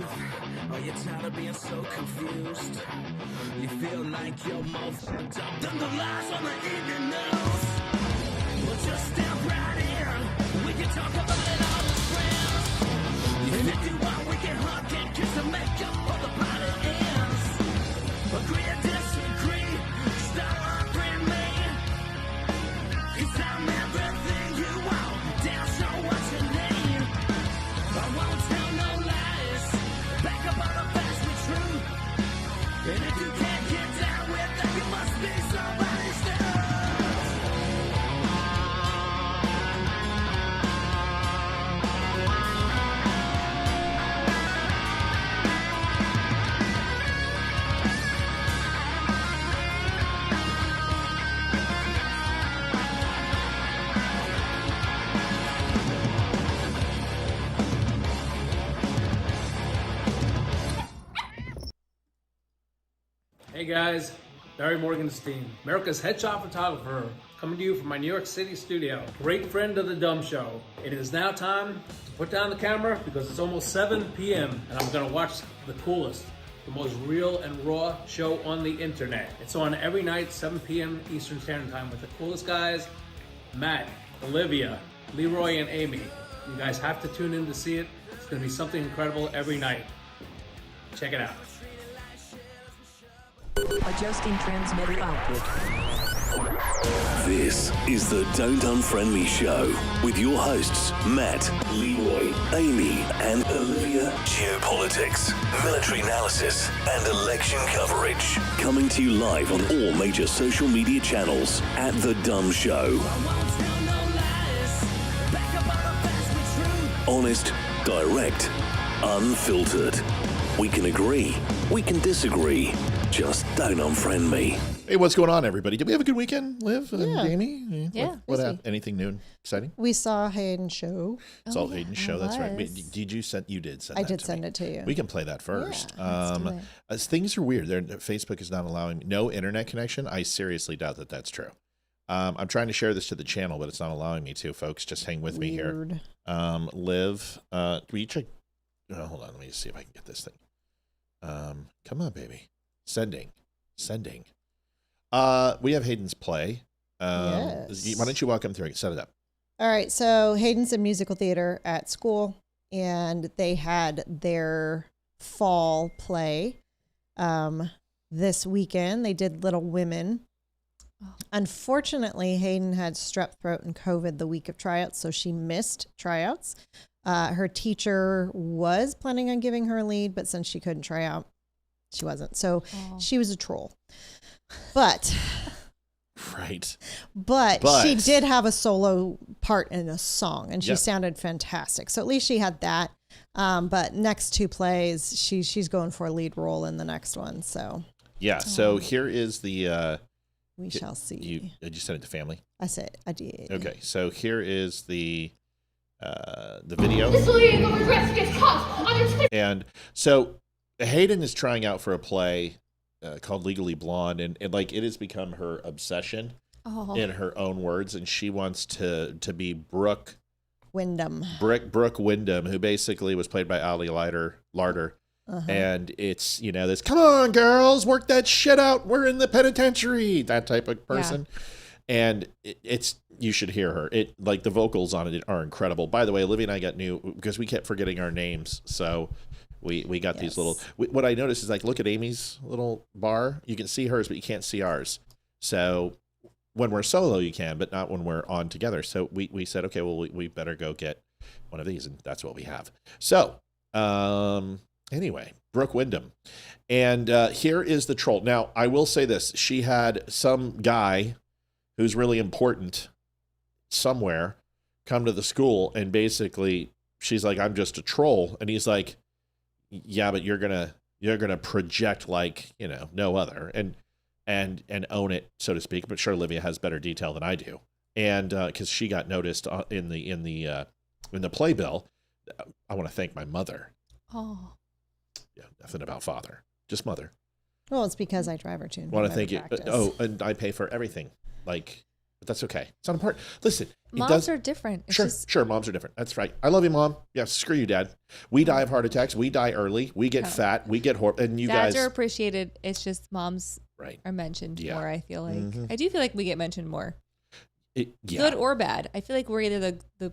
Are you tired of being so confused? You feel like you're more fucked up than the lies on the evening news. Well, just step right in. We can talk about it all as friends. If you want, we can hug and kiss and make up for the party ends. Agree or disagree, start offering me. 'Cause I'm everything you want, damn sure what you need. I won't tell no lies, back up all the facts with truth. And if you can't get down with that, you must be somebody's dog. Hey guys, Barry Morgenstein, America's headshot photographer, coming to you from my New York City studio. Great friend of the Dumb Show. It is now time to put down the camera because it's almost 7 p.m. and I'm gonna watch the coolest, the most real and raw show on the internet. It's on every night, 7 p.m. Eastern Standard Time with the coolest guys, Matt, Olivia, Leroy, and Amy. You guys have to tune in to see it. It's gonna be something incredible every night. Check it out. Adjusting transmitter output. This is the Don't Unfriend Me Show with your hosts, Matt, Leroy, Amy, and Olivia. Geopolitics, military analysis, and election coverage. Coming to you live on all major social media channels at The Dumb Show. Honest, direct, unfiltered. We can agree, we can disagree. Just don't unfriend me. Hey, what's going on, everybody? Did we have a good weekend, Liv and Amy? Yeah. What happened? Anything new and exciting? We saw Hayden's show. It's all Hayden's show. That's right. Did you send? You did send. I that did to send me. it to you. We can play that first. Yeah, let's do it. Things are weird. Facebook is not allowing me. No internet connection. I seriously doubt that that's true. I'm trying to share this to the channel, but it's not allowing me to. Folks, just hang with me here. Liv, will you check? Oh, hold on. Let me see if I can get this thing. Come on, baby. Sending. We have Hayden's play. Yes. Why don't you walk him through it? Set it up. All right. So Hayden's in musical theater at school, and they had their fall play this weekend. They did Little Women. Unfortunately, Hayden had strep throat and COVID the week of tryouts, so she missed tryouts. Her teacher was planning on giving her a lead, but since she couldn't try out, she wasn't. So she was a troll. But right. But she did have a solo part in a song, and she sounded fantastic. So at least she had that. But next two plays, she's going for a lead role in the next one. So yeah. So here is the. We shall see. Did you send it to family? I did. Okay. So here is the video. And so Hayden is trying out for a play called Legally Blonde, and like it has become her obsession in her own words, and she wants to be Brooke Wyndham. Brooke Wyndham, who basically was played by Ali Larder. And it's, this, come on, girls, work that shit out. We're in the penitentiary, that type of person. Yeah. And it's, you should hear her. It, like, the vocals on it are incredible. By the way, Olivia and I got new, because we kept forgetting our names. So we got these little, what I noticed is, like, look at Amy's little bar. You can see hers, but you can't see ours. So when we're solo, you can, but not when we're on together. So we said, okay, well, we better go get one of these, and that's what we have. So, anyway, Brooke Wyndham. And here is the troll. Now, I will say this. She had some guy who's really important somewhere come to the school, and basically she's like, I'm just a troll. And he's like, yeah, but you're gonna project like, no other and own it, so to speak. But sure, Olivia has better detail than I do. And because she got noticed in the playbill. I want to thank my mother. Oh. Yeah, nothing about father, just mother. Well, it's because I drive her to. Want to thank you. And I pay for everything, like but that's okay. It's not important. Listen, Moms are different. It's sure, moms are different. That's right. I love you, Mom. Yeah, screw you, Dad. We die of heart attacks. We die early. We get fat. We get and you Dads guys are appreciated. It's just moms are mentioned more. I feel like I do feel like we get mentioned more, good or bad. I feel like we're either the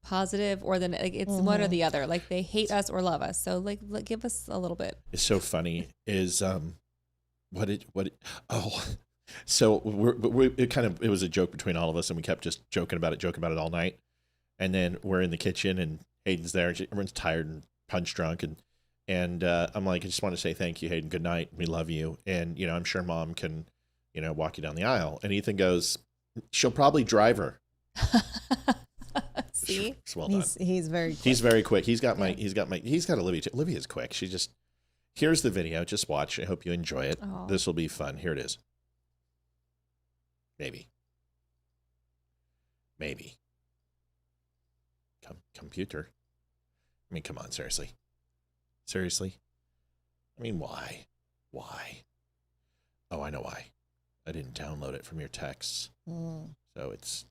positive or the like. It's one or the other. Like they hate us or love us. So like give us a little bit. It's so funny. Is So it was a joke between all of us, and we kept just joking about it all night. And then we're in the kitchen, and Hayden's there. And everyone's tired and punch drunk, and I'm like, I just want to say thank you, Hayden. Good night. We love you, and I'm sure Mom can, walk you down the aisle. And Ethan goes, she'll probably drive her. See, well done. He's very quick. He's very quick. He's got Olivia too. Olivia's quick. Here's the video. Just watch. I hope you enjoy it. Aww. This will be fun. Here it is. Maybe. Computer. I mean, come on, seriously. I mean, why? Oh, I know why. I didn't download it from your texts. So it's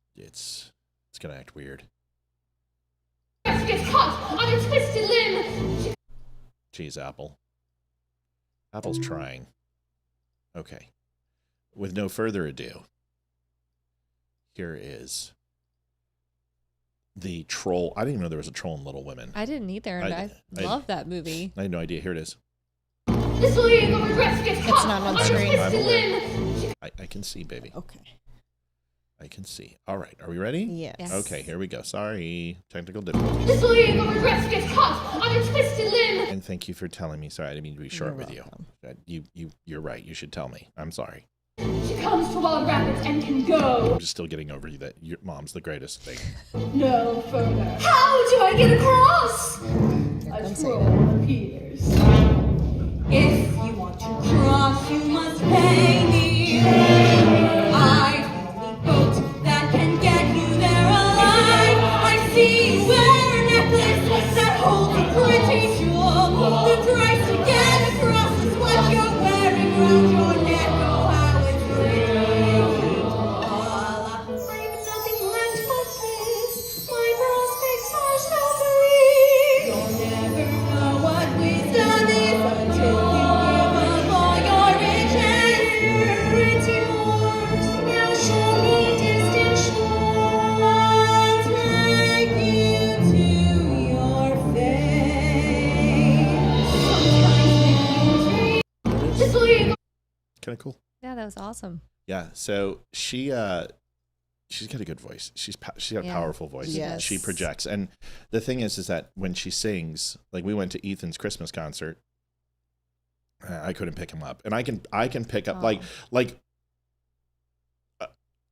gonna act weird. Gets caught on a twisted limb. Jeez, Apple. Apple's trying. Okay. With no further ado, here is the troll. I didn't even know there was a troll in Little Women. I didn't either, and I love that movie. I had no idea. Here it is. This legal regress gets caught not on on a screen. twisted limb. I can see, baby. Okay. I can see. All right. Are we ready? Yes. Okay, here we go. Sorry. Technical difficulties. This legal regress gets caught on a twisted limb. And thank you for telling me. Sorry, I didn't mean to be short with you. You're right. You should tell me. I'm sorry. She comes to Wild Rapids and can go I'm just still getting over you that your Mom's the greatest thing. no further. How do I get across? A troll appears. If you want to cross, you must pay me. I've the only boat that can get you there alive. I see you wear a necklace that holds a pretty jewel. The price to get across is what you're wearing around your neck. Oh, how it's pretty. I've nothing left but this. My prospects are so bleak. You'll never know what we've done until you give up all your riches. It's yours. Now show me distant shore. I'll take you to your fate. This legal. Kind of cool. Yeah, that was awesome. Yeah. So she's got a good voice. She's got a powerful voice. Yes. She projects. And the thing is that when she sings, like we went to Ethan's Christmas concert, I couldn't pick him up, and I can pick up like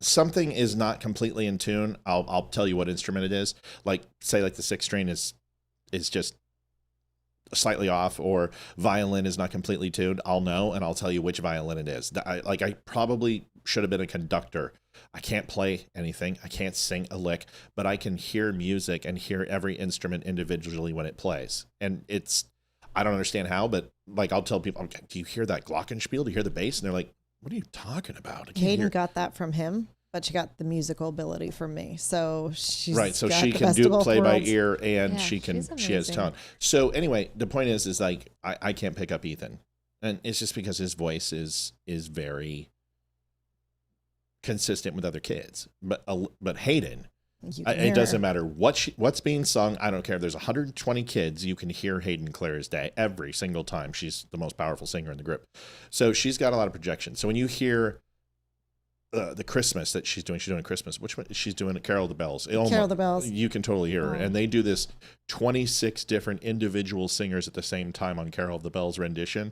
something is not completely in tune. I'll tell you what instrument it is. Like say like the sixth string is just slightly off, or violin is not completely tuned. I'll know, and I'll tell you which violin it is. I probably should have been a conductor. I can't play anything. I can't sing a lick, but I can hear music and hear every instrument individually when it plays. And I don't understand how, but like I'll tell people, okay, do you hear that glockenspiel? Do you hear the bass? And they're like, what are you talking about? Hayden got that from him, but she got the musical ability from me. So she's right. So got she the can best do of both play by worlds. ear, and Yeah, she has amazing. tone. So anyway, the point is like I can't pick up Ethan, and it's just because his voice is very consistent with other kids. But Hayden, it doesn't matter what's being sung. I don't care. There's 120 kids. You can hear Hayden clear as day every single time. She's the most powerful singer in the group. So she's got a lot of projection. So when you hear the Christmas that she's doing Christmas. Which one? She's doing Carol of the Bells. Carol of the Bells. You can totally hear her. And they do this 26 different individual singers at the same time on Carol of the Bells rendition.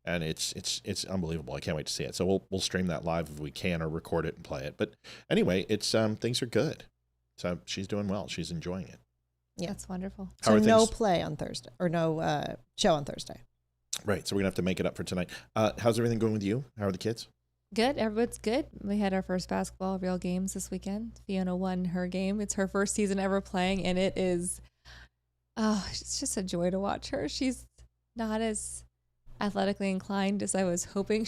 And it's unbelievable. I can't wait to see it. So we'll stream that live if we can, or record it and play it. But anyway, it's things are good. So she's doing well. She's enjoying it. Yeah, That's wonderful. So no play on Thursday, or no show on Thursday. Right. So we're gonna have to make it up for tonight. How's everything going with you? How are the kids? Good. Everyone's good. We had our first basketball real games this weekend. Fiona won her game. It's her first season ever playing, and it's just a joy to watch her. She's not as athletically inclined as I was hoping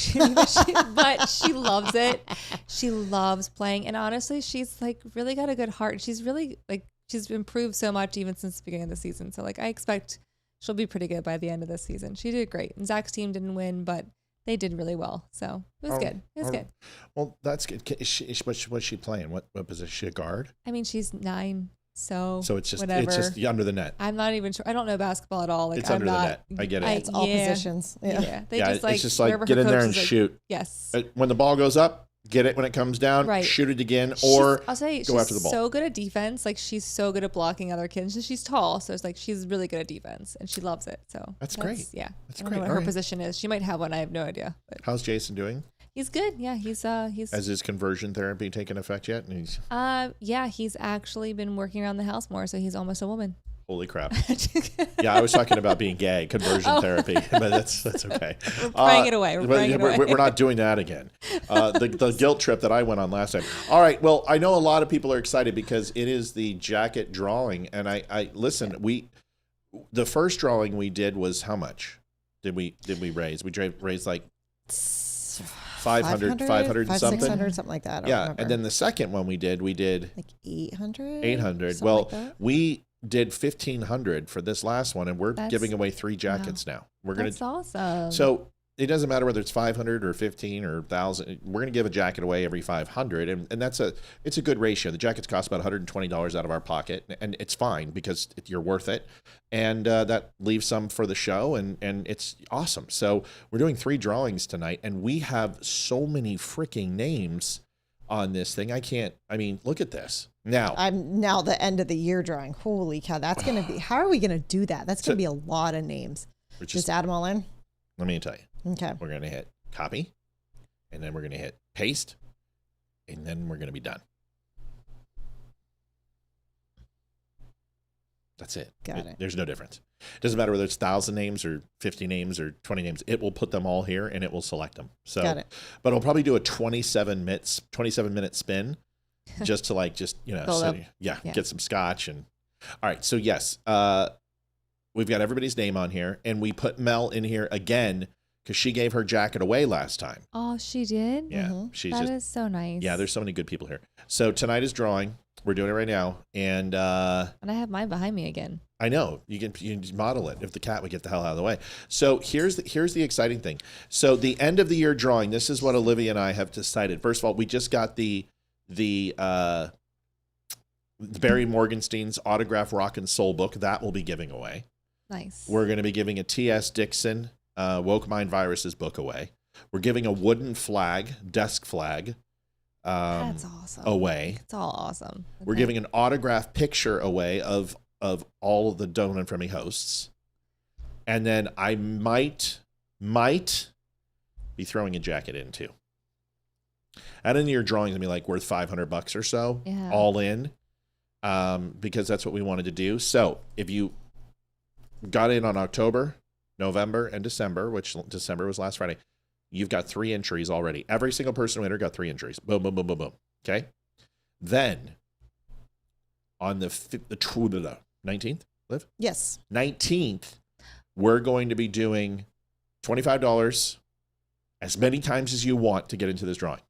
but she loves it. She loves playing. And honestly, she's like really got a good heart. She's really like, she's improved so much even since the beginning of the season. So like, I expect she'll be pretty good by the end of this season. She did great. And Zach's team didn't win, but they did really well. So it was good. It was good. Well, that's good. What's she playing? What position? Is she a guard? I mean, she's 9. So it's just whatever. It's just under the net. I'm not even sure. I don't know basketball at all. Like it's under the net. I get it. It's all positions. Yeah. It's just like get in there and shoot. Yes. When the ball goes up, get it when it comes down. Right. Shoot it again, or I'll say go after the ball. She's so good at defense. Like she's so good at blocking other kids. She's tall, so it's like she's really good at defense, and she loves it. So that's great. Yeah, that's I don't know what her position is. She might have one. I have no idea. But how's Jason doing? He's good. Yeah, he's. Has his conversion therapy taken effect yet? And yeah, he's actually been working around the house more, so he's almost a woman. Holy crap. Yeah, I was talking about being gay, conversion therapy, but that's okay. We're praying it away. We're not doing that again. The guilt trip that I went on last time. All right, well, I know a lot of people are excited because it is the jacket drawing, and I listen, the first drawing we did was how much did we raise? We raised like 500 and something. 600, something like that. Yeah, and then the second one we did like 800. 800. Well, we did 1,500 for this last one, and we're giving away 3 jackets now. That's awesome. So it doesn't matter whether it's 500 or 15 or 1,000. We're going to give a jacket away every 500, and it's a good ratio. The jackets cost about $120 out of our pocket, and it's fine because you're worth it, and that leaves some for the show, and it's awesome. So we're doing 3 drawings tonight, and we have so many freaking names on this thing. Look at this. Now the end of the year drawing. Holy cow, that's going to be, how are we going to do that? That's going to be a lot of names. Just add them all in? Let me tell you. Okay. We're going to hit copy, and then we're going to hit paste, and then we're going to be done. That's it. Got it. There's no difference. It doesn't matter whether it's 1,000 names or 50 names or 20 names. It will put them all here, and it will select them. So, got it. But I'll probably do a 27-minute spin just to get some scotch. And all right. So yes, we've got everybody's name on here, and we put Mel in here again because she gave her jacket away last time. Oh, she did? Yeah. Mm-hmm. That is so nice. Yeah, there's so many good people here. So tonight is drawing. We're doing it right now. And I have mine behind me again. I know. You can model it if the cat would get the hell out of the way. So here's the exciting thing. So the end of the year drawing, this is what Olivia and I have decided. First of all, we just got the Barry Morgenstein's autograph rock and soul book. That will be giving away. Nice. We're going to be giving a T.S. Dixon Woke Mind Viruses book away. We're giving a wooden flag, desk flag, that's awesome. away. It's all awesome. Okay. We're giving an autographed picture away of all of the Don't Unfriend Me hosts. And then I might be throwing a jacket in too. And in your drawings, I mean, like worth $500 or so, all in, because that's what we wanted to do. So if you got in on October, November, and December, which December was last Friday, you've got 3 entries already. Every single person who entered got 3 entries. Boom, boom, boom, boom, boom. Okay. Then on the 19th, Liv? Yes. 19th, we're going to be doing $25 as many times as you want to get into this drawing.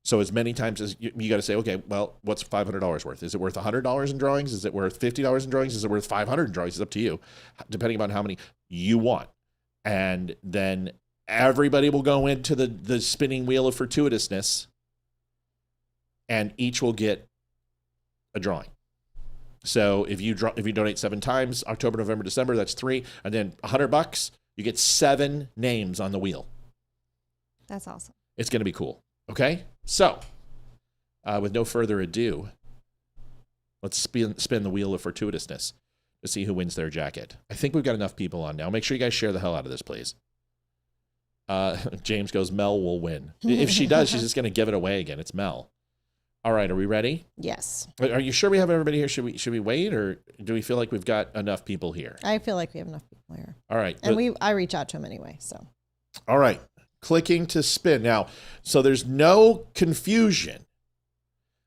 So as many times as you got to say, okay, well, what's $500 worth? Is it worth $100 in drawings? Is it worth $50 in drawings? Is it worth 500 in drawings? It's up to you, depending on how many you want. And then everybody will go into the spinning wheel of fortuitousness, and each will get a drawing. So if you donate 7 times, October, November, December, that's 3, and then $100, you get 7 names on the wheel. That's awesome. It's going to be cool. Okay, so with no further ado, let's spin the wheel of fortuitousness to see who wins their jacket. I think we've got enough people on now. Make sure you guys share the hell out of this, please. James goes, Mel will win. If she does, she's just going to give it away again. It's Mel. All right, are we ready? Yes. Are you sure we have everybody here? Should we wait, or do we feel like we've got enough people here? I feel like we have enough people here. All right. And I reach out to them anyway, so. All right. Clicking to spin. Now, so there's no confusion.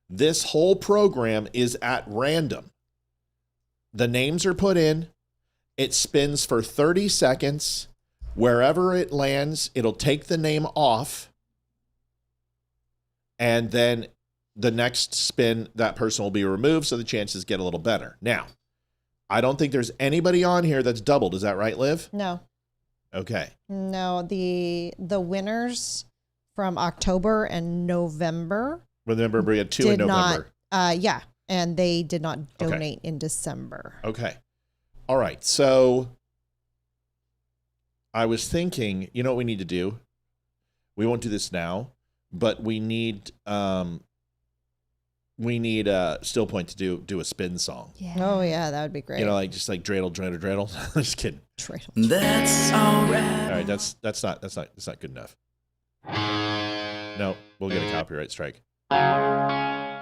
This whole program is at random. The names are put in. It spins for 30 seconds. Wherever it lands, it'll take the name off, and then the next spin, that person will be removed, so the chances get a little better. Now, I don't think there's anybody on here that's doubled. Is that right, Liv? No. Okay. No, the winners from October and November. Remember, we had 2 in November. Yeah, and they did not donate in December. Okay. All right. So I was thinking, you know what we need to do? We won't do this now, but we need Still Point to do a spin song. Yeah. Oh yeah, that would be great. You know, like just like dreidel, dreidel, dreidel. Just kidding. Dreidel. That's all right. All right, that's not good enough. No, we'll get a copyright strike. No,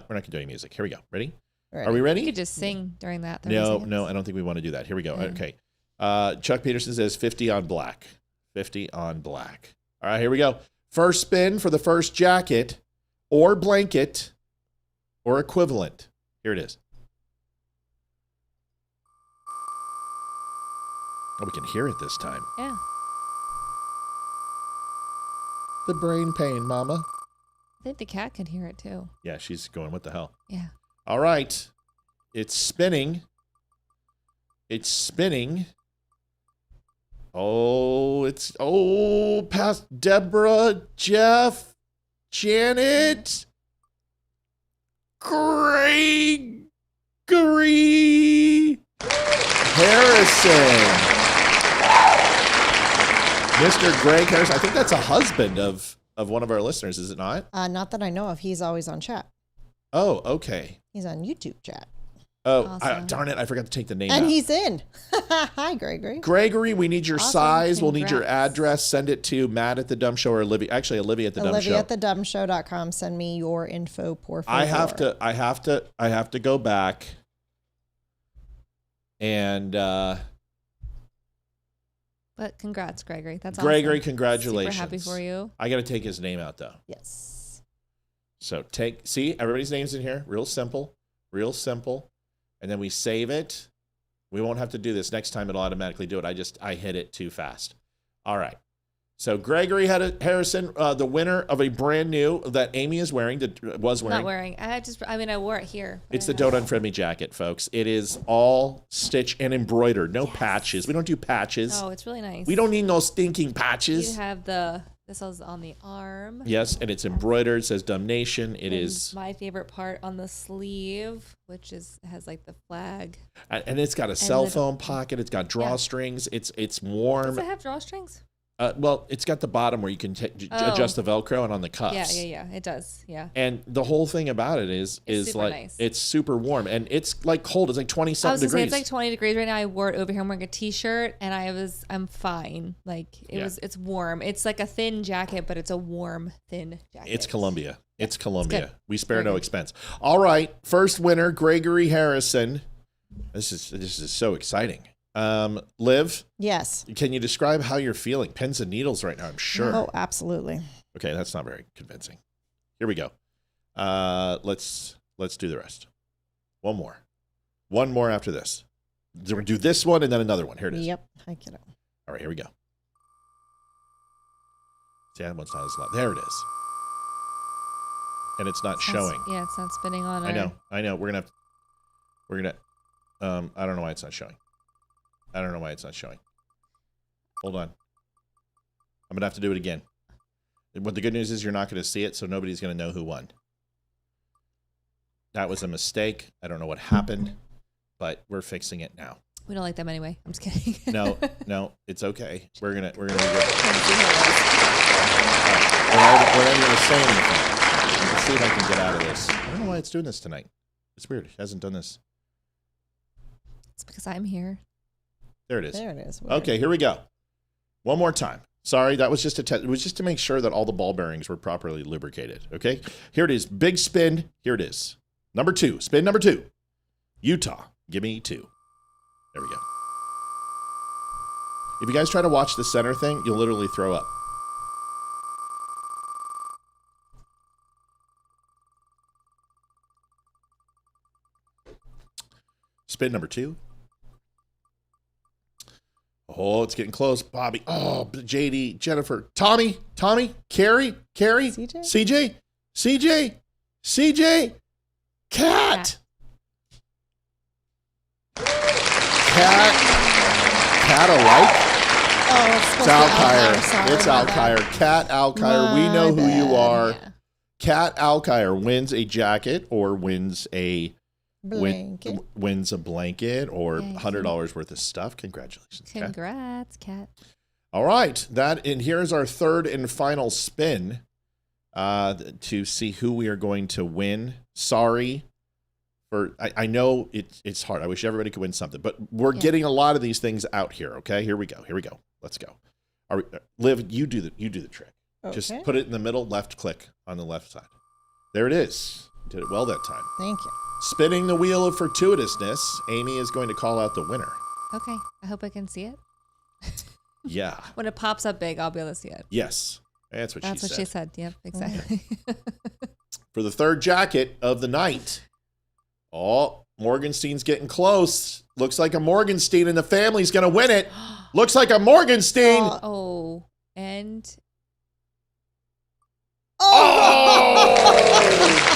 we're not gonna do any music. Here we go. Ready? Right. Are we ready? You could just sing during that. No, I don't think we want to do that. Here we go. Okay. Chuck Peterson says 50 on black. 50 on black. All right, here we go. First spin for the first jacket or blanket or equivalent. Here it is. Oh, we can hear it this time. Yeah. The brain pain, mama. I think the cat can hear it too. Yeah, she's going, what the hell? Yeah. All right. It's spinning. It's spinning. Past Deborah, Jeff, Janet, Gregory Harrison. Mr. Greg Harrison. I think that's a husband of one of our listeners, is it not? Not that I know of. He's always on chat. Oh, okay. He's on YouTube chat. Oh, Awesome. darn it. I forgot to take the name And out. he's in. Hi, Gregory. Gregory, we need your Awesome. size. We'll need your Congrats. address. Send it to Matt at the Dumb Show or Olivia. Actually, Olivia at the Dumb Show. Olivia at thedumbshow.com. Send me your info, por favor. I have to go back and But congrats, Gregory. That's Gregory, awesome. congratulations. Super happy for you. I got to take his name out though. Yes. So see, everybody's name's in here. Real simple. And then we save it. We won't have to do this. Next time it'll automatically do it. I hit it too fast. All right. So Gregory Harrison, the winner of a brand new that Amy is wearing, was wearing. Not wearing. I wore it here. It's the Don't Unfriend Me jacket, folks. It is all stitched and embroidered. No patches. We don't do patches. Oh, it's really nice. We don't need no stinking patches. You have this is on the arm. Yes, and it's embroidered. It says Dumnation. It is my favorite part on the sleeve, which has like the flag. And it's got a cell phone pocket. It's got drawstrings. It's warm. Does it have drawstrings? Well, it's got the bottom where you can adjust the Velcro and on the cuffs. Yeah, it does. Yeah. And the whole thing about it is super like nice. It's super warm and it's like cold. It's like 20-something degrees. Say, it's like 20 degrees right now. I wore it over here. I'm wearing a t-shirt and I'm fine. Like it's warm. It's like a thin jacket, but it's a warm, thin jacket. It's Columbia. It's Columbia. It's We spare no expense. All right. First winner, Gregory Harrison. This is so exciting. Liv? Yes. Can you describe how you're feeling? Pins and needles right now, I'm sure. Oh, absolutely. Okay, that's not very convincing. Here we go. Let's do the rest. One more after this. We're gonna do this one and then another one. Here it is. Yep. I get it. All right, here we go. See, that one's not as loud. There it is. And it's not showing. Yeah, it's not spinning on. I know. We're gonna I don't know why it's not showing. Hold on. I'm gonna have to do it again. But the good news is you're not gonna see it, so nobody's gonna know who won. That was a mistake. I don't know what happened, but we're fixing it now. We don't like them anyway. I'm just kidding. No, it's okay. We're gonna we're not even gonna say anything. Let's see if I can get out of this. I don't know why it's doing this tonight. It's weird. It hasn't done this. It's because I'm here. There it is. There it is. Okay, here we go. One more time. Sorry, that was just a test. It was just to make sure that all the ball bearings were properly lubricated. Okay, here it is. Big spin. Here it is. Number 2. Spin number 2. Utah. Give me 2. There we go. If you guys try to watch the center thing, you'll literally throw up. Spin number 2. Oh, it's getting close. Bobby. Oh, JD, Jennifer, Tommy, Carrie, CJ, Cat. Cat alike? Oh, it's Alkire. It's Alkire. Cat Alkire. We know who you are. Yeah. Cat Alkire wins a jacket or wins a blanket. Wins a blanket or $100 worth of stuff. Congratulations, Cat. Congrats, Cat. All right. And here's our third and final spin to see who we are going to win. Sorry. I know it's hard. I wish everybody could win something, but we're getting a lot of these things out here. Okay, here we go. Let's go. Liv, you do the trick. Okay. Just put it in the middle, left click on the left side. There it is. You did it well that time. Thank you. Spinning the wheel of fortuitousness, Amy is going to call out the winner. Okay, I hope I can see it. Yeah. When it pops up big, I'll be able to see it. Yes, that's what she said. Yep, exactly. For the third jacket of the night. Oh, Morgenstein's getting close. Looks like a Morgenstein and the family's going to win it. Looks like a Morgenstein. And...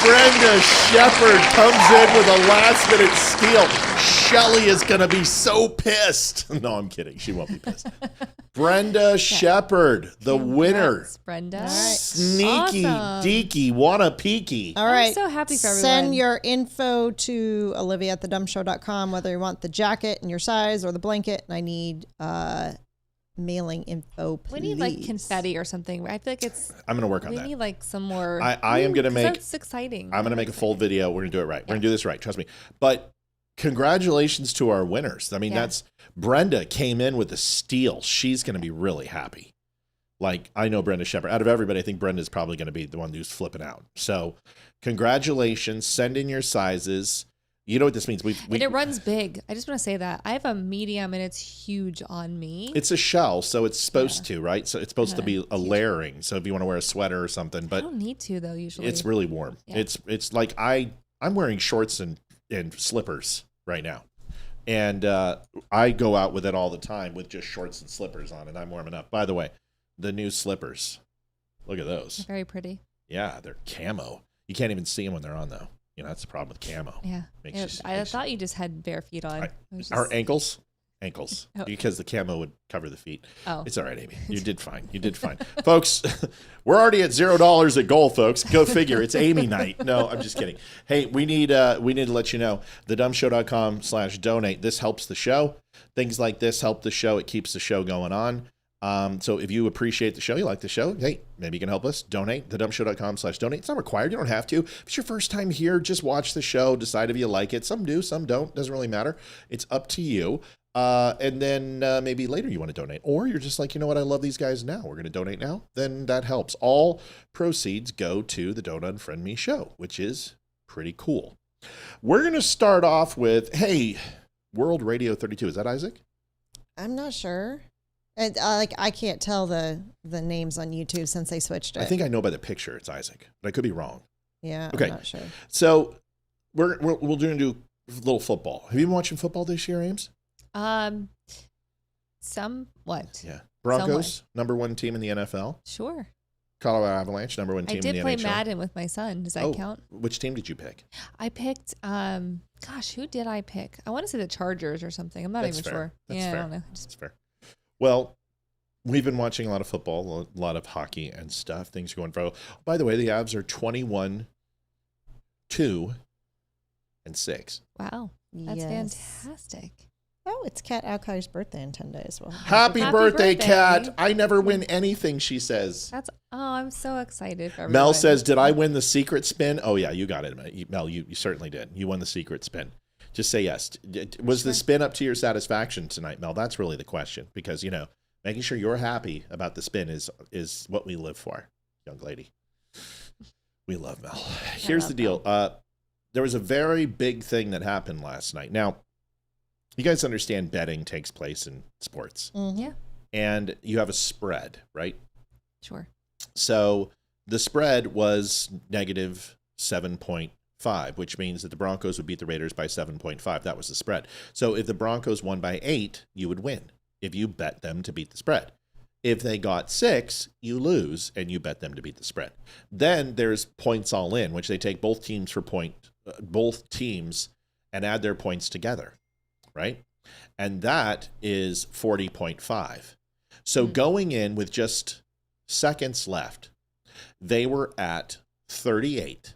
Brenda Shepard comes in with a last-minute steal. Shelly is going to be so pissed. No, I'm kidding. She won't be pissed. Brenda Shepard, the winner. Brenda. Right. Sneaky deaky, wanna peeky. All right. I'm so happy for everyone. Send your info to olivia@thedumbshow.com, whether you want the jacket and your size or the blanket. And I need mailing info, please. We need like confetti or something. I feel like I'm going to work on that. We need like some more. I am going to make. That's exciting. I'm going to make a full video. We're going to do it right. We're going to do this right. Trust me. But congratulations to our winners. I mean, that's Brenda came in with a steal. She's going to be really happy. Like, I know Brenda Shepard. Out of everybody, I think Brenda's probably going to be the one who's flipping out. So congratulations. Send in your sizes. You know what this means. And it runs big. I just want to say that. I have a medium and it's huge on me. It's a shell, so it's supposed to, right? So it's supposed to be a layering. So if you want to wear a sweater or something. But I don't need to, though, usually. It's really warm. Yeah. It's like I'm wearing shorts and slippers right now. And I go out with it all the time with just shorts and slippers on, and I'm warming up. By the way, the new slippers. Look at those. They're very pretty. Yeah, they're camo. You can't even see them when they're on, though. You know, that's the problem with camo. Yeah. I thought you just had bare feet on. Our ankles, because the camo would cover the feet. Oh. It's all right, Amy. You did fine. Folks, we're already at $0 at goal, folks. Go figure. It's Amy night. No, I'm just kidding. Hey, we need to let you know, thedumbshow.com/donate. This helps the show. Things like this help the show. It keeps the show going on. So if you appreciate the show, you like the show, hey, maybe you can help us. Donate, thedumbshow.com/donate. It's not required. You don't have to. If it's your first time here, just watch the show. Decide if you like it. Some do, some don't. Doesn't really matter. It's up to you. And then maybe later you want to donate. Or you're just like, you know what? I love these guys now. We're going to donate now. Then that helps. All proceeds go to the Don't Unfriend Me show, which is pretty cool. We're going to start off with, hey, World Radio 32. Is that Isaac? I'm not sure. I can't tell the names on YouTube since they switched it. I think I know by the picture it's Isaac, but I could be wrong. Yeah, okay. I'm not sure. So we're going to do a little football. Have you been watching football this year, Ames? Somewhat. Yeah. Broncos, #1 team in the NFL. Sure. Colorado Avalanche, #1 team in the NHL. I did play Madden with my son. Does that count? Which team did you pick? I picked, who did I pick? I want to say the Chargers or something. I'm not even sure. That's fair. I don't know. That's fair. Well, we've been watching a lot of football, a lot of hockey and stuff. Things are going for. By the way, the Avs are 21-2-6. Wow, that's fantastic. Oh, it's Kat Alkire's birthday in 10 days. Well, happy birthday, Kat. I never win anything, she says. I'm so excited for everyone. Mel says, did I win the secret spin? Oh, yeah, you got it. Mel, you certainly did. You won the secret spin. Just say yes. Was the spin up to your satisfaction tonight, Mel? That's really the question, because, you know, making sure you're happy about the spin is what we live for, young lady. We love Mel. Here's the deal. There was a very big thing that happened last night. Now, you guys understand betting takes place in sports. Mm-hmm. Yeah. And you have a spread, right? Sure. So the spread was -7.5, which means that the Broncos would beat the Raiders by 7.5. That was the spread. So if the Broncos won by 8, you would win. if you bet them to beat the spread. If they got 6, you lose and you bet them to beat the spread. Then there's points all in, which they take both teams and add their points together, right? And that is 40.5. So going in with just seconds left, they were at 38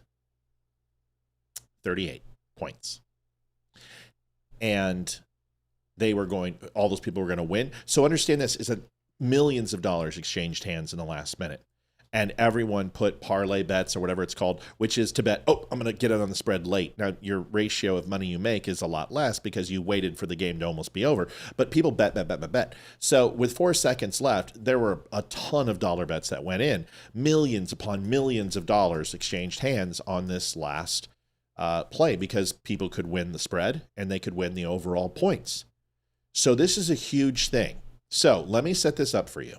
points. And all those people were going to win. So understand this is that millions of dollars exchanged hands in the last minute. And everyone put parlay bets or whatever it's called, which is to bet, I'm going to get it on the spread late. Now, your ratio of money you make is a lot less because you waited for the game to almost be over. But people bet. So with 4 seconds left, there were a ton of dollar bets that went in. Millions upon millions of dollars exchanged hands on this last play because people could win the spread and they could win the overall points. So this is a huge thing. So let me set this up for you.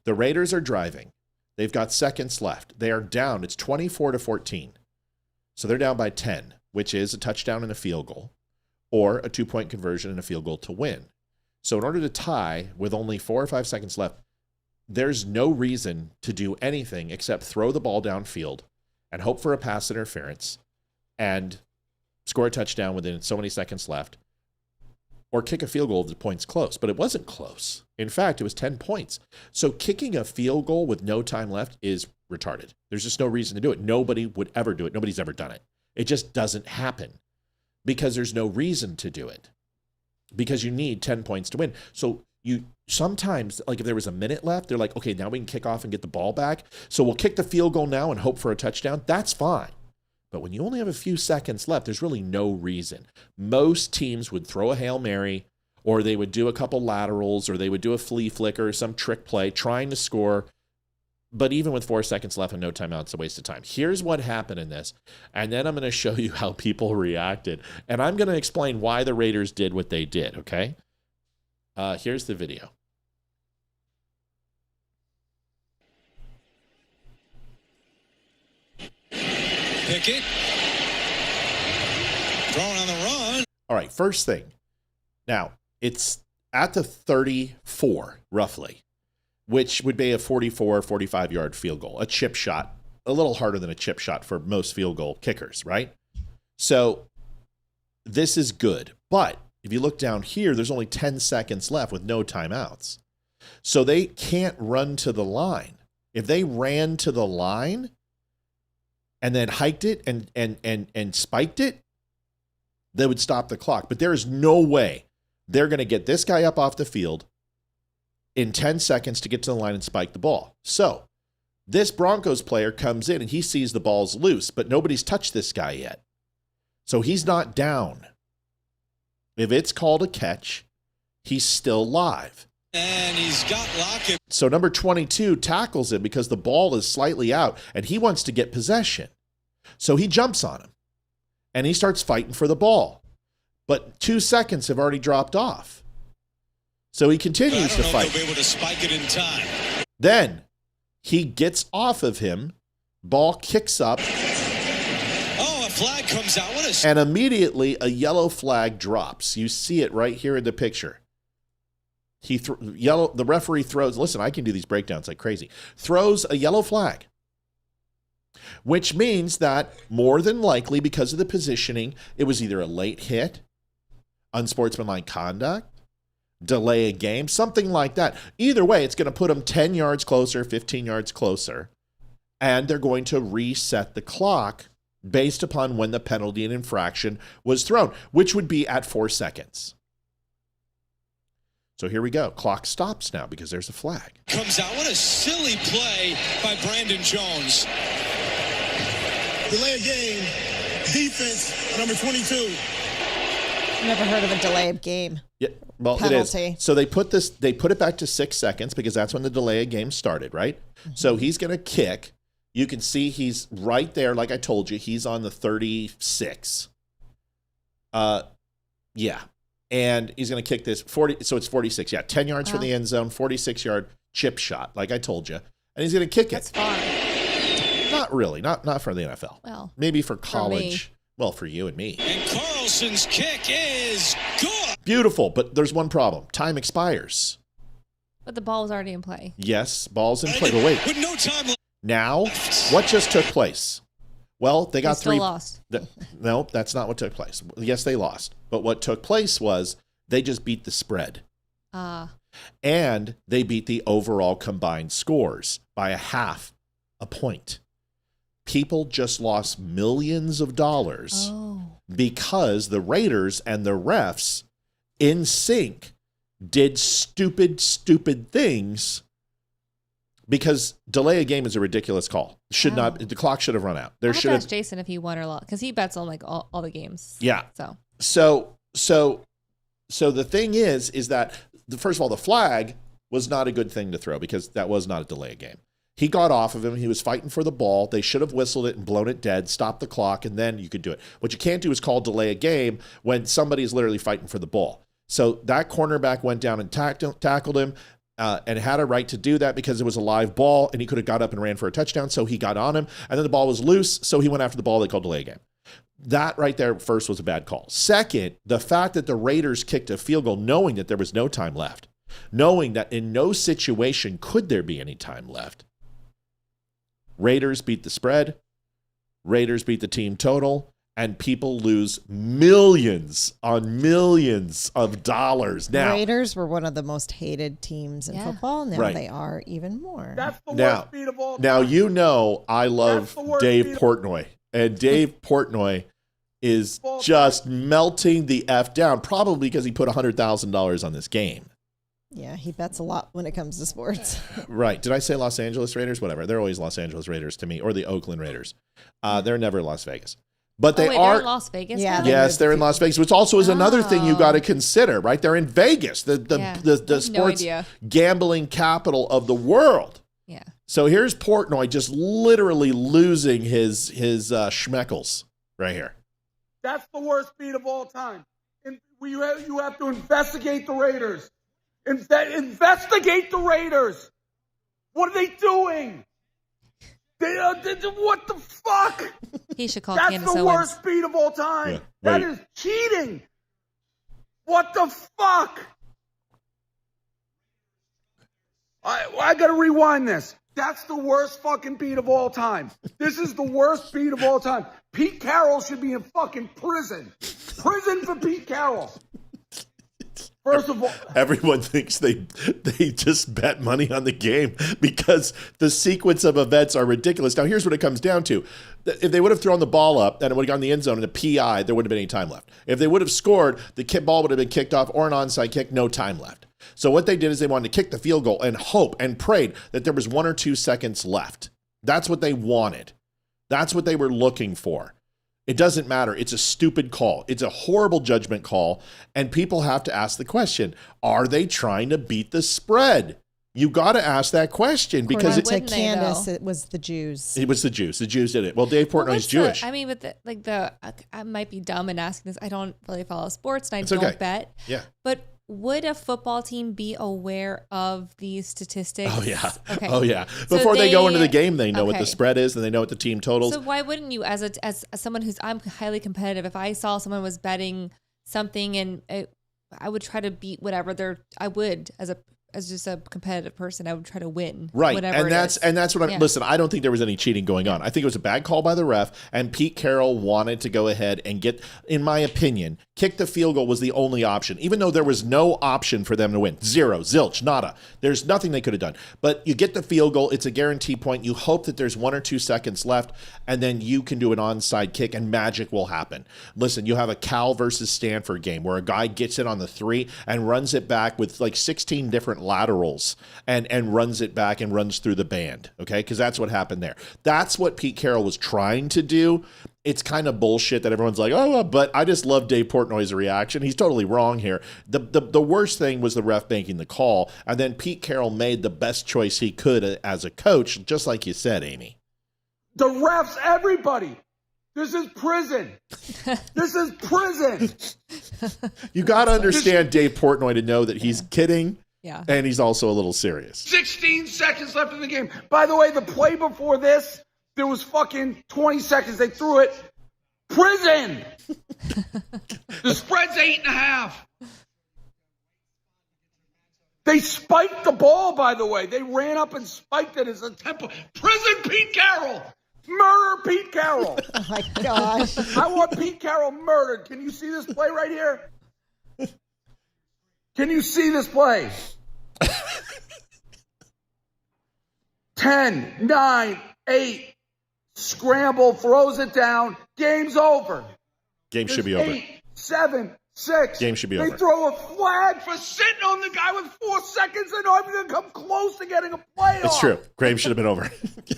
The Raiders are driving. They've got seconds left. They are down. It's 24-14. So they're down by 10, which is a touchdown and a field goal, or a 2-point conversion and a field goal to win. So in order to tie with only 4 or 5 seconds left, there's no reason to do anything except throw the ball downfield and hope for a pass interference and score a touchdown within so many seconds left, or kick a field goal if the point's close. But it wasn't close. In fact, it was 10 points. So kicking a field goal with no time left is retarded. There's just no reason to do it. Nobody would ever do it. Nobody's ever done it. It just doesn't happen because there's no reason to do it, because you need 10 points to win. So you sometimes, like if there was a minute left, they're like, okay, now we can kick off and get the ball back. So we'll kick the field goal now and hope for a touchdown. That's fine. But when you only have a few seconds left, there's really no reason. Most teams would throw a Hail Mary, or they would do a couple laterals, or they would do a flea flicker, or some trick play trying to score. But even with 4 seconds left and no timeout, it's a waste of time. Here's what happened in this. And then I'm going to show you how people reacted. And I'm going to explain why the Raiders did what they did, okay? Here's the video. Pickett. Throwing on the run. All right, first thing. Now, it's at the 34, roughly, which would be a 44, 45-yard field goal, a chip shot, a little harder than a chip shot for most field goal kickers, right? So this is good. But if you look down here, there's only 10 seconds left with no timeouts. So they can't run to the line. If they ran to the line and then hiked it and spiked it, they would stop the clock. But there is no way they're going to get this guy up off the field in 10 seconds to get to the line and spike the ball. So this Broncos player comes in and he sees the ball's loose, but nobody's touched this guy yet. So he's not down. If it's called a catch, he's still live. And he's got Lockett. So number 22 tackles him because the ball is slightly out and he wants to get possession. So he jumps on him and he starts fighting for the ball. But 2 seconds have already dropped off. So he continues to fight. They'll be able to spike it in time. Then he gets off of him. Ball kicks up. Oh, a flag comes out. And immediately a yellow flag drops. You see it right here in the picture. The referee throws, listen, I can do these breakdowns like crazy, throws a yellow flag, which means that more than likely, because of the positioning, it was either a late hit, unsportsmanlike conduct, delay a game, something like that. Either way, it's going to put them 10 yards closer, 15 yards closer, and they're going to reset the clock based upon when the penalty and infraction was thrown, which would be at 4 seconds. So here we go. Clock stops now because there's a flag. Comes out. What a silly play by Brandon Jones. Delay of game. Defense, number 22. Never heard of a delay of game. Yeah, well, penalty. It is. So they put it back to 6 seconds because that's when the delay of game started, right? Mm-hmm. So he's going to kick. You can see he's right there. Like I told you, he's on the 36. Yeah. And he's going to kick this 40. So it's 46. Yeah. 10 yards from the end zone, 46-yard chip shot, like I told you. And he's going to kick it. That's far. Not really. Not for the NFL. Well, maybe for college. For you and me. And Carlson's kick is good. Beautiful, but there's one problem. Time expires. But the ball was already in play. Yes, ball's in play. But wait. With no time left. Now, what just took place? Well, they got still lost. No, that's not what took place. Yes, they lost. But what took place was they just beat the spread. And they beat the overall combined scores by a half a point. People just lost millions of dollars because the Raiders and the refs in sync did stupid things, because delay a game is a ridiculous call. The clock should have run out. There should have asked Jason if he won or lost, because he bets on like all the games. Yeah. So the thing is that first of all, the flag was not a good thing to throw, because that was not a delay game. He got off of him. He was fighting for the ball. They should have whistled it and blown it dead, stopped the clock, and then you could do it. What you can't do is call delay a game when somebody's literally fighting for the ball. So that cornerback went down and tackled him and had a right to do that because it was a live ball, and he could have got up and ran for a touchdown. So he got on him, and then the ball was loose, so he went after the ball. They called delay a game. That right there first was a bad call. Second, the fact that the Raiders kicked a field goal knowing that there was no time left, knowing that in no situation could there be any time left. Raiders beat the spread. Raiders beat the team total. And people lose millions on millions of dollars. Now, Raiders were one of the most hated teams in football. Now they are even more. That's the worst beat of all time. Now, you know I love Dave Portnoy. And Dave Portnoy is just melting the F down, probably because he put $100,000 on this game. Yeah, he bets a lot when it comes to sports. Right. Did I say Los Angeles Raiders? Whatever. They're always Los Angeles Raiders to me, or the Oakland Raiders. They're never Las Vegas. But they are in Las Vegas. Yeah, yes, they're in Las Vegas, which also is another thing you got to consider, right? They're in Vegas, the sports gambling capital of the world. Yeah. So here's Portnoy just literally losing his schmeckles right here. That's the worst beat of all time. And you have to investigate the Raiders. Investigate the Raiders. What are they doing? What the fuck? He should call That's Candace the Owens. worst beat of all time. Yeah, that is cheating. What the fuck? I got to rewind this. That's the worst fucking beat of all time. This is the worst beat of all time. Pete Carroll should be in fucking prison. Prison for Pete Carroll. First of all, everyone thinks they just bet money on the game because the sequence of events are ridiculous. Now, here's what it comes down to. If they would have thrown the ball up and it would have gone in the end zone and a PI, there wouldn't have been any time left. If they would have scored, the ball would have been kicked off or an onside kick, no time left. So what they did is they wanted to kick the field goal and hope and prayed that there was 1 or 2 seconds left. That's what they wanted. That's what they were looking for. It doesn't matter. It's a stupid call. It's a horrible judgment call. And people have to ask the question, are they trying to beat the spread? You got to ask that question because it's like Candace. It was the Jews. It was the Jews. The Jews did it. Well, Dave Portnoy's Jewish. I might be dumb in asking this. I don't really follow sports and I don't bet. Yeah. But would a football team be aware of these statistics? Oh, yeah. Okay. Oh, yeah. Before they go into the game, they know what the spread is and they know what the team totals. So why wouldn't you, as someone I'm highly competitive, if I saw someone was betting something and I would try to beat whatever I would as just a competitive person, I would try to win. Right. And that's what listen, I don't think there was any cheating going on. I think it was a bad call by the ref, and Pete Carroll wanted to go ahead and in my opinion, kick the field goal was the only option, even though there was no option for them to win. Zero, zilch, nada. There's nothing they could have done. But you get the field goal, it's a guarantee point. You hope that there's 1 or 2 seconds left, and then you can do an onside kick and magic will happen. Listen, you have a Cal versus Stanford game where a guy gets it on the 3 and runs it back with like 16 different laterals and runs it back and runs through the band, okay? Because that's what happened there. That's what Pete Carroll was trying to do. It's kind of bullshit that everyone's like, oh, but I just love Dave Portnoy's reaction. He's totally wrong here. The worst thing was the ref making the call, and then Pete Carroll made the best choice he could as a coach, just like you said, Amy. The refs, everybody. This is prison. This is prison. You got to understand Dave Portnoy to know that he's kidding. Yeah. And he's also a little serious. 16 seconds left in the game. By the way, the play before this, there was fucking 20 seconds. They threw it. Prison. The spread's 8.5. They spiked the ball, by the way. They ran up and spiked it as a tempo. Prison Pete Carroll! Murder Pete Carroll! Oh my gosh. I want Pete Carroll murdered. Can you see this play right here? Can you see this play? 10, 9, 8, scramble, throws it down. Game's over. Game should be over. 8, 7, 6. Game should be over. They throw a flag for sitting on the guy with 4 seconds and not even come close to getting a play off. It's true. Game should have been over.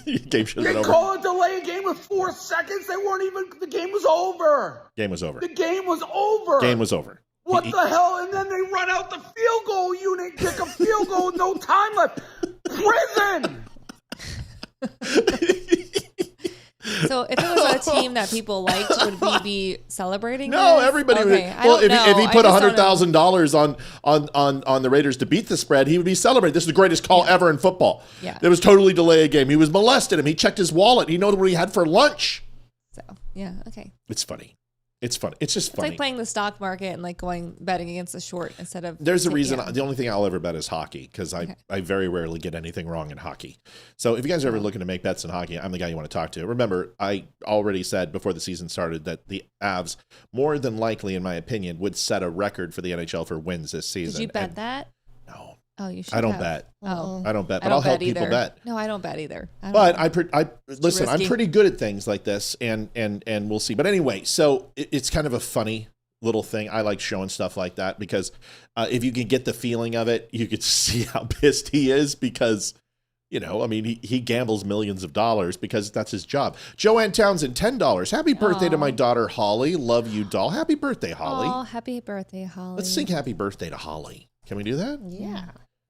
Game should have been over. They call a delay game with 4 seconds. They weren't even. The game was over. Game was over. The game was over. Game was over. What the hell? And then they run out the field goal unit, kick a field goal with no time left. Prison. So if it was a team that people liked, would we be celebrating? No, this? everybody okay. would. Well, if he put $100,000 on the Raiders to beat the spread, he would be celebrating. This is the greatest call ever in football. Yeah. It was totally delay a game. He was molested him. He checked his wallet. He knows what he had for lunch. So yeah, okay. It's funny. It's funny. It's just It's funny. like playing the stock market and like betting against the short instead of. There's a reason. Yeah. The only thing I'll ever bet is hockey because I very rarely get anything wrong in hockey. So if you guys are ever looking to make bets in hockey, I'm the guy you want to talk to. Remember, I already said before the season started that the Avs, more than likely, in my opinion, would set a record for the NHL for wins this season. Did you bet that? No. Oh, you should. I don't have. bet. Oh, I don't bet, but I'll help people bet. No, I don't bet either. But listen. I'm pretty good at things like this, and we'll see. But anyway, so it's kind of a funny little thing. I like showing stuff like that because if you can get the feeling of it, you could see how pissed he is because, I mean, he gambles millions of dollars because that's his job. Joanne Townsend, $10. Happy birthday to my daughter Holly. Love you, doll. Happy birthday, Holly. Oh, happy birthday, Holly. Let's sing happy birthday to Holly. Can we do that? Yeah.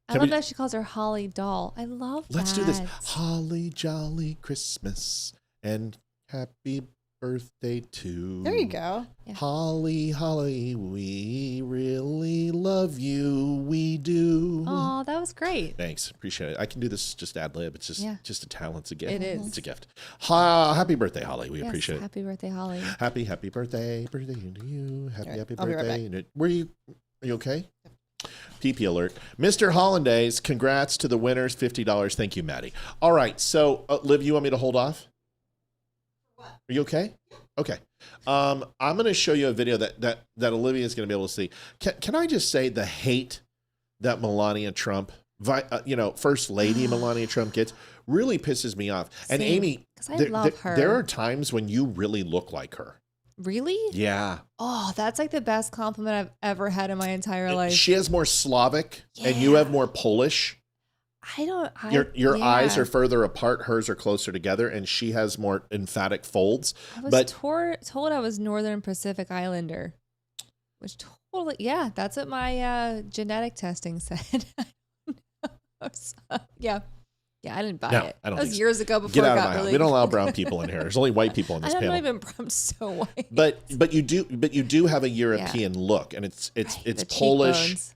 I love that she calls her Holly doll. I love that. Let's do this. Holly jolly Christmas and happy birthday to. There you go. Yeah. Holly, we really love you. We do. Oh, that was great. Thanks. Appreciate it. I can do this just ad lib. It's just a talent. It's a gift. It is. It's a gift. Happy birthday, Holly. We appreciate it. Happy birthday, Holly. Happy birthday. Birthday to you. Happy I'll be right birthday. back. Are you okay? PP alert. Mr. Hollandaise, congrats to the winners. $50. Thank you, Maddie. All right. So, Liv, you want me to hold off? What? Are you okay? Okay. I'm going to show you a video that Olivia is going to be able to see. Can I just say the hate that Melania Trump, First Lady Melania Trump gets really pisses me off. And Amy, I love her. There are times when you really look like her. Really? Yeah. Oh, that's like the best compliment I've ever had in my entire life. She has more Slavic and you have more Polish. Your eyes are further apart. Hers are closer together, and she has more emphatic folds. I was told I was Northern Pacific Islander, which totally, that's what my genetic testing said. Yeah, I didn't buy it. I don't. That was years ago before Get out it of got my house. really. We don't allow brown people in here. There's only white people in this panel. I'm not even. I'm so white. But you do have a European look, and it's Polish. Cheekbones.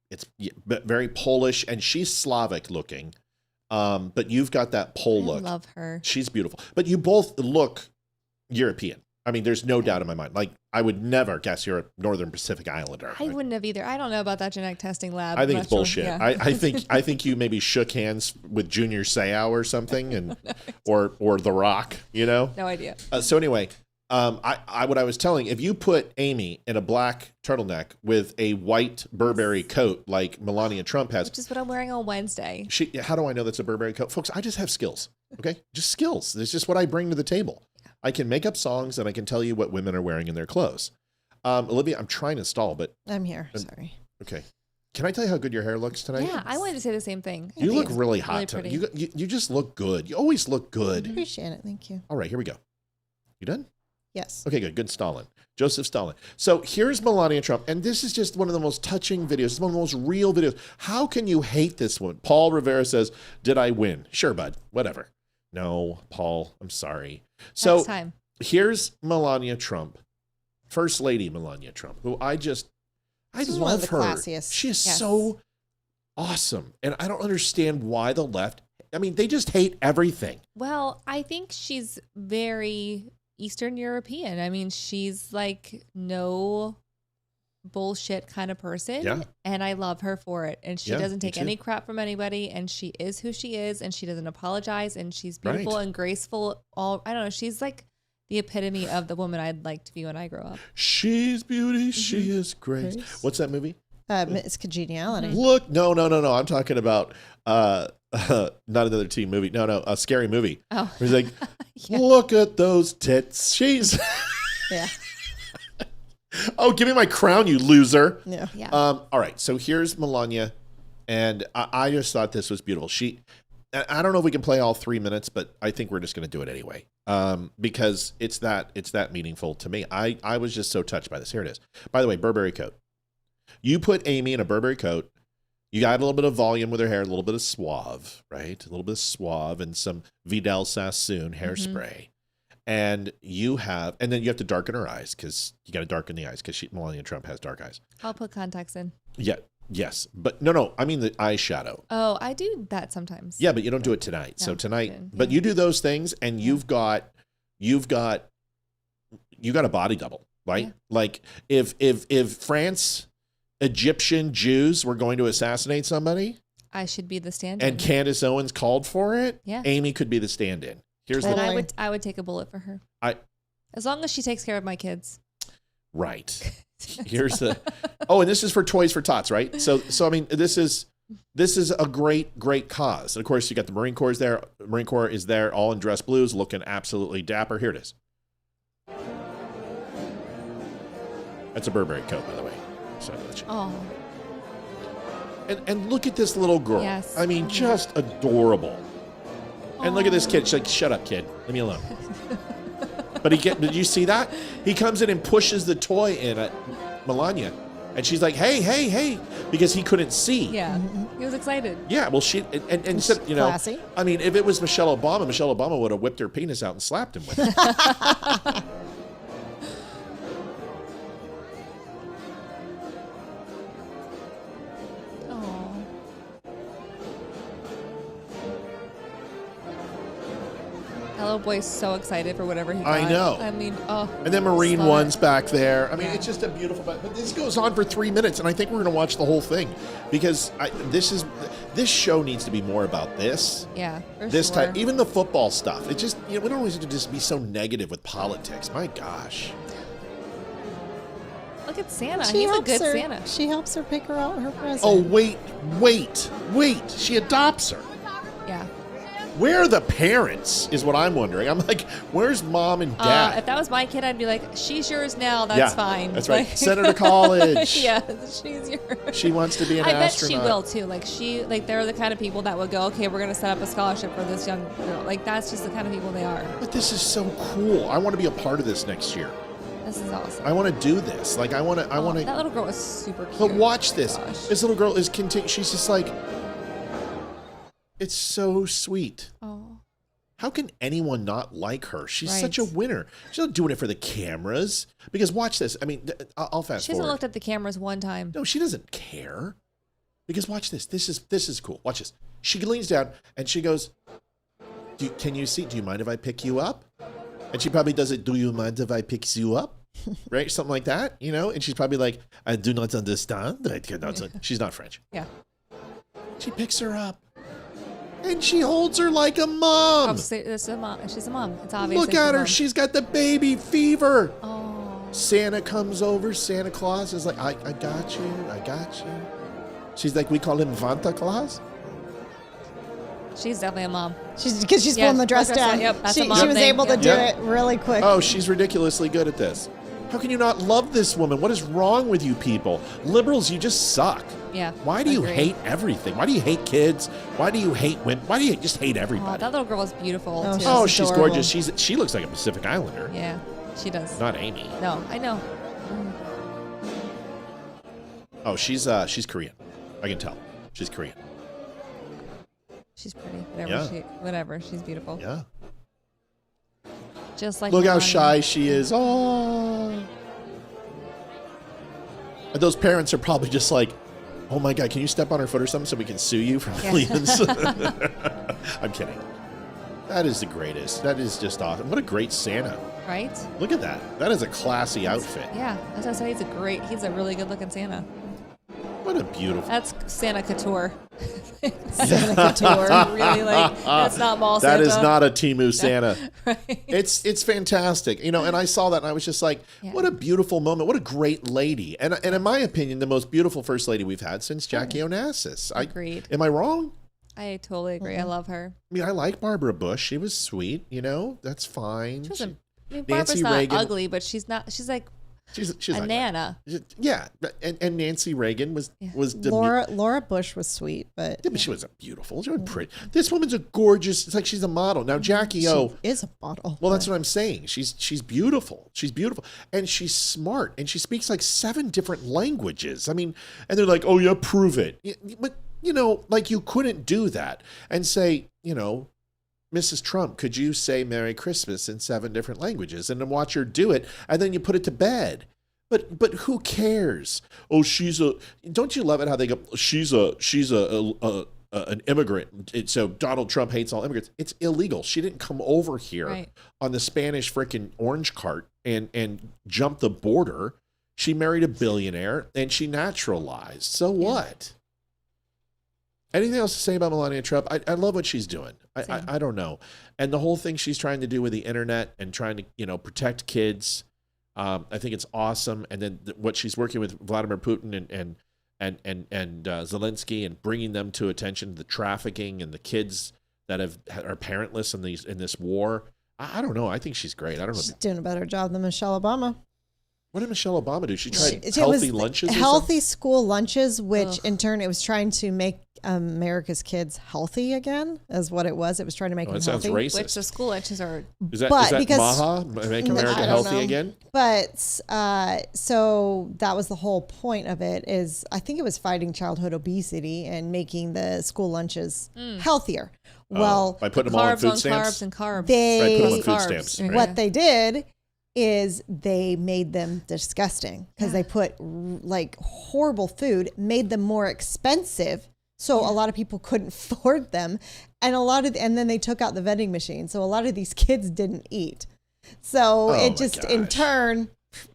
It's very Polish, and she's Slavic looking. But you've got that Pole look. I love her. She's beautiful. But you both look European. I mean, there's no doubt in my mind. Like, I would never guess you're a Northern Pacific Islander. I wouldn't have either. I don't know about that genetic testing lab. I think it's bullshit. Yeah. I think you maybe shook hands with Junior Seau or something, and or The Rock. No idea. So anyway, what I was telling, if you put Amy in a black turtleneck with a white Burberry coat like Melania Trump has, which is what I'm wearing on Wednesday. How do I know that's a Burberry coat, folks? I just have skills. Okay, just skills. It's just what I bring to the table. I can make up songs and I can tell you what women are wearing in their clothes. Olivia, I'm trying to stall, but I'm here. Sorry. Okay. Can I tell you how good your hair looks tonight? Yeah, I wanted to say the same thing. You look really hot tonight. You just look good. You always look good. Appreciate it. Thank you. All right, here we go. You done? Yes. Okay, good. Good Stalin. Joseph Stalin. So here's Melania Trump, and this is just one of the most touching videos. It's one of the most real videos. How can you hate this one? Paul Rivera says, did I win? Sure, bud. Whatever. No, Paul, I'm sorry. So next time. Here's Melania Trump, First Lady Melania Trump, who I love her. Classiest. She is so awesome. And I don't understand why the left, they just hate everything. Well, I think she's very Eastern European. She's like no bullshit kind of person. Yeah. And I love her for it. And she doesn't take too. any crap from anybody. And she is who she is. And she doesn't apologize. And she's beautiful and graceful. I don't know. She's like the epitome of the woman I'd like to be when I grow up. She's beauty. She is grace. What's that movie? It's Congeniality. Look, no. I'm talking about not another teen movie. No, a scary movie. Oh, he's like, look at those tits. She's yeah. Oh, give me my crown, you loser. Yeah. All right. So here's Melania, and I just thought this was beautiful. I don't know if we can play all 3 minutes, but I think we're just going to do it anyway. Because it's that meaningful to me. I was just so touched by this. Here it is. By the way, Burberry coat. You put Amy in a Burberry coat. You got a little bit of volume with her hair, a little bit of suave, right? A little bit of suave and some Vidal Sassoon hairspray. And then you have to darken her eyes because you got to darken the eyes because Melania Trump has dark eyes. I'll put contacts in. Yeah. Yes. But no. I mean the eyeshadow. Oh, I do that sometimes. Yeah, but you don't do it tonight. No, so tonight, yeah. But you do those things and you've got a body double, right? Yeah. Like if France, Egyptian Jews were going to assassinate somebody, I should be the stand-in. And Candace Owens called for it. Yeah. Amy could be the stand-in. I would take a bullet for her. As long as she takes care of my kids. Right. Here's and this is for Toys for Tots, right? So I mean, this is a great cause. And of course, you got the Marine Corps is there. The Marine Corps is there, all in dress blues, looking absolutely dapper. Here it is. That's a Burberry coat, by the way. Oh. And look at this little girl. Yes. I mean, just adorable. And look at this kid. She's like, shut up, kid. Leave me alone. But did you see that? He comes in and pushes the toy in at Melania. And she's like, hey, because he couldn't see. Yeah. He was excited. Yeah, well, and said, classy. I mean, if it was Michelle Obama would have whipped her penis out and slapped him with it. That little boy's so excited for whatever he got. I know. I mean, And then Marine One's back there. I mean, it's just a beautiful. But this goes on for 3 minutes, and I think we're going to watch the whole thing because this show needs to be more about this. Yeah, for this sure. type, even the football stuff. It just we don't always have to just be so negative with politics. My gosh. Look at Santa. He's a good Santa. She helps her pick her out her present. Oh wait! She adopts her. Yeah. Where are the parents is what I'm wondering. I'm like, where's mom and dad? If that was my kid, I'd be like, she's yours now. That's fine. That's right. Send her to college. Yeah, she's yours. She wants to be an astronaut. I bet she will too. They're the kind of people that would go, okay, we're going to set up a scholarship for this young girl. Like, that's just the kind of people they are. But this is so cool. I want to be a part of this next year. This is awesome. I want to do this. Like, I want to. That little girl was super cute. But watch this. Gosh. This little girl is she's just like, it's so sweet. Oh. How can anyone not like her? She's such a winner. She's not doing it for the cameras. Because watch this. I mean, I'll fast forward. She hasn't looked at the cameras one time. No, she doesn't care. Because watch this. This is cool. Watch this. She leans down and she goes, can you see? Do you mind if I pick you up? And she probably does it. Do you mind if I pick you up? Right? Something like that, And she's probably like, I do not understand. She's not French. Yeah. She picks her up. And she holds her like a mom. She's a mom. It's obvious. Look at her. Mom. She's got the baby fever. Oh. Santa comes over. Santa Claus is like, I got you. She's like, we call him Vanta Claus. She's definitely a mom. Because she's pulling the dress down. Yep, that's she a mom was able to do it really quick. Oh, she's ridiculously good at this. How can you not love this woman? What is wrong with you people? Liberals, you just suck. Yeah. Why do you hate everything? Why do you hate kids? Why do you hate women? Why do you just hate everybody? Oh, that little girl was beautiful. Oh, too. Oh, she's gorgeous. She looks like a Pacific Islander. Yeah, she does. Not Amy. No, I know. Oh, she's Korean. I can tell. She's Korean. She's pretty. Whatever. She's beautiful. Yeah. Just like look how Melania. shy she is. Oh. And those parents are probably just like, oh my God, can you step on her foot or something so we can sue you for millions? I'm kidding. That is the greatest. That is just awesome. What a great Santa. Right? Look at that. That is a classy outfit. Yeah, that's what I say. He's a really good looking Santa. What a beautiful. That's Santa Couture. Santa Couture. Really that's not mall Santa. That is not a Temu Santa. Right. It's fantastic. And I saw that and I was just like, what a beautiful moment. What a great lady. And in my opinion, the most beautiful first lady we've had since Jackie Onassis. Agreed. Am I wrong? I totally agree. I love her. I mean, I like Barbara Bush. She was sweet, that's fine. She wasn't, Barbara's not Reagan, ugly, but she's like she's a ugly. Nana. Yeah, and Nancy Reagan was Laura Bush was sweet, but she wasn't beautiful. She was pretty. This woman's a gorgeous. It's like she's a model. Now Jackie O is a model. Well, that's what I'm saying. She's beautiful. She's beautiful, and she's smart, and she speaks like 7 different languages. I mean, and they're like, oh yeah, prove it. But like you couldn't do that and say, Mrs. Trump, could you say Merry Christmas in 7 different languages, and then watch her do it, and then you put it to bed? But who cares? Oh, don't you love it how they go, she's an immigrant. So Donald Trump hates all immigrants. It's illegal. She didn't come over here on the Spanish freaking orange cart and jump the border. She married a billionaire and she naturalized. So what? Anything else to say about Melania Trump? I love what she's doing. I don't know. And the whole thing she's trying to do with the internet and trying to, protect kids, I think it's awesome. And then what she's working with Vladimir Putin and Zelensky and bringing them to attention, the trafficking and the kids that are parentless in this war. I don't know. I think she's great. I don't know. She's doing a better job than Michelle Obama. What did Michelle Obama do? She tried healthy lunches? Healthy school lunches, which in turn it was trying to make America's kids healthy again, is what it was. It was trying to make them healthy. Sounds racist. Which the school lunches are. Is that because Maha, make America healthy again? But so that was the whole point of it. Is I think it was fighting childhood obesity and making the school lunches healthier. Well, by putting them all on food stamps. Carbs and carbs. They put them on food stamps. Right. What they did is they made them disgusting because they put like horrible food, made them more expensive. So a lot of people couldn't afford them. And and then they took out the vending machine. So a lot of these kids didn't eat. So it just, in turn,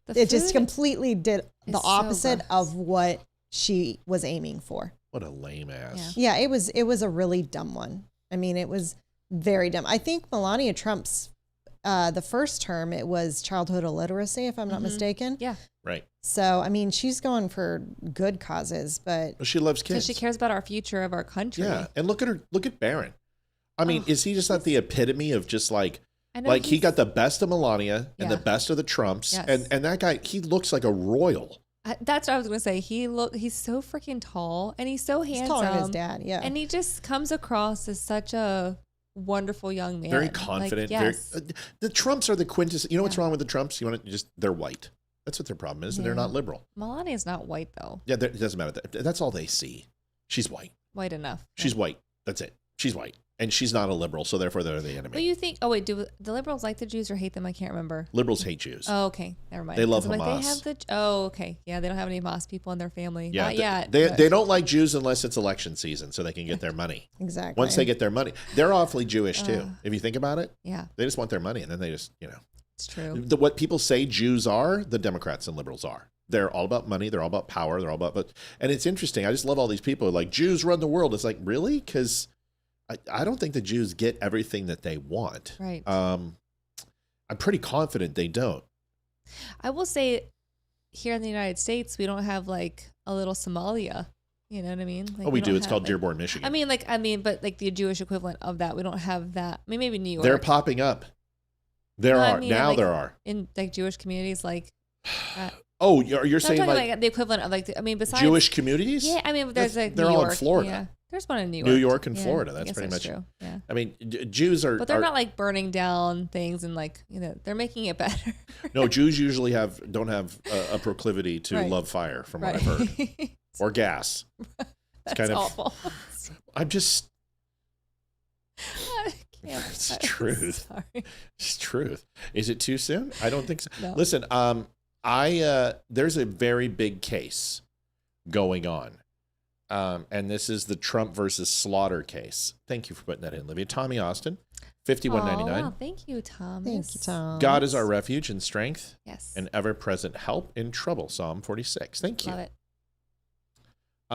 it just completely did the opposite of what she was aiming for. What a lame ass. Yeah, it was a really dumb one. I mean, it was very dumb. I think Melania Trump's the first term, it was childhood illiteracy, if I'm not mistaken. Yeah. Right. So, I mean, she's going for good causes, but she loves kids. Because she cares about our future of our country. Yeah. And look at Barron. I mean, is he just not the epitome of just like he got the best of Melania and the best of the Trumps. Yes. And that guy, he looks like a royal. That's what I was going to say. He's so freaking tall and he's so handsome. He's taller than his dad, yeah. And he just comes across as such a wonderful young man. Very confident. Yes. The Trumps are the quintessence. You know what's wrong with the Trumps? They're white. That's what their problem is. And they're not liberal. Melania's not white though. Yeah, it doesn't matter. That's all they see. She's white. White enough. She's white. That's it. She's white. And she's not a liberal, so therefore they're the enemy. But you think, do the liberals like the Jews or hate them? I can't remember. Liberals hate Jews. Oh, okay. Never mind. They love Hamas. They have okay. Yeah, they don't have any Hamas people in their family. Yeah, not yet. They don't like Jews unless it's election season, so they can get their money. Exactly. Once they get their money. They're awfully Jewish, too, if you think about it. Yeah. They just want their money, and then they just, It's true. What people say Jews are, the Democrats and liberals are. They're all about money. They're all about power. They're all about... And it's interesting. I just love all these people who are like, Jews run the world. It's like, really? Because... I don't think the Jews get everything that they want. Right. I'm pretty confident they don't. I will say here in the United States, we don't have like a little Somalia. You know what I mean? Like, we do. It's called Dearborn, Michigan. But like the Jewish equivalent of that, we don't have that. I mean, maybe New York. They're popping up. There are. In like Jewish communities, like. You're saying like the equivalent of besides Jewish communities? Yeah, I mean, there's like they're New all York. in Florida. Yeah. There's one in New York. New York and Florida. That's pretty much true. Yeah. I mean, Jews are... But they're not like burning down things and like, they're making it better. No, Jews usually don't have a proclivity to love fire, from what I've heard. Or gas. That's kind of awful. I'm just... I can't. It's truth. Sorry. It's truth. Is it too soon? I don't think so. No. Listen, there's a very big case going on. And this is the Trump versus Slaughter case. Thank you for putting that in, Olivia. Tommy Austin, $51.99. Wow, thank you, Tom. Thank you, Tom. God is our refuge and strength. Yes. And ever-present help in trouble. Psalm 46. Thank you. Love it.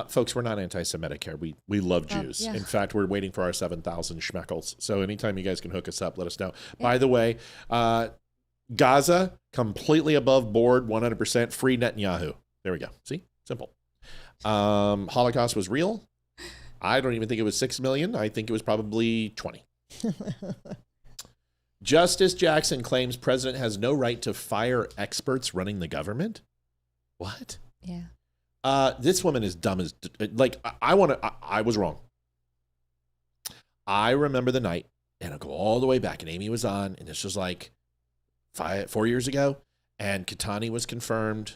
Folks, we're not anti-Semitic here. We love Jews. Yeah. In fact, we're waiting for our 7,000 schmeckles. So anytime you guys can hook us up, let us know. Yeah. By the way, Gaza, completely above board, 100% free Netanyahu. There we go. See? Simple. Holocaust was real. I don't even think it was 6 million. I think it was probably 20. Justice Jackson claims president has no right to fire experts running the government. What? Yeah. This woman is dumb as like I was wrong. I remember the night, and I'll go all the way back, and Amy was on, and this was like 4 years ago, and Katani was confirmed,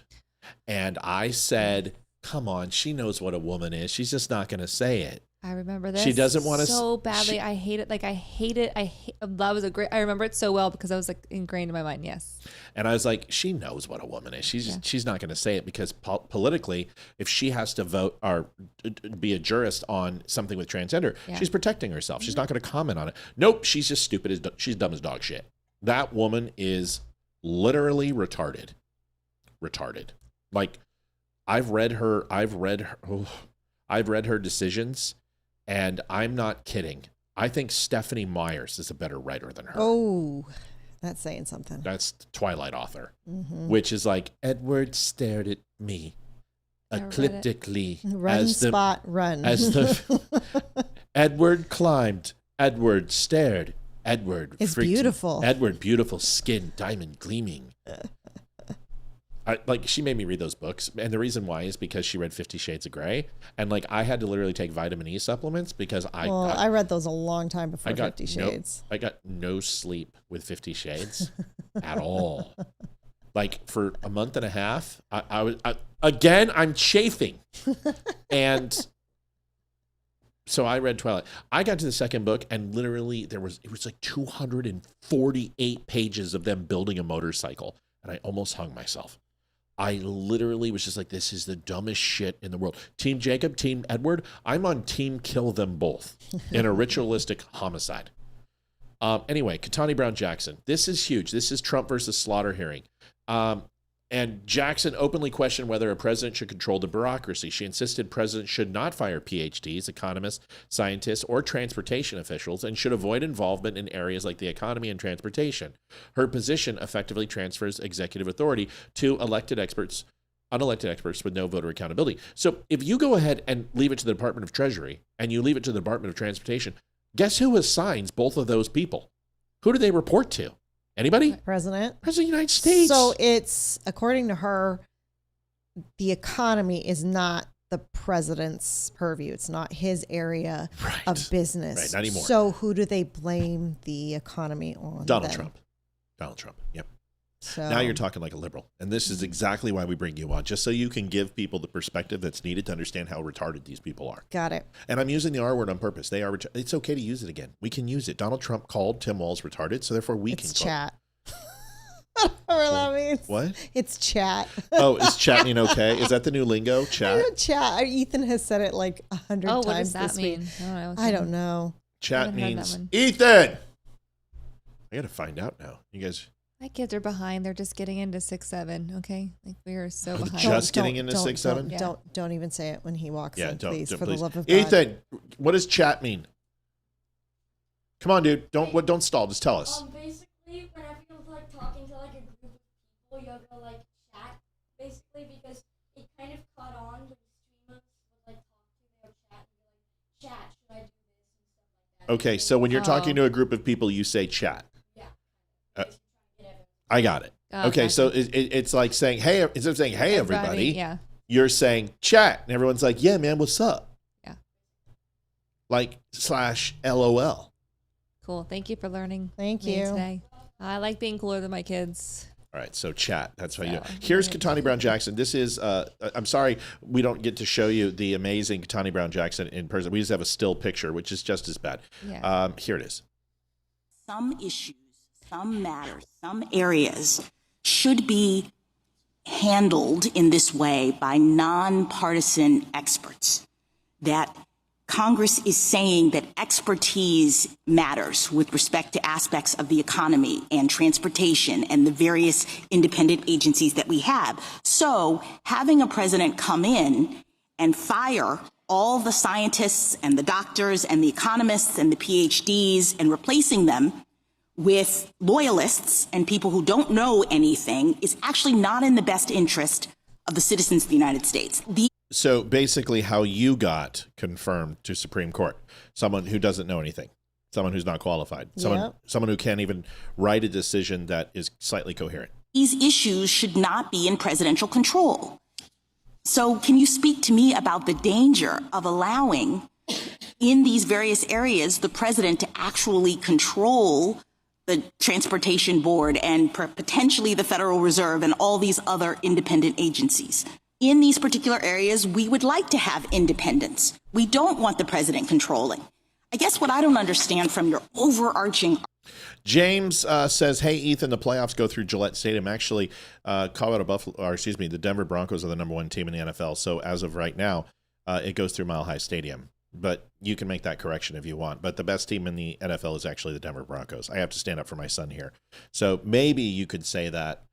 and I said, "Come on, she knows what a woman is. She's just not going to say it." I remember this. She doesn't want to so badly. I hate it. Like I hate it. That was I remember it so well because I was like ingrained in my mind. Yes. And I was like, she knows what a woman is. She's not going to say it because politically, if she has to vote or be a jurist on something with transgender, she's protecting herself. She's not going to comment on it. Nope. She's just stupid. She's dumb as dog shit. That woman is literally retarded. Like I've read her decisions. And I'm not kidding. I think Stephanie Myers is a better writer than her. Oh, that's saying something. That's the Twilight author, which is like, Edward stared at me ecliptically. Run, Spot, run. As the Edward climbed. Edward stared. Edward. It's beautiful. Edward, beautiful skin, diamond gleaming. She made me read those books, and the reason why is because she read 50 Shades of Grey, and like I had to literally take vitamin E supplements because I read those a long time before 50 Shades. I got no sleep with 50 Shades at all. Like for a month and a half, I'm chafing, and so I read Twilight. I got to the second book, and literally it was like 248 pages of them building a motorcycle, and I almost hung myself. I literally was just like, this is the dumbest shit in the world. Team Jacob, Team Edward, I'm on team kill them both in a ritualistic homicide. Anyway, Katani Brown Jackson. This is huge. This is Trump versus Slaughter hearing. And Jackson openly questioned whether a president should control the bureaucracy. She insisted presidents should not fire PhDs, economists, scientists, or transportation officials, and should avoid involvement in areas like the economy and transportation. Her position effectively transfers executive authority to unelected experts with no voter accountability. So if you go ahead and leave it to the Department of Treasury and you leave it to the Department of Transportation, guess who assigns both of those people? Who do they report to? Anybody? President of the United States. So it's, according to her, the economy is not the president's purview. It's not his area of business. Right, not anymore. So who do they blame the economy on? Donald Trump. Yep. So now you're talking like a liberal. And this is exactly why we bring you on, just so you can give people the perspective that's needed to understand how retarded these people are. Got it. And I'm using the R word on purpose. They are. It's okay to use it again. We can use it. Donald Trump called Tim Walz retarded, so therefore we can call chat. Whatever that means. What? It's chat. Oh, is chat mean okay? Is that the new lingo? Chat? Chat. Ethan has said it like 100 times what does that this mean? week. I don't know. Chat means Ethan. I got to find out now. You guys. My kids are behind. They're just getting into 6-7. Okay, like we are so behind. Just getting into 6-7. Don't even say it when he walks in, please, for please. the love of God. Ethan, what does chat mean? Come on, dude. Don't stall. Just tell us. Basically, whenever you're like talking to like a group of people, you're gonna like chat. Basically, because it kind of caught on when streamers would like talk to their chat and be like, chat, should I do this and stuff like that. Okay, so when you're talking to a group of people, you say chat. Yeah. I got it. Okay, so it's like saying, hey, instead of saying, hey, everybody, you're saying chat. And everyone's like, yeah, man, what's up? Yeah. Like /LOL. Cool. Thank you for learning. Thank you. Today. I like being cooler than my kids. All right, so chat. That's how you do it. Here's Katani Brown Jackson. This is, I'm sorry we don't get to show you the amazing Katani Brown Jackson in person. We just have a still picture, which is just as bad. Yeah. Here it is. Some issues, some matters, some areas should be handled in this way by nonpartisan experts. that Congress is saying that expertise matters with respect to aspects of the economy and transportation and the various independent agencies that we have. So having a president come in and fire all the scientists and the doctors and the economists and the PhDs and replacing them with loyalists and people who don't know anything is actually not in the best interest of the citizens of the United States. So basically how you got confirmed to Supreme Court, someone who doesn't know anything, someone who's not qualified, someone who can't even write a decision that is slightly coherent. These issues should not be in presidential control. So can you speak to me about the danger of allowing in these various areas the president to actually control the Transportation Board and potentially the Federal Reserve and all these other independent agencies? In these particular areas, we would like to have independence. We don't want the president controlling. I guess what I don't understand from your overarching... James says, hey, Ethan, the playoffs go through Gillette Stadium. Actually, the Denver Broncos are the number one team in the NFL. So as of right now, it goes through Mile High Stadium. But you can make that correction if you want. But the best team in the NFL is actually the Denver Broncos. I have to stand up for my son here. So maybe you could say that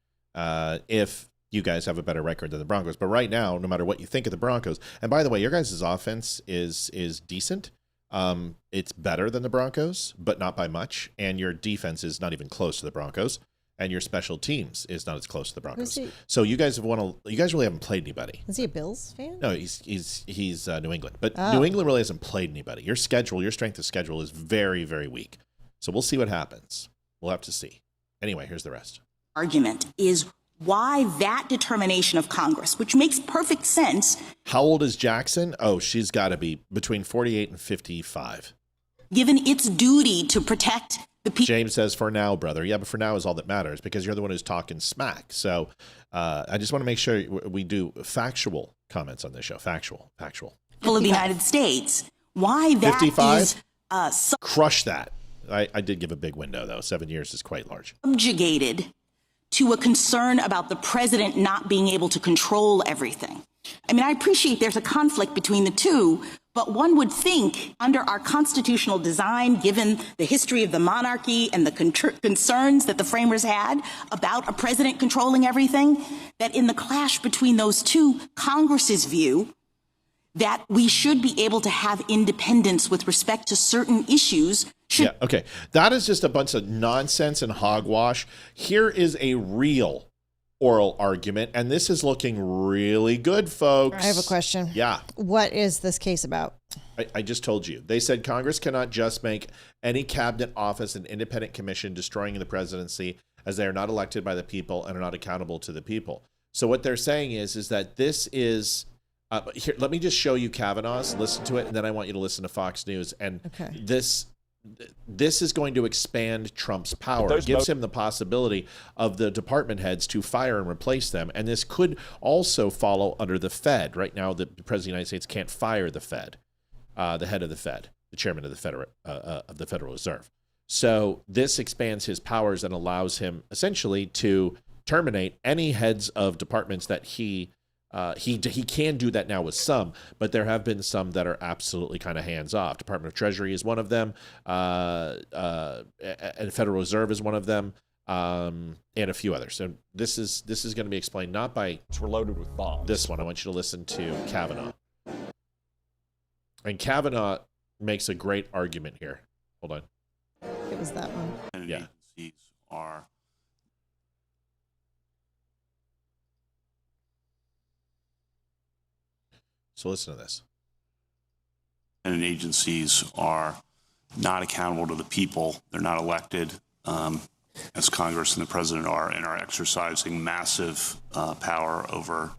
if you guys have a better record than the Broncos. But right now, no matter what you think of the Broncos, and by the way, your guys' offense is decent. It's better than the Broncos, but not by much. And your defense is not even close to the Broncos. And your special teams is not as close to the Broncos. So you guys you guys really haven't played anybody. Is he a Bills fan? No, he's New England. But New England really hasn't played anybody. Your strength of schedule is very, very weak. So we'll see what happens. We'll have to see. Anyway, here's the rest. Argument is why that determination of Congress, which makes perfect sense. How old is Jackson? Oh, she's got to be between 48 and 55. Given its duty to protect the people. James says, for now, brother. Yeah, but for now is all that matters because you're the one who's talking smack. So I just want to make sure we do factual comments on this show. Factual. People of the United States. Why that 55? Is... Crush that. I did give a big window, though. 7 years is quite large. Subjugated to a concern about the president not being able to control everything. I mean, I appreciate there's a conflict between the two, but one would think under our constitutional design, given the history of the monarchy and the concerns that the framers had about a president controlling everything, that in the clash between those two, Congress's view that we should be able to have independence with respect to certain issues. Yeah, okay. That is just a bunch of nonsense and hogwash. Here is a real oral argument, and this is looking really good, folks. I have a question. Yeah. What is this case about? I just told you. They said Congress cannot just make any cabinet office an independent commission destroying the presidency as they are not elected by the people and are not accountable to the people. So what they're saying is that this is... here, let me just show you Kavanaugh's. Listen to it, and then I want you to listen to Fox News. And this is going to expand Trump's power. It gives him the possibility of the department heads to fire and replace them. And this could also follow under the Fed. Right now, the President of the United States can't fire the Fed, the head of the Fed, the chairman of the Federal Reserve. So this expands his powers and allows him essentially to terminate any heads of departments that he can do that now with some, but there have been some that are absolutely kind of hands off. Department of Treasury is one of them, and Federal Reserve is one of them, and a few others. So this is going to be explained not by we're loaded with bombs. This one, I want you to listen to Kavanaugh, and Kavanaugh makes a great argument here. Hold on. It was that one. Yeah. Agencies are. So listen to this. And agencies are not accountable to the people. They're not elected, as Congress and the president are, and are exercising massive power over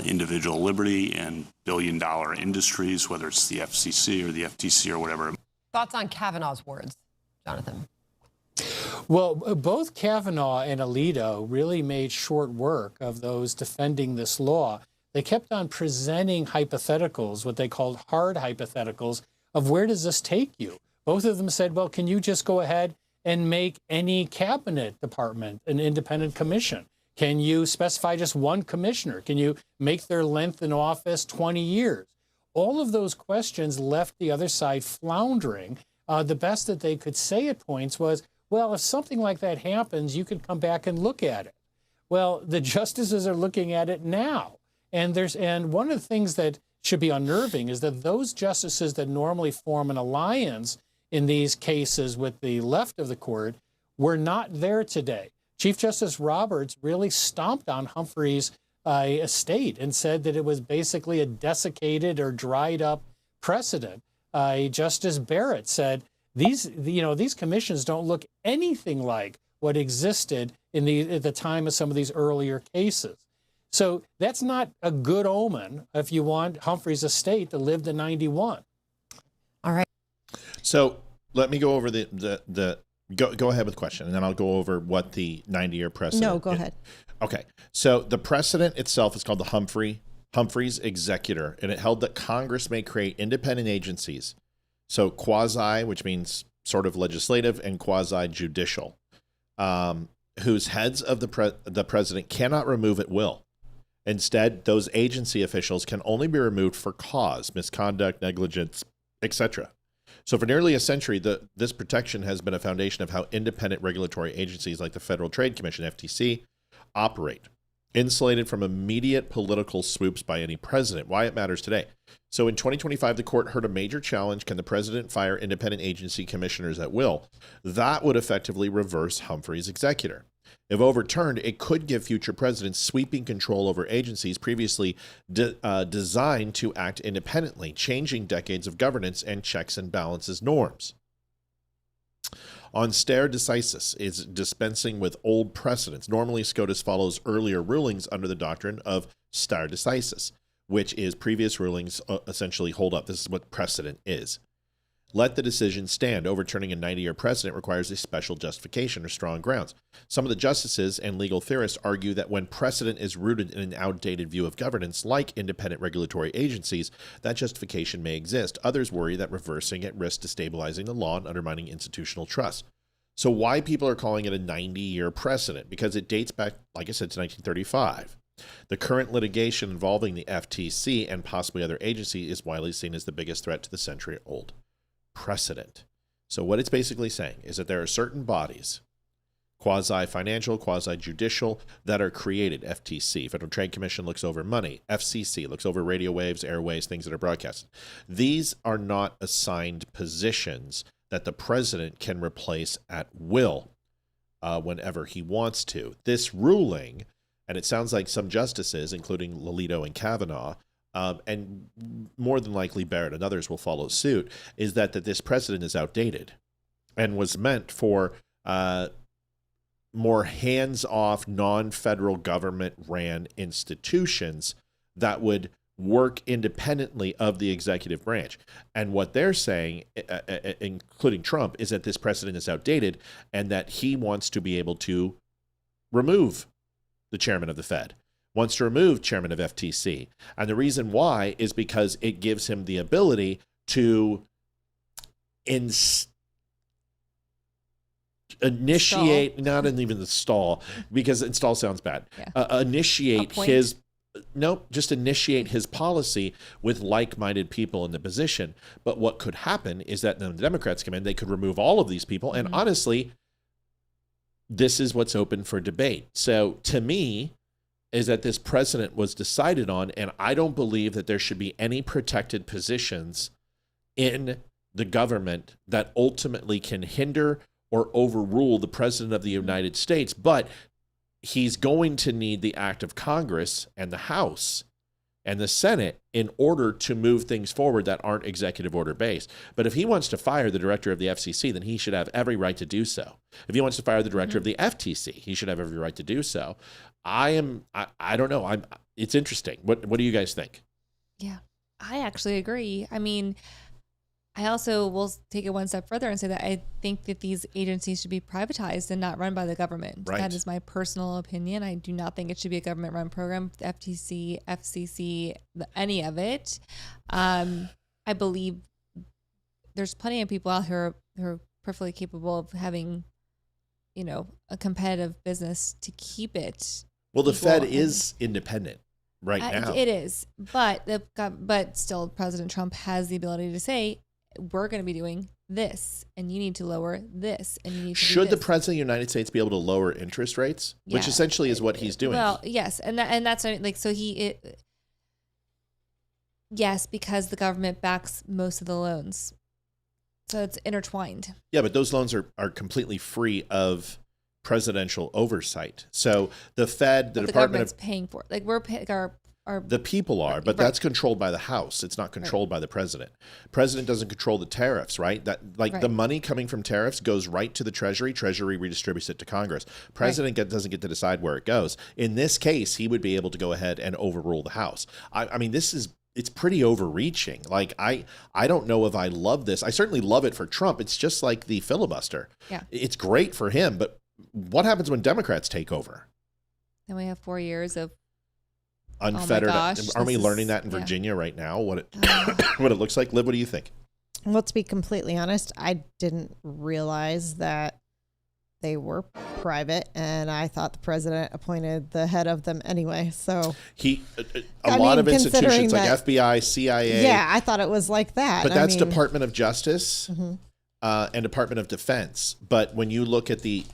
individual liberty and billion-dollar industries, whether it's the FCC or the FTC or whatever. Thoughts on Kavanaugh's words, Jonathan? Well, both Kavanaugh and Alito really made short work of those defending this law. They kept on presenting hypotheticals, what they called hard hypotheticals, of where does this take you? Both of them said, well, can you just go ahead and make any cabinet department an independent commission? Can you specify just one commissioner? Can you make their length in office 20 years? all of those questions left the other side floundering. The best that they could say at points was, well, if something like that happens, you can come back and look at it. Well, the justices are looking at it now. And one of the things that should be unnerving is that those justices that normally form an alliance in these cases with the left of the court were not there today. Chief Justice Roberts really stomped on Humphrey's estate and said that it was basically a desiccated or dried up precedent. Justice Barrett said these commissions don't look anything like what existed at the time of some of these earlier cases. So that's not a good omen if you want Humphrey's estate to live to 91. All right. So let me go over go ahead with the question, and then I'll go over what the 90-year precedent. No, go ahead. Okay. So the precedent itself is called the Humphrey's Executor, and it held that Congress may create independent agencies. So quasi, which means sort of legislative, and quasi-judicial, whose heads of the president cannot remove at will. Instead, those agency officials can only be removed for cause, misconduct, negligence, etc. So for nearly a century, this protection has been a foundation of how independent regulatory agencies like the Federal Trade Commission, FTC, operate, insulated from immediate political swoops by any president. Why it matters today. So in 2025, the court heard a major challenge: can the president fire independent agency commissioners at will? That would effectively reverse Humphrey's executor. If overturned, it could give future presidents sweeping control over agencies previously designed to act independently, changing decades of governance and checks and balances norms. On stare decisis is dispensing with old precedents. Normally, SCOTUS follows earlier rulings under the doctrine of stare decisis, which is previous rulings essentially hold up. This is what precedent is. Let the decision stand. Overturning a 90-year precedent requires a special justification or strong grounds. Some of the justices and legal theorists argue that when precedent is rooted in an outdated view of governance, like independent regulatory agencies, that justification may exist. Others worry that reversing it risks destabilizing the law and undermining institutional trust. So why people are calling it a 90-year precedent? Because it dates back, like I said, to 1935. The current litigation involving the FTC and possibly other agencies is widely seen as the biggest threat to the century-old precedent. So what it's basically saying is that there are certain bodies, quasi-financial, quasi-judicial, that are created. FTC, Federal Trade Commission, looks over money. FCC looks over radio waves, airwaves, things that are broadcasted. These are not assigned positions that the president can replace at will whenever he wants to. This ruling, and it sounds like some justices, including Alito and Kavanaugh, and more than likely Barrett and others will follow suit, is that this precedent is outdated and was meant for more hands-off, non-federal government-ran institutions that would work independently of the executive branch. And what they're saying, including Trump, is that this precedent is outdated and that he wants to be able to remove the chairman of the Fed, wants to remove chairman of FTC. And the reason why is because it gives him the ability to initiate, stall. not even the stall, because install sounds bad. Yeah. Initiate just initiate his policy with like-minded people in the position. But what could happen is that when the Democrats come in, they could remove all of these people. And honestly, this is what's open for debate. So to me, is that this precedent was decided on, and I don't believe that there should be any protected positions in the government that ultimately can hinder or overrule the president of the United States. But he's going to need the act of Congress and the House and the Senate in order to move things forward that aren't executive order based. But if he wants to fire the director of the FCC, then he should have every right to do so. If he wants to fire the director of the FTC, he should have every right to do so. I don't know. It's interesting. What do you guys think? Yeah, I actually agree. I mean, I also will take it one step further and say that I think that these agencies should be privatized and not run by the government. Right. That is my personal opinion. I do not think it should be a government-run program. The FTC, FCC, any of it. I believe there's plenty of people out here who are perfectly capable of having, a competitive business to keep it. Well, the Fed is independent. right now. It is, but still, President Trump has the ability to say, "We're going to be doing this, and you need to lower this, and you need to." Should the president of the United States be able to lower interest rates, which essentially is what he's doing? Well, yes, and that's like so yes, because the government backs most of the loans, so it's intertwined. Yeah, but those loans are completely free of presidential oversight. So the Fed, the Department of paying for it. Like we're paying our the people are, but that's controlled by the House. It's not controlled by the president. President doesn't control the tariffs, right? That the money coming from tariffs goes right to the Treasury. Treasury redistributes it to Congress. President doesn't get to decide where it goes. In this case, he would be able to go ahead and overrule the House. I mean, it's pretty overreaching. Like, I don't know if I love this. I certainly love it for Trump. It's just like the filibuster. Yeah. It's great for him, but what happens when Democrats take over? Then we have 4 years of unfettered. Oh my gosh, aren't we learning that in Virginia right now? What it what it looks like? Liv, what do you think? Well, to be completely honest, I didn't realize that they were private, and I thought the president appointed the head of them anyway. So a lot of institutions like FBI, CIA. Yeah, I thought it was like that. But that's Department of Justice and Department of Defense. But when you look at the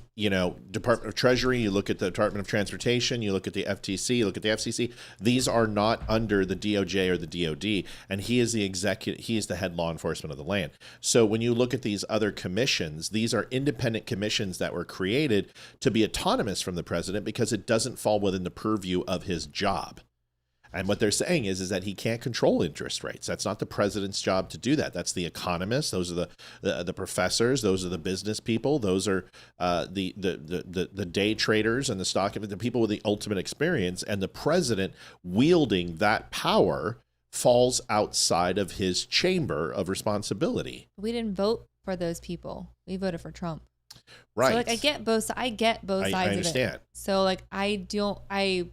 Department of Treasury, you look at the Department of Transportation, you look at the FTC, you look at the FCC, these are not under the DOJ or the DOD, and he is the head law enforcement of the land. So when you look at these other commissions, these are independent commissions that were created to be autonomous from the president because it doesn't fall within the purview of his job. And what they're saying is that he can't control interest rates. That's not the president's job to do that. That's the economists. Those are the professors. Those are the business people. Those are the day traders and the people with the ultimate experience. And the president wielding that power falls outside of his chamber of responsibility. We didn't vote for those people. We voted for Trump. Right. So I get both sides I understand. of it. So I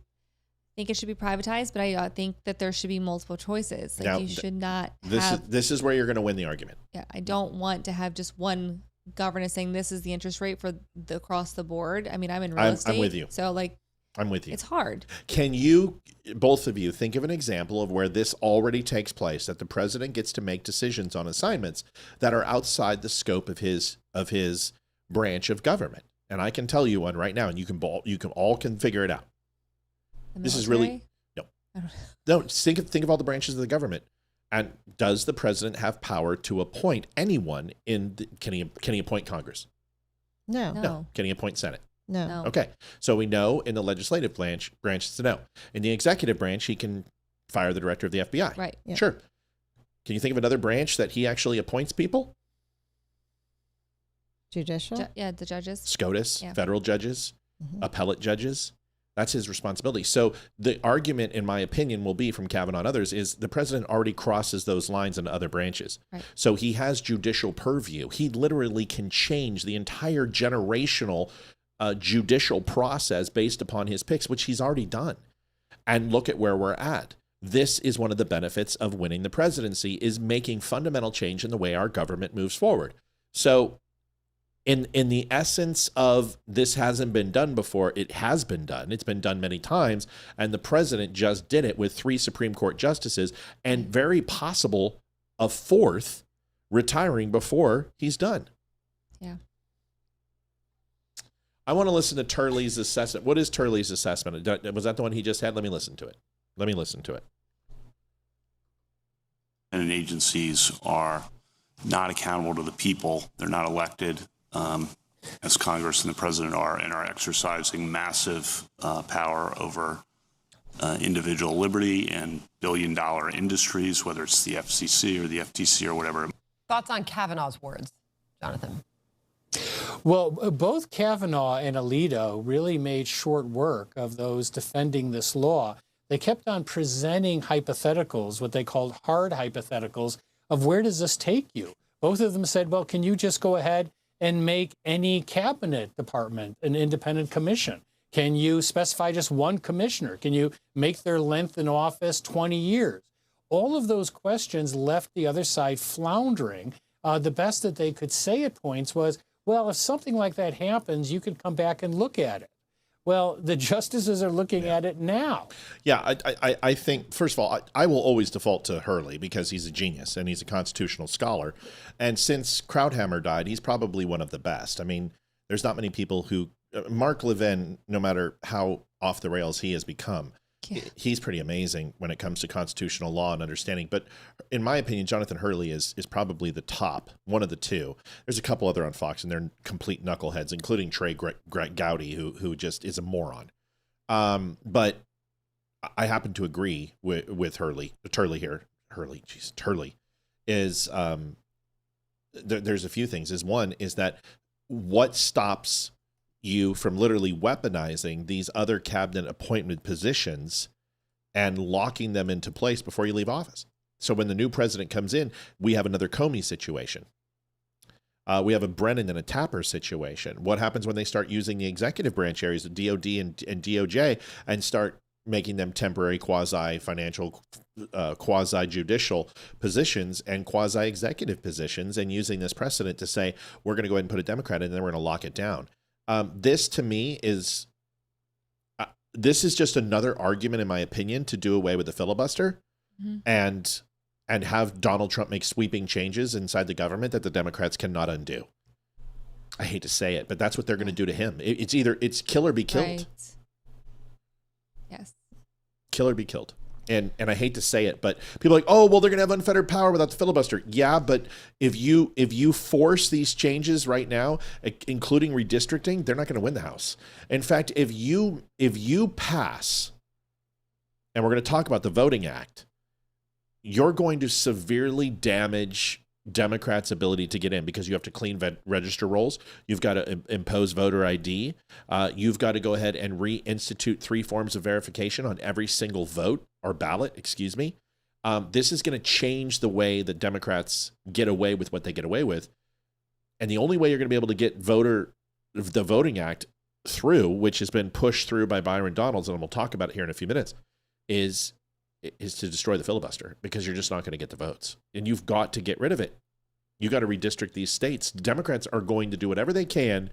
think it should be privatized, but I think that there should be multiple choices. Like, now, you should not this is where you're going to win the argument. Yeah, I don't want to have just one governor saying this is the interest rate for across the board. I mean, I'm in real estate. I'm with you. So I'm with you. It's hard. Can you, both of you, think of an example of where this already takes place, that the president gets to make decisions on assignments that are outside the scope of his branch of government? And I can tell you one right now, and you can all figure it out. This is really no. Think of all the branches of the government, and does the president have power to appoint anyone can he appoint Congress? No. Can he appoint Senate? No. Okay, so we know in the legislative branch it's a no. In the executive branch, he can fire the director of the FBI. Right. Yeah. Sure. Can you think of another branch that he actually appoints people? Judicial. The judges. SCOTUS, federal judges, appellate judges. That's his responsibility. So the argument, in my opinion, will be from Kavanaugh and others is the president already crosses those lines into other branches. Right. So he has judicial purview. He literally can change the entire generational judicial process based upon his picks, which he's already done. And look at where we're at. This is one of the benefits of winning the presidency, is making fundamental change in the way our government moves forward. So in the essence of this hasn't been done before, it has been done. It's been done many times, and the president just did it with 3 Supreme Court justices and very possible a 4th retiring before he's done. Yeah. I want to listen to Turley's assessment. What is Turley's assessment? Was that the one he just had? Let me listen to it. And agencies are not accountable to the people. They're not elected. As Congress and the president are, and are exercising massive power over individual liberty and billion-dollar industries, whether it's the FCC or the FTC or whatever. Thoughts on Kavanaugh's words, Jonathan? Well, both Kavanaugh and Alito really made short work of those defending this law. They kept on presenting hypotheticals, what they called hard hypotheticals, of where does this take you? Both of them said, well, can you just go ahead and make any cabinet department an independent commission? Can you specify just one commissioner? Can you make their length in office 20 years? All of those questions left the other side floundering. The best that they could say at points was, well, if something like that happens, you could come back and look at it. Well, the justices are looking at it now. Yeah, I think, first of all, I will always default to Hurley because he's a genius and he's a constitutional scholar. And since Krauthammer died, he's probably one of the best. I mean, there's not many people who, Mark Levin, no matter how off the rails he has become, he's pretty amazing when it comes to constitutional law and understanding. But in my opinion, Jonathan Hurley is probably the top, one of the two. There's a couple other on Fox, and they're complete knuckleheads, including Trey Gowdy, who just is a moron. But I happen to agree with Hurley. Turley here. Turley is there's a few things. One is that what stops you from literally weaponizing these other cabinet appointment positions and locking them into place before you leave office. So when the new president comes in, we have another Comey situation. We have a Brennan and a Tapper situation. What happens when they start using the executive branch areas of DOD and DOJ and start making them temporary quasi-financial, quasi-judicial positions and quasi-executive positions, and using this precedent to say, we're going to go ahead and put a Democrat in and then we're going to lock it down. This to me is just another argument, in my opinion, to do away with the filibuster and have Donald Trump make sweeping changes inside the government that the Democrats cannot undo. I hate to say it, but that's what they're going to do to him. It's kill or be killed. Right. Yes. Kill or be killed. And I hate to say it, but people are like, oh, well, they're going to have unfettered power without the filibuster. Yeah, but if you force these changes right now, including redistricting, they're not going to win the House. In fact, if you pass, and we're going to talk about the Voting Act, you're going to severely damage Democrats' ability to get in because you have to clean register rolls. You've got to impose voter ID. You've got to go ahead and reinstitute 3 forms of verification on every single vote or ballot, excuse me. This is going to change the way that Democrats get away with what they get away with. And the only way you're going to be able to get the Voting Act through, which has been pushed through by Byron Donalds, and we'll talk about it here in a few minutes, is to destroy the filibuster, because you're just not going to get the votes. And you've got to get rid of it. You got to redistrict these states. Democrats are going to do whatever they can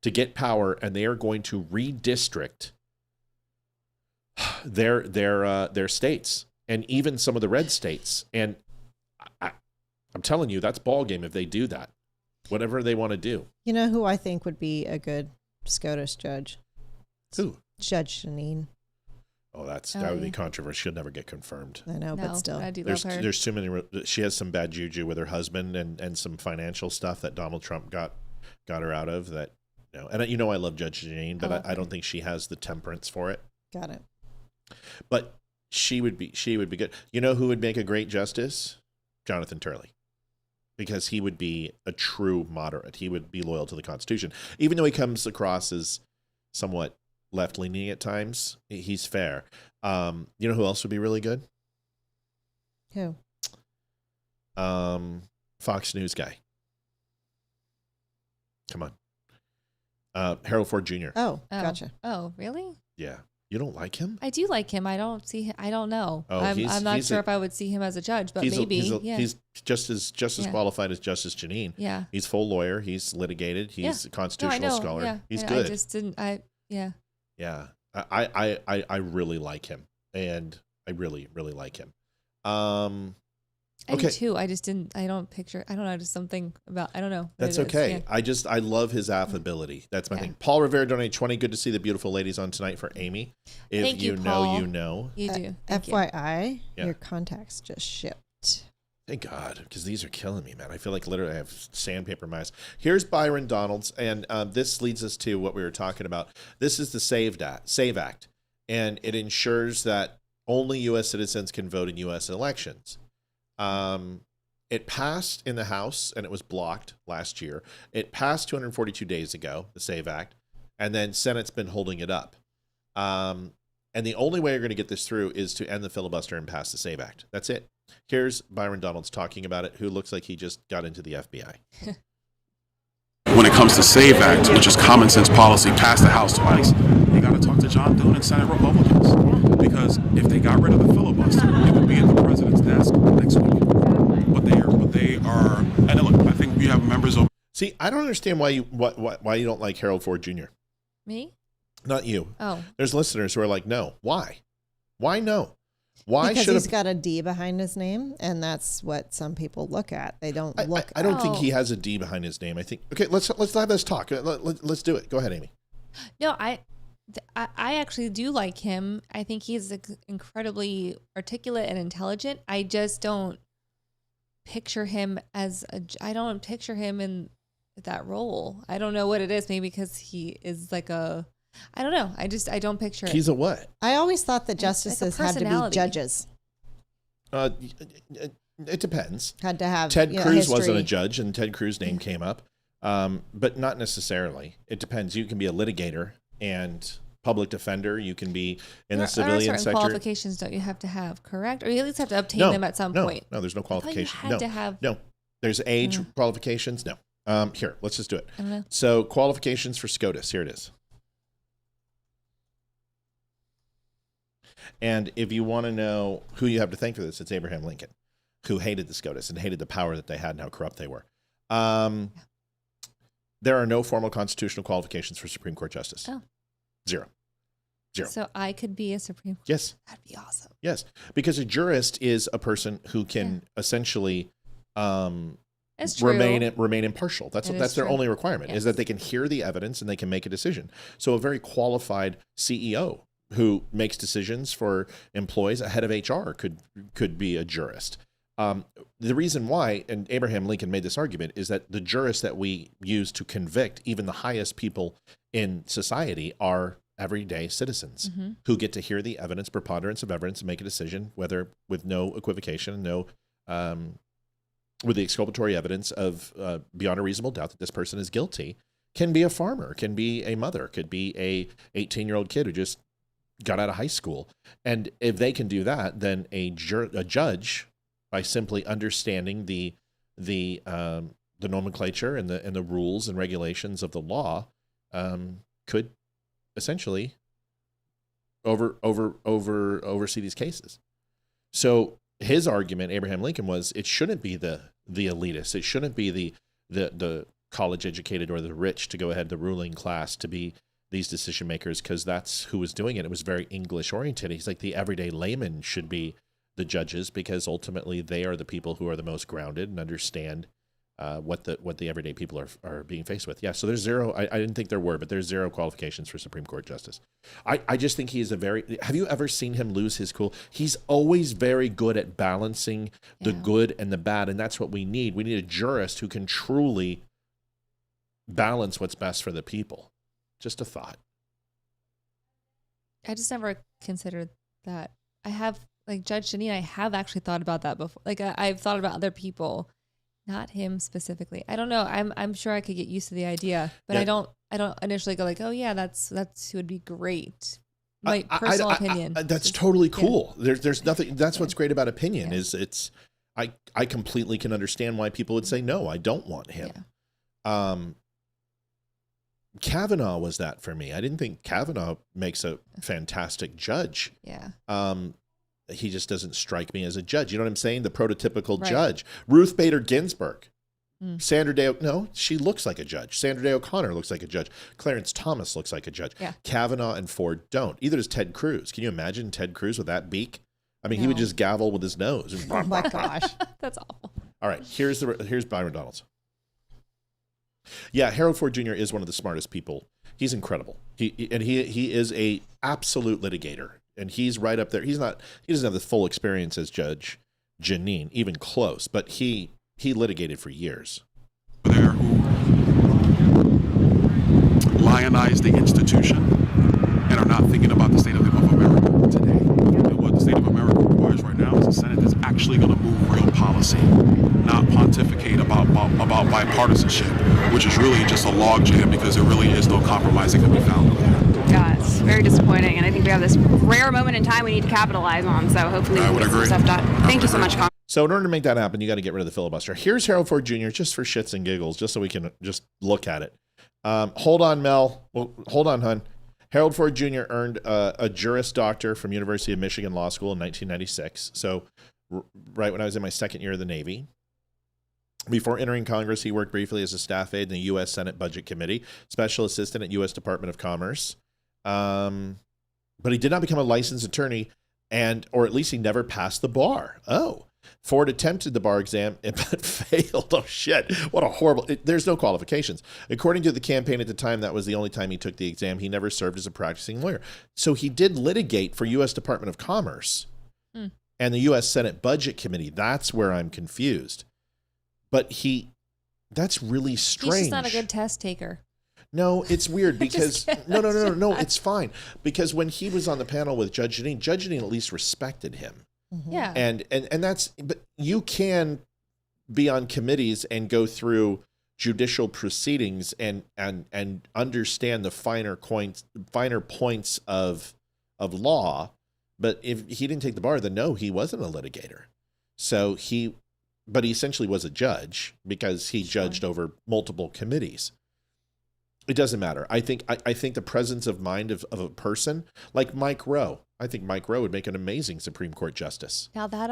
to get power, and they are going to redistrict their states, and even some of the red states. And I'm telling you, that's ball game if they do that. Whatever they want to do. You know who I think would be a good SCOTUS judge? Who? Judge Janine. Oh, that would be controversial. She'll never get confirmed. I know, but still. I do love her. There's too many. She has some bad juju with her husband and some financial stuff that Donald Trump got her out of. That, and I love Judge Janine, but I don't think she has the temperance for it. Got it. But she would be good. You know who would make a great justice? Jonathan Turley. Because he would be a true moderate. He would be loyal to the Constitution. Even though he comes across as somewhat left-leaning at times, he's fair. You know who else would be really good? Who? Fox News guy. Come on. Harold Ford Jr. Oh, gotcha. Oh, really? Yeah. You don't like him? I do like him. I don't know. Oh, I'm not sure if I would see him as a judge, but maybe. He's just as qualified as Justice Janine. Yeah. He's full lawyer. He's litigated. He's a constitutional scholar. Yeah. He's good. I just didn't. Yeah. Yeah. I really like him, and I really, really like him. I do too. I don't know, just something about, I don't know. That's okay. Yeah. I love his affability. That's my thing. Paul Rivera donated 20. Good to see the beautiful ladies on tonight for Amy. If Thank you know, Paul. You know. You do. FYI, your contacts just shipped. Thank God, because these are killing me, man. I feel like literally I have sandpaper in my eyes. Here's Byron Donalds, and this leads us to what we were talking about. This is the SAVE Act, and it ensures that only U.S. citizens can vote in U.S. elections. It passed in the House, and it was blocked last year. It passed 242 days ago, the SAVE Act, and then Senate's been holding it up. And the only way you're going to get this through is to end the filibuster and pass the SAVE Act. That's it. Here's Byron Donalds talking about it, who looks like he just got into the FBI. When it comes to SAVE Act, which is common sense policy, passed the House twice, you got to talk to John Thune and Senate Republicans. Because if they got rid of the filibuster, it would be at the president's desk next week. But they are, and look, I think we have members of. See, I don't understand why you don't like Harold Ford Jr. Me? Not you. Oh. There's listeners who are like, no. Why? Why no? Why because should he's got a D behind his name, and that's what some people look at. They don't look. I don't think he has a D behind his name. I think. Okay, let's have this talk. Let's do it. Go ahead, Amy. No, I actually do like him. I think he's incredibly articulate and intelligent. I just don't picture him I don't picture him in that role. I don't know what it is. Maybe because he is like I don't know. I don't picture it. He's a what? I always thought that justices had to be judges. It depends. Had to have Ted Cruz history. wasn't a judge, and Ted Cruz's name came up, but not necessarily. It depends. You can be a litigator and public defender. You can be in the civilian sector. Qualifications don't you have to have, correct? Or you at least have to obtain them at some point. No, there's no qualification. No. There's age qualifications. No. Here, let's just do it. So qualifications for SCOTUS. Here it is. And if you want to know who you have to thank for this, it's Abraham Lincoln, who hated the SCOTUS and hated the power that they had and how corrupt they were. There are no formal constitutional qualifications for Supreme Court justice. Oh. Zero. So I could be a Supreme Court. Yes. That'd be awesome. Yes, because a jurist is a person who can essentially remain impartial. That's their only requirement, is that they can hear the evidence and they can make a decision. So a very qualified CEO who makes decisions for employees, a head of HR could be a jurist. The reason why, and Abraham Lincoln made this argument, is that the jurists that we use to convict even the highest people in society are everyday citizens who get to hear the evidence, preponderance of evidence, and make a decision, whether with no equivocation, with the exculpatory evidence of beyond a reasonable doubt that this person is guilty. Can be a farmer, can be a mother, could be a 18-year-old kid who just got out of high school. And if they can do that, then a judge, by simply understanding the nomenclature and the rules and regulations of the law, could essentially oversee these cases. So his argument, Abraham Lincoln, was it shouldn't be the elitists. It shouldn't be the college educated or the rich to go ahead, the ruling class, to be these decision makers, because that's who was doing it. It was very English oriented. He's like, the everyday layman should be the judges, because ultimately they are the people who are the most grounded and understand what the everyday people are being faced with. Yeah, so there's zero. I didn't think there were, but there's zero qualifications for Supreme Court justice. I just think he is have you ever seen him lose his cool? He's always very good at balancing the good and the bad, and that's what we need. We need a jurist who can truly balance what's best for the people. Just a thought. I just never considered that. I have, like Judge Janine, I have actually thought about that before. Like I've thought about other people, not him specifically. I don't know. I'm sure I could get used to the idea, but I don't initially go like, oh yeah, that's would be great. My personal opinion. That's totally cool. Yeah. There's nothing. That's what's great about opinion is it's. I completely can understand why people would say no. I don't want him. Yeah. Kavanaugh was that for me. I didn't think Kavanaugh makes a fantastic judge. Yeah. He just doesn't strike me as a judge. You know what I'm saying? The prototypical judge. Ruth Bader Ginsburg. Sandra Day, no, she looks like a judge. Sandra Day O'Connor looks like a judge. Clarence Thomas looks like a judge. Yeah. Kavanaugh and Ford don't. Either does Ted Cruz. Can you imagine Ted Cruz with that beak? I mean, he would just gavel with his nose. Oh my gosh. That's awful. All right, here's Byron Donalds. Yeah, Harold Ford Jr. is one of the smartest people. He's incredible. He is a absolute litigator, and he's right up there. He doesn't have the full experience as Judge Janine, even close, but he litigated for years. There who lionize the institution and are not thinking about the state of America today. And what the state of America requires right now is a Senate that's actually going to move real policy, not pontificate about bipartisanship, which is really just a logjam because there really is no compromise that can be found. Yeah, it's very disappointing, and I think we have this rare moment in time we need to capitalize on. So hopefully we can get some stuff done. Thank you so much, Congress. So in order to make that happen, you got to get rid of the filibuster. Here's Harold Ford Jr. just for shits and giggles, just so we can just look at it. Hold on, Mel. Well, hold on, hun. Harold Ford Jr. earned a Juris Doctor from University of Michigan Law School in 1996. So right when I was in my second year of the Navy. Before entering Congress, he worked briefly as a staff aide in the U.S. Senate Budget Committee, special assistant at U.S. Department of Commerce. But he did not become a licensed attorney, or at least he never passed the bar. Oh, Ford attempted the bar exam but failed. Oh, shit. What a horrible... There's no qualifications. According to the campaign at the time, that was the only time he took the exam. He never served as a practicing lawyer. So he did litigate for U.S. Department of Commerce and the U.S. Senate Budget Committee. That's where I'm confused. But that's really strange. He's just not a good test taker. No, it's weird because no, it's fine. Because when he was on the panel with Judge Janine at least respected him. Yeah. And that's, but you can be on committees and go through judicial proceedings and understand the finer points of law. But if he didn't take the bar, then no, he wasn't a litigator. So but he essentially was a judge because he judged over multiple committees. It doesn't matter. I think the presence of mind of a person like Mike Rowe. I think Mike Rowe would make an amazing Supreme Court justice. Now that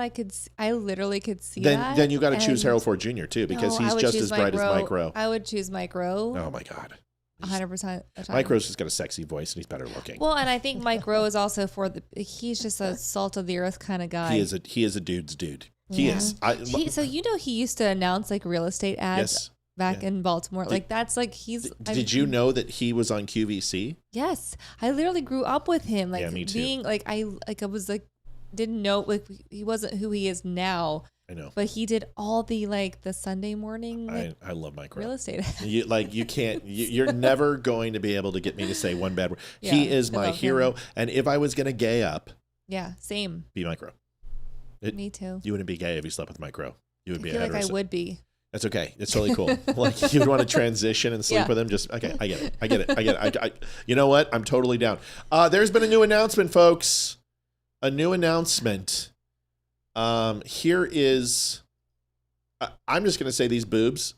I literally could see that. Then you got to choose Harold Ford Jr. too, because he's just as bright as Mike Rowe. I would choose Mike Rowe. Oh my God. 100%. Mike Rowe's just got a sexy voice and he's better looking. Well, and I think Mike Rowe is also he's just a salt of the earth kind of guy. He is a dude's dude. He is. So he used to announce like real estate ads back in Baltimore. That's like Did you know that he was on QVC? Yes, I literally grew up with him. Like me too. Being I was like didn't know like he wasn't who he is now. I know, but he did all the the Sunday morning. I love Mike Rowe. Real estate. You can't. You're never going to be able to get me to say one bad word. Yeah, he is my hero, and if I was gonna gay up, same. Be Mike Rowe. Me too. You wouldn't be gay if you slept with Mike Rowe. You would be. I feel like I would be. That's okay. It's totally cool. Like you would want to transition and sleep with him. Just okay. I get it. You know what? I'm totally down. There's been a new announcement, folks. A new announcement. Here is. I'm just gonna say these boobs.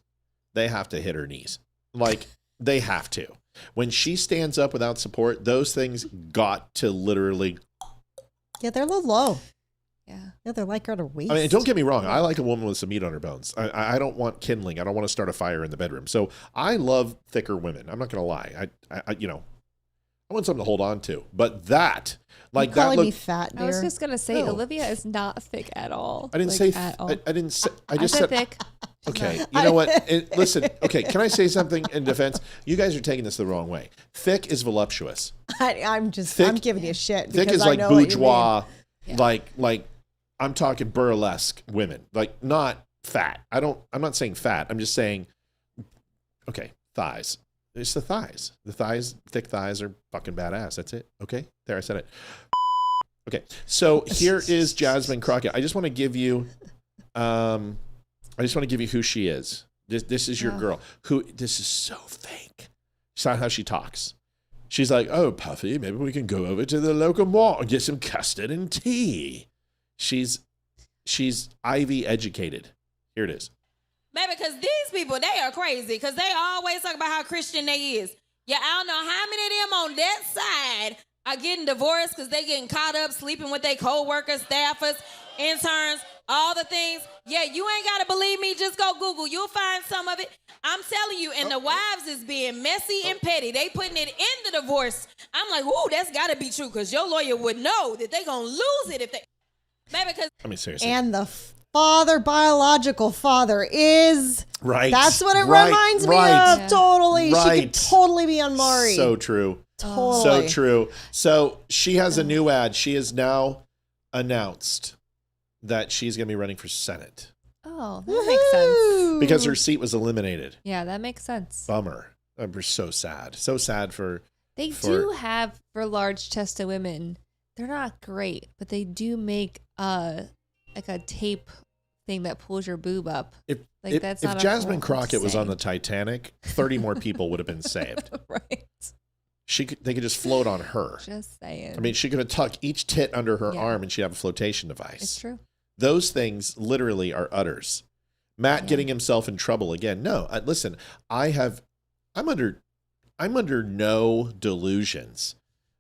They have to hit her knees. Like they have to. When she stands up without support, those things got to literally. Yeah, they're a little low. Yeah, they're like at her waist. I mean, don't get me wrong. I like a woman with some meat on her bones. I don't want kindling. I don't want to start a fire in the bedroom. So I love thicker women. I'm not going to lie. I want something to hold on to. But that, like You're that, calling me fat, dear. I was just gonna say Olivia is not thick at all. I didn't say at all. I didn't say. I just said thick. Okay, you know what? Listen. Okay, can I say something in defense? You guys are taking this the wrong way. Thick is voluptuous. I'm giving you shit. Thick is like bourgeois. Like I'm talking burlesque women, like not fat. I'm not saying fat. I'm just saying, okay, thighs. It's the thighs. The thighs, thick thighs are fucking badass. That's it. Okay, there, I said it. Okay, so here is Jasmine Crockett. I just want to give you, who she is. This is your girl. This is so fake. It's not how she talks. She's like, oh, Puffy, maybe we can go over to the local mall and get some custard and tea. She's Ivy educated. Here it is. Baby, because these people, they are crazy because they always talk about how Christian they is. Yeah, I don't know how many of them on that side are getting divorced because they getting caught up sleeping with their co-workers, staffers, interns, all the things. Yeah, you ain't got to believe me. Just go Google. You'll find some of it. I'm telling you, and the wives is being messy and petty. They putting it in the divorce. I'm like, ooh, that's got to be true because your lawyer would know that they going to lose it if they... Baby, because... I mean, seriously. And the biological father is... Right. That's what it reminds me of. Yeah. Totally. Right. She could totally be on Maury. So true. Totally. So true. So she has a new ad. She has now announced that she's going to be running for Senate. Oh, that makes sense. Because her seat was eliminated. Yeah, that makes sense. Bummer. I'm so sad. So sad for... They do have, for large chested women, they're not great, but they do make like a tape thing that pulls your boob up. If not Jasmine Crockett was on the Titanic, 30 more people would have been saved. Right. They could just float on her. Just saying. I mean, she could have tucked each tit under her arm and she'd have a flotation device. It's true. Those things literally are udders. Matt getting himself in trouble again. No, listen, I'm under no delusions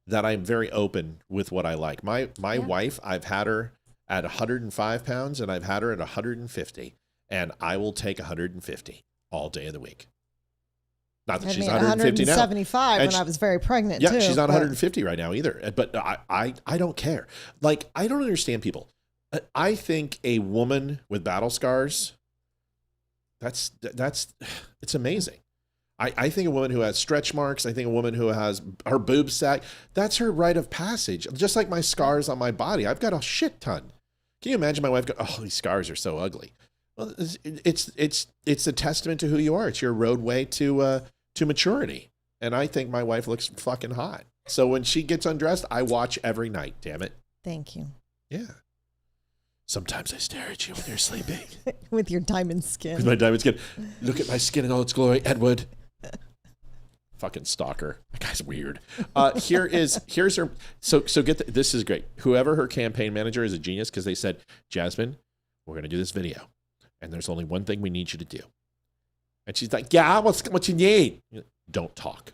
that I'm very open with what I like. My wife, I've had her at 105 pounds and I've had her at 150, and I will take 150 all day of the week. Not that I she's mean, 150 now. 175 when I was very pregnant, yeah, too. She's not 150 right now either. But I don't care. Like, I don't understand people. I think a woman with battle scars, it's amazing. I think a woman who has stretch marks, I think a woman who has her boobs sagged, that's her rite of passage. Just like my scars on my body. I've got a shit ton. Can you imagine my wife go, oh, these scars are so ugly? Well, it's a testament to who you are. It's your roadway to maturity. And I think my wife looks fucking hot. So when she gets undressed, I watch every night, damn it. Thank you. Yeah. Sometimes I stare at you when you're sleeping. With your diamond skin. With my diamond skin. Look at my skin in all its glory, Edward. Fucking stalker. That guy's weird. Here's her. So get this is great. Whoever her campaign manager is a genius because they said, Jasmine, we're going to do this video. And there's only one thing we need you to do. And she's like, yeah, what you need? Don't talk.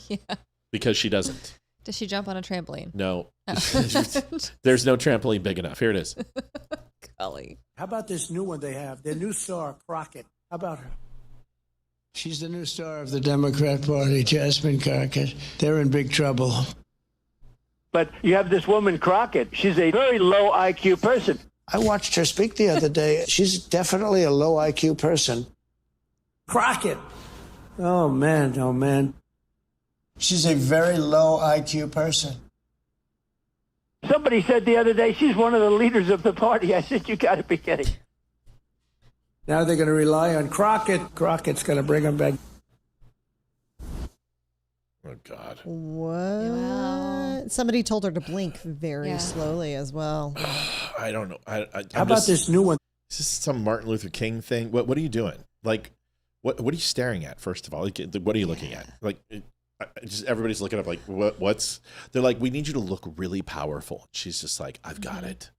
Yeah. Because she doesn't. Does she jump on a trampoline? No. Oh. There's no trampoline big enough. Here it is. Golly. How about this new one they have? Their new star, Crockett. How about her? She's the new star of the Democrat Party, Jasmine Crockett. They're in big trouble. But you have this woman, Crockett. She's a very low IQ person. I watched her speak the other day. She's definitely a low IQ person. Crockett. Oh, man. Oh, man. She's a very low IQ person. Somebody said the other day she's one of the leaders of the party. I said, you got to be kidding. Now they're going to rely on Crockett. Crockett's going to bring them back. Oh, God. What? Wow. Somebody told her to blink very slowly as well. I don't know. How about this new one? Is this some Martin Luther King thing? What are you doing? Like, what are you staring at, first of all? Like, what are you looking at? Like, just everybody's looking up like, what's... They're like, we need you to look really powerful. She's just like, I've got it.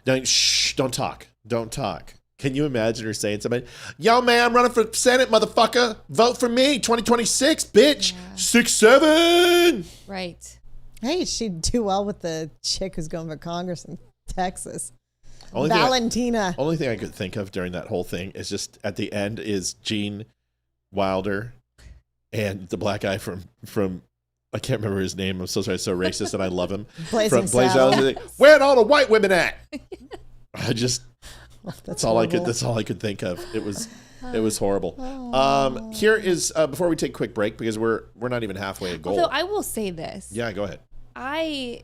Now, shh, don't talk. Don't talk. Can you imagine her saying something? Yo, man, I'm running for Senate, motherfucker. Vote for me, 2026, bitch. Yeah. 6-7. Right. Hey, she'd do well with the chick who's going for Congress in Texas. Valentina. Only thing I could think of during that whole thing is just at the end is Gene Wilder and the black guy from I can't remember his name. I'm so sorry, it's so racist, and I love him. Blazing Saddles. Like, where'd all the white women at? I just... That's all I could think of. It was horrible. Here is before we take a quick break because we're not even halfway at goal. Although I will say this. Yeah, go ahead. I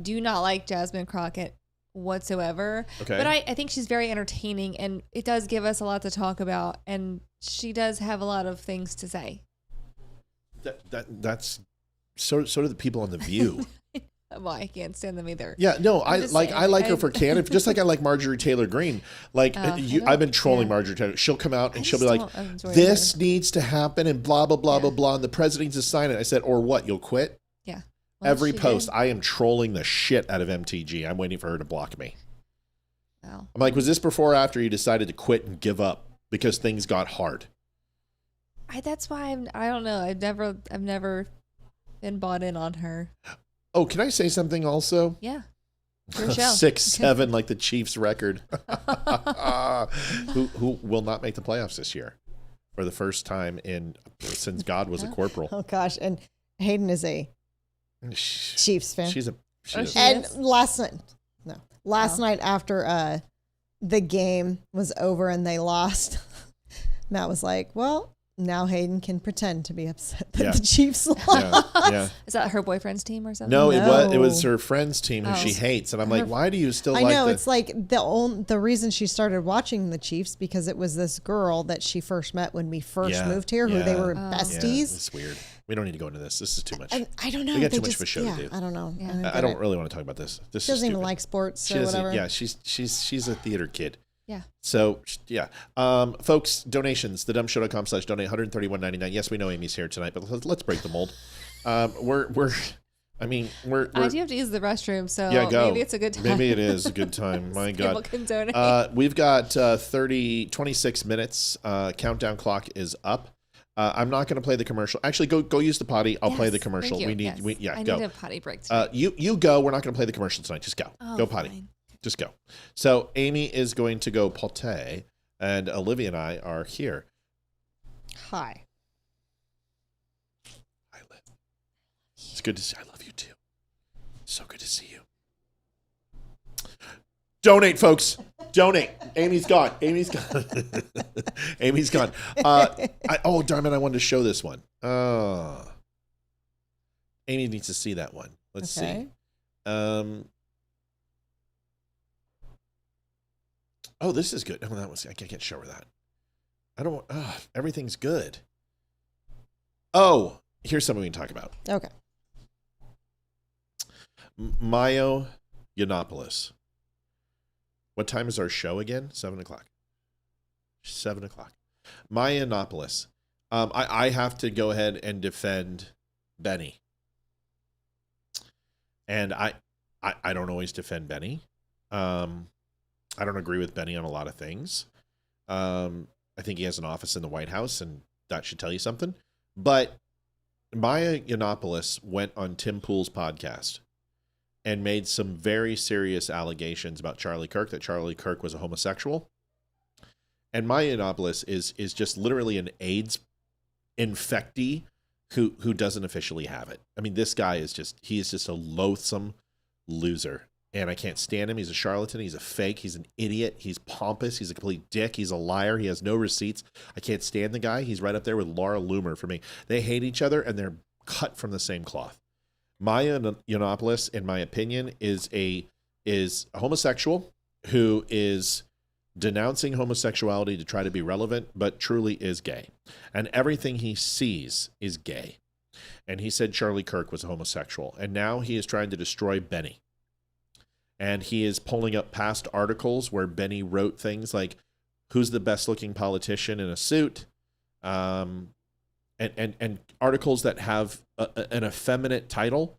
do not like Jasmine Crockett whatsoever. Okay. But I think she's very entertaining and it does give us a lot to talk about and she does have a lot of things to say. That's so do the people on The View. Well, I can't stand them either. Yeah, no, I like her for candidate, just like I like Marjorie Taylor Greene. Like I've been trolling Marjorie Taylor. She'll come out and she'll be like, "This needs to happen," and blah blah blah blah blah. And the president needs to sign it. I said, "Or what? You'll quit?" Yeah. Well, every post, I am trolling the shit out of MTG. I'm waiting for her to block me. Wow. I'm like, was this before or after you decided to quit and give up because things got hard? That's why I don't know. I've never been bought in on her. Oh, can I say something also? Yeah. Your show. 6-7 like the Chiefs record. who will not make the playoffs this year for the first time since God was a corporal. Oh gosh, and Hayden is a Chiefs fan. She's last night after the game was over and they lost, Matt was like, well, now Hayden can pretend to be upset that the Chiefs lost. Yeah. Is that her boyfriend's team or something? No, it was her friend's team who she hates. And I'm like, why do you still like I know, it's like the reason she started watching the Chiefs because it was this girl that she first met when we first moved here who they were besties. Yeah, it's weird. We don't need to go into this. This is too much. I don't know. We got too much of a show to do. I don't know. Yeah. I don't really want to talk about this. This she doesn't even like sports or whatever. Yeah, she's a theater kid. Yeah. So, yeah. Folks, donations, thedumbshow.com/donate, $131.99. Yes, we know Amy's here tonight, but let's break the mold. I do have to use the restroom, so go. Maybe it's a good time. Maybe it is a good time. My God. People can donate. We've got 26 minutes. Countdown clock is up. I'm not going to play the commercial. Actually, go use the potty. I'll play the commercial. Thank you. I need a potty break tonight. You go. We're not going to play the commercial tonight. Just go. Go potty. Fine. Just go. So Amy is going to go potty, and Olivia and I are here. Hi. Hi, Liv. It's good to see. I love you too. So good to see you. Donate, folks. Donate. Amy's gone. Amy's gone. Amy's gone. Oh, darn it. I wanted to show this one. Amy needs to see that one. Let's see. Oh, this is good. Oh, that was. I can't show her that. I don't. Everything's good. Oh, here's something we can talk about. Okay. Mayo Yiannopoulos. What time is our show again? 7 o'clock. 7 o'clock. Maya Yiannopoulos. I have to go ahead and defend Benny. And I don't always defend Benny. I don't agree with Benny on a lot of things. I think he has an office in the White House, and that should tell you something. But Maya Yiannopoulos went on Tim Pool's podcast and made some very serious allegations about Charlie Kirk, that Charlie Kirk was a homosexual. And Maya Yiannopoulos is just literally an AIDS infectee who doesn't officially have it. I mean, this guy is just a loathsome loser. And I can't stand him. He's a charlatan. He's a fake. He's an idiot. He's pompous. He's a complete dick. He's a liar. He has no receipts. I can't stand the guy. He's right up there with Laura Loomer for me. They hate each other, and they're cut from the same cloth. Maya Yiannopoulos, in my opinion, is a homosexual who is denouncing homosexuality to try to be relevant, but truly is gay. And everything he sees is gay. And he said Charlie Kirk was a homosexual. And now he is trying to destroy Benny. And he is pulling up past articles where Benny wrote things like, who's the best looking politician in a suit? And articles that have an effeminate title,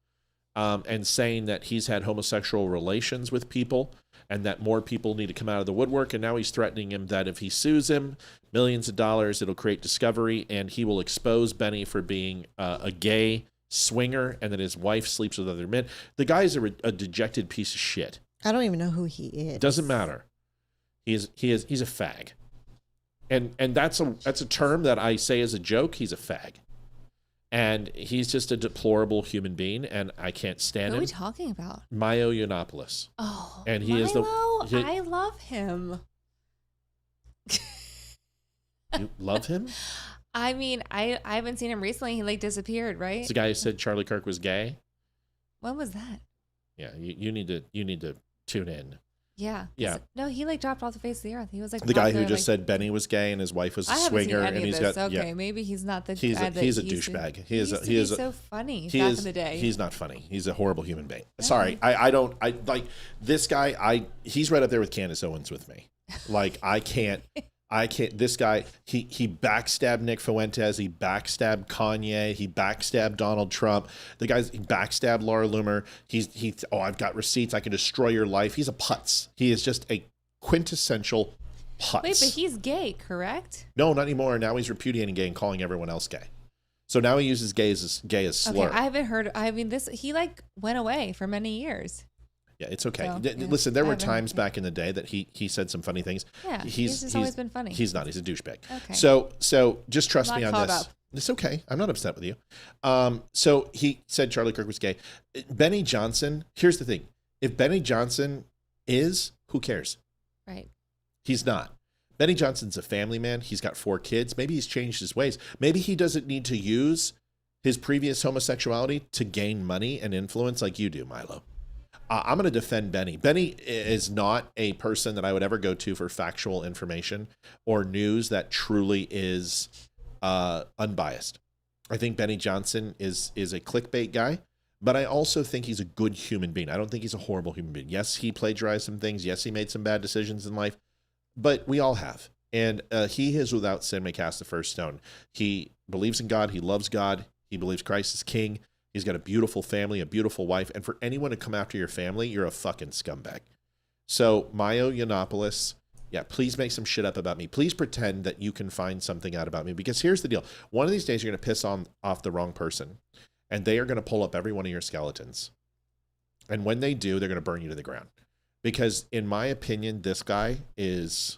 and saying that he's had homosexual relations with people and that more people need to come out of the woodwork. And now he's threatening him that if he sues him, millions of dollars, it'll create discovery, and he will expose Benny for being a gay swinger, and that his wife sleeps with other men. The guy is a dejected piece of shit. I don't even know who he is. Doesn't matter. He's a fag. And that's a term that I say as a joke. He's a fag. And he's just a deplorable human being, and I can't stand him. What are we talking about? Mayo Yiannopoulos. Oh, and he Milo? is the. I love him. You love him? I mean, I haven't seen him recently. He disappeared, right? It's the guy who said Charlie Kirk was gay. When was that? Yeah, you need to tune in. Yeah. Yeah. No, he dropped off the face of the earth. He was the guy who just said Benny was gay and his wife was a swinger, and he's got. Okay, yeah. maybe he's not the. He's a douchebag. He is so funny back in the day. He's not funny. He's a horrible human being. Sorry, I don't like this guy. He's right up there with Candace Owens with me. Like I can't. This guy, he backstabbed Nick Fuentes. He backstabbed Kanye. He backstabbed Donald Trump. He backstabbed Laura Loomer. I've got receipts. I can destroy your life. He's a putz. He is just a quintessential putz. Wait, but he's gay, correct? No, not anymore. Now he's repudiating gay and calling everyone else gay. So now he uses gay as slur. Okay, I haven't heard. I mean, he went away for many years. Yeah, it's okay. So, Listen, there were times back in the day that he said some funny things. Yeah, he's just always been funny. He's not. He's a douchebag. Okay. So just trust me on this. Up. It's okay. I'm not upset with you. So he said Charlie Kirk was gay. Benny Johnson, here's the thing. If Benny Johnson is, who cares? Right. He's not. Benny Johnson's a family man. He's got 4 kids. Maybe he's changed his ways. Maybe he doesn't need to use his previous homosexuality to gain money and influence like you do, Milo. I'm going to defend Benny. Benny is not a person that I would ever go to for factual information or news that truly is unbiased. I think Benny Johnson is a clickbait guy, but I also think he's a good human being. I don't think he's a horrible human being. Yes, he plagiarized some things. Yes, he made some bad decisions in life, but we all have. And he is without sin may cast the first stone. He believes in God. He loves God. He believes Christ is king. He's got a beautiful family, a beautiful wife. And for anyone to come after your family, you're a fucking scumbag. So, Mayo Yiannopoulos, yeah, please make some shit up about me. Please pretend that you can find something out about me. Because here's the deal. One of these days, you're going to piss off the wrong person. And they are going to pull up every one of your skeletons. And when they do, they're going to burn you to the ground. Because in my opinion, this guy he's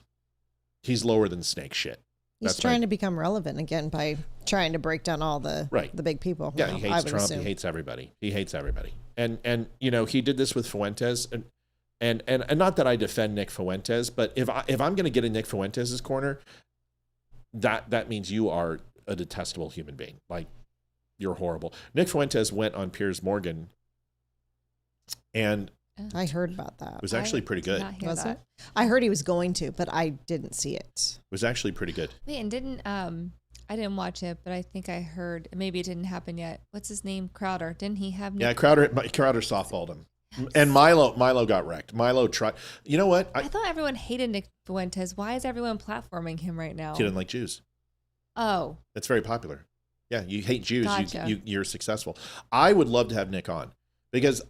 lower than snake shit. He's trying to become relevant again by trying to break down all the big people. Yeah, he hates Trump. He hates everybody. He hates everybody. And you know, he did this with Fuentes, and not that I defend Nick Fuentes, but if I'm going to get in Nick Fuentes' corner, that means you are a detestable human being. Like, you're horrible. Nick Fuentes went on Piers Morgan, and I heard about that. It was actually pretty good. Was it? I heard he was going to, but I didn't see it. It was actually pretty good. Wait, and I didn't watch it, but I think I heard, maybe it didn't happen yet. What's his name? Crowder. Didn't he have? Yeah, Crowder softballed him. Yes. And Milo got wrecked. Milo tried. You know what? I thought everyone hated Nick Fuentes. Why is everyone platforming him right now? He didn't like Jews. Oh. That's very popular. Yeah, you hate Jews. Gotcha. You're successful. I would love to have Nick on because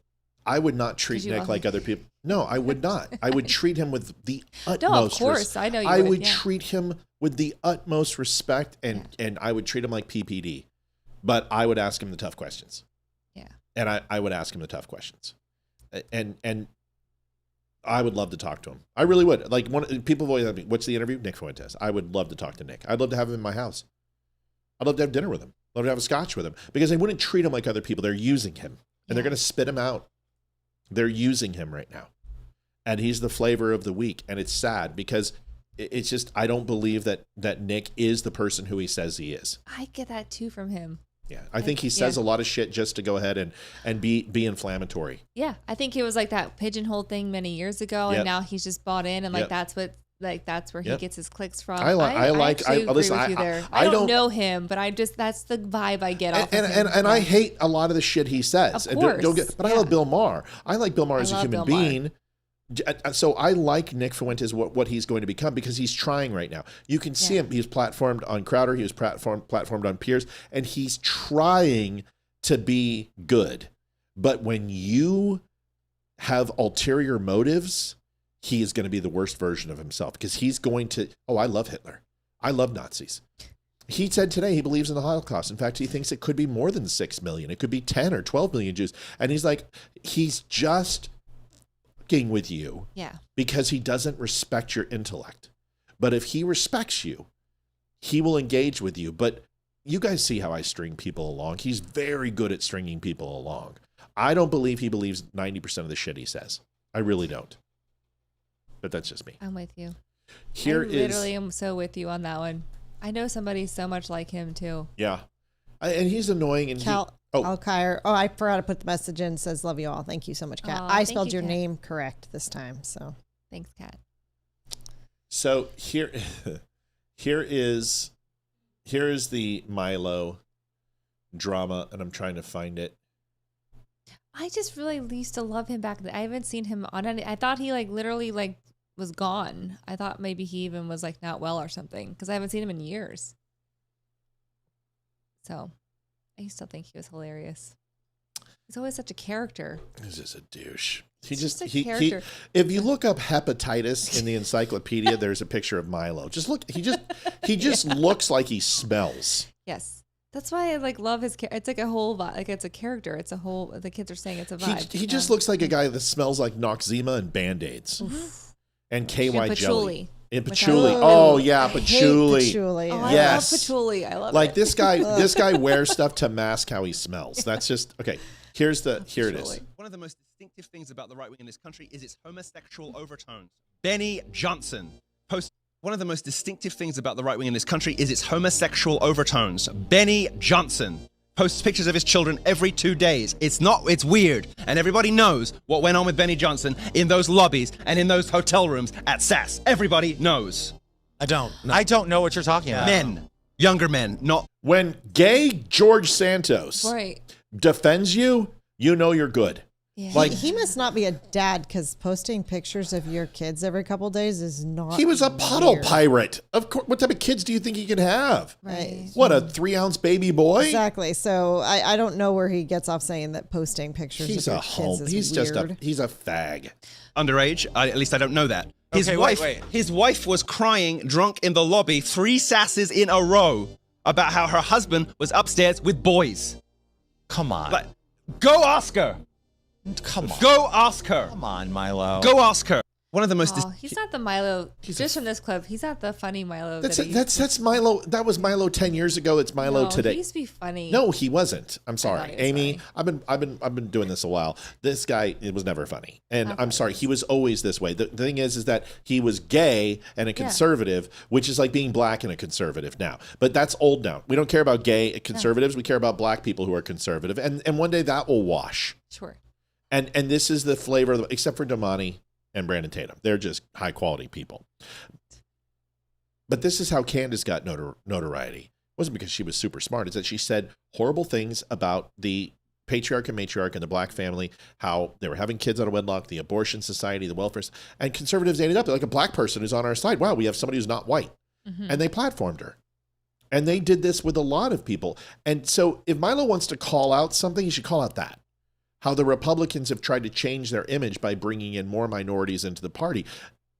I would not treat Nick like other people. No, I would not. I would treat him with the utmost No, of course. I know you I would. would treat him with the utmost respect, and I would treat him like PPD. But I would ask him the tough questions. Yeah. And I would ask him the tough questions. And I would love to talk to him. I really would. Like, people always ask me, what's the interview? Nick Fuentes. I would love to talk to Nick. I'd love to have him in my house. I'd love to have dinner with him. I'd love to have a scotch with him because I wouldn't treat him like other people. They're using him and they're going to spit him out. They're using him right now. And he's the flavor of the week. And it's sad because it's just, I don't believe that Nick is the person who he says he is. I get that too from him. Yeah. I think he says a lot of shit just to go ahead and be inflammatory. Yeah. I think it was like that pigeonhole thing many years ago. And now he's just bought in and that's where he gets his clicks from. I agree with you there. I don't know him, but that's the vibe I get off of him. And I hate a lot of the shit he says. Of course. But I love Bill Maher. I like Bill Maher as a human being. So I like Nick Fuentes, what he's going to become, because he's trying right now. You can see him. He's platformed on Crowder. He was platformed on Piers, and he's trying to be good. But when you have ulterior motives, he is going to be the worst version of himself, because he's going to, I love Hitler. I love Nazis. He said today he believes in the Holocaust. In fact, he thinks it could be more than 6 million. It could be 10 or 12 million Jews. And he's like, he's just fucking with you because he doesn't respect your intellect. But if he respects you, he will engage with you. But you guys see how I string people along. He's very good at stringing people along. I don't believe he believes 90% of the shit he says. I really don't. But that's just me. I'm with you. I literally am so with you on that one. I know somebody so much like him too. Yeah. And he's annoying. And Alkire. I forgot to put the message in. Says, love you all. Thank you so much, Kat. I spelled your name correct this time. So thanks, Kat. So here is the Milo drama, and I'm trying to find it. I just really used to love him back then. I haven't seen him on any. I thought he literally was gone. I thought maybe he even was not well or something, because I haven't seen him in years. So I still think he was hilarious. He's always such a character. He's just a douche. He if you look up hepatitis in the encyclopedia, there's a picture of Milo. Just look. He just looks like he smells. Yes. That's why I love his character. It's a whole vibe. It's a character. It's a whole, the kids are saying it's a vibe. He just looks like a guy that smells like Noxzema and Band-Aids. And KY jelly. And patchouli. Oh yeah, patchouli. Patchouli. Oh, I love patchouli. I love it. This guy wears stuff to mask how he smells. That's just okay. Here it is. One of the most distinctive things about the right wing in this country is its homosexual overtones. Benny Johnson One of the most distinctive things about the right wing in this country is its homosexual overtones. Benny Johnson posts pictures of his children every 2 days. It's weird. And everybody knows what went on with Benny Johnson in those lobbies and in those hotel rooms at SAS. Everybody knows. I don't know what you're talking about. Men. Younger men. Not. When gay George Santos defends you, you know you're good. Yeah. He must not be a dad, because posting pictures of your kids every couple of days is not. He was a puddle pirate. Of course. What type of kids do you think he could have? Right. What, a 3-ounce baby boy? Exactly. So I don't know where he gets off saying that posting pictures of your kids is weird. He's a fag. Underage. At least I don't know that. His wife was crying drunk in the lobby 3 sasses in a row about how her husband was upstairs with boys. Come on. Go ask her. Come on. Go ask her. Come on, Milo. Go ask her. One of the most. He's not the Milo. Just from this clip, he's not the funny Milo. That's Milo. That was Milo 10 years ago. It's Milo today. He used to be funny. No, he wasn't. I'm sorry, Amy. Funny. I've been doing this a while. This guy, it was never funny, and I'm sorry. He was always this way. The thing is that he was gay and a conservative, which is like being black and a conservative now. But that's old now. We don't care about gay conservatives. We care about black people who are conservative, and one day that will wash. Sure. And this is the flavor, except for Damani and Brandon Tatum. They're just high quality people. But this is how Candace got notoriety. It wasn't because she was super smart. It's that she said horrible things about the patriarch and matriarch and the black family, how they were having kids out of wedlock, the abortion society, the welfare. And conservatives ended up like a black person who's on our side. Wow, we have somebody who's not white. Mm-hmm. And they platformed her. And they did this with a lot of people. And so if Milo wants to call out something, he should call out that. How the Republicans have tried to change their image by bringing in more minorities into the party.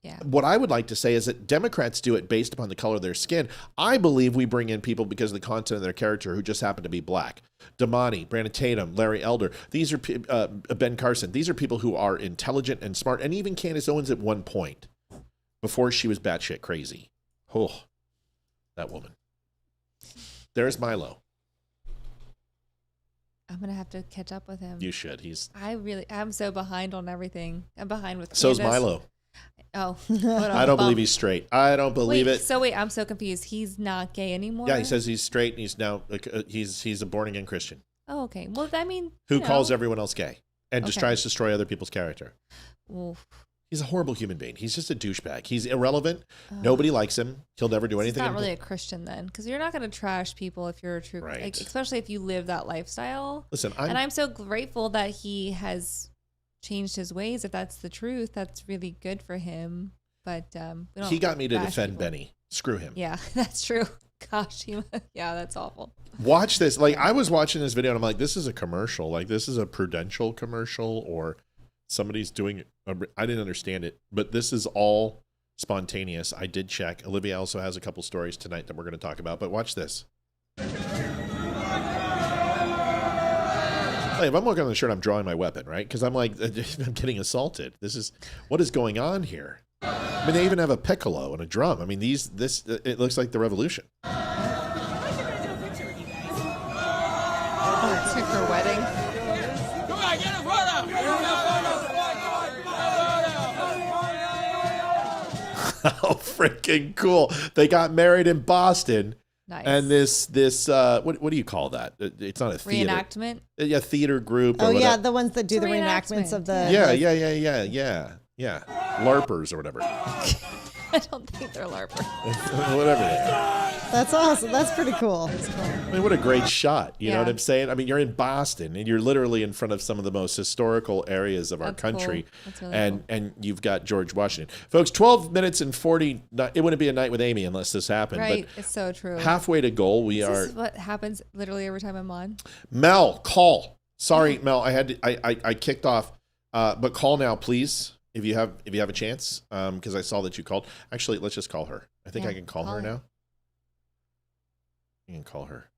Yeah. What I would like to say is that Democrats do it based upon the color of their skin. I believe we bring in people because of the content of their character who just happen to be black. Damani, Brandon Tatum, Larry Elder. These are Ben Carson. These are people who are intelligent and smart. And even Candace Owens at one point, before she was batshit crazy. Oh, that woman. There's Milo. I'm gonna have to catch up with him. You should. I'm so behind on everything. I'm behind with. So's Milo. Oh, I don't believe he's straight. I don't believe it. So wait, I'm so confused. He's not gay anymore. Yeah, he says he's straight, and he's now he's a born again Christian. Oh, okay. Well, I mean, who calls everyone else gay and just tries to destroy other people's character. Oof. He's a horrible human being. He's just a douchebag. He's irrelevant. Nobody likes him. He'll never do anything. He's not really a Christian then, because you're not going to trash people if you're a true, like, especially if you live that lifestyle. Listen, I'm so grateful that he has changed his ways. If that's the truth, that's really good for him. But he got me to defend Benny. Screw him. Yeah, that's true. Gosh, yeah, that's awful. Watch this. Like, I was watching this video and I'm like, this is a commercial. Like, this is a Prudential commercial or somebody's doing. I didn't understand it, but this is all spontaneous. I did check. Olivia also has a couple stories tonight that we're going to talk about, but watch this. Hey, if I'm looking on the shirt, I'm drawing my weapon, right? Because I'm like, I'm getting assaulted. What is going on here? I mean, they even have a piccolo and a drum. I mean, it looks like the revolution. Oh, it's like her wedding. How freaking cool. They got married in Boston. Nice. And this what do you call that? It's not a theater. Reenactment? Yeah, theater group. Oh, yeah, the ones that do the reenactments of the... Yeah. LARPers or whatever. I don't think they're LARPers. Whatever they are. That's awesome. That's pretty cool. That's cool. I mean, what a great shot. You know what I'm saying? I mean, you're in Boston and you're literally in front of some of the most historical areas of our country. Cool. That's really cool. And you've got George Washington. Folks, 12 minutes and 40. It wouldn't be a night with Amy unless this happened. Right. But it's so true. Halfway to goal, This is what happens literally every time I'm on. Mel, call. Sorry, Mel. I kicked off. But call now, please. If you have a chance, because I saw that you called. Actually, let's just call her. I think I can call her now. You can call her.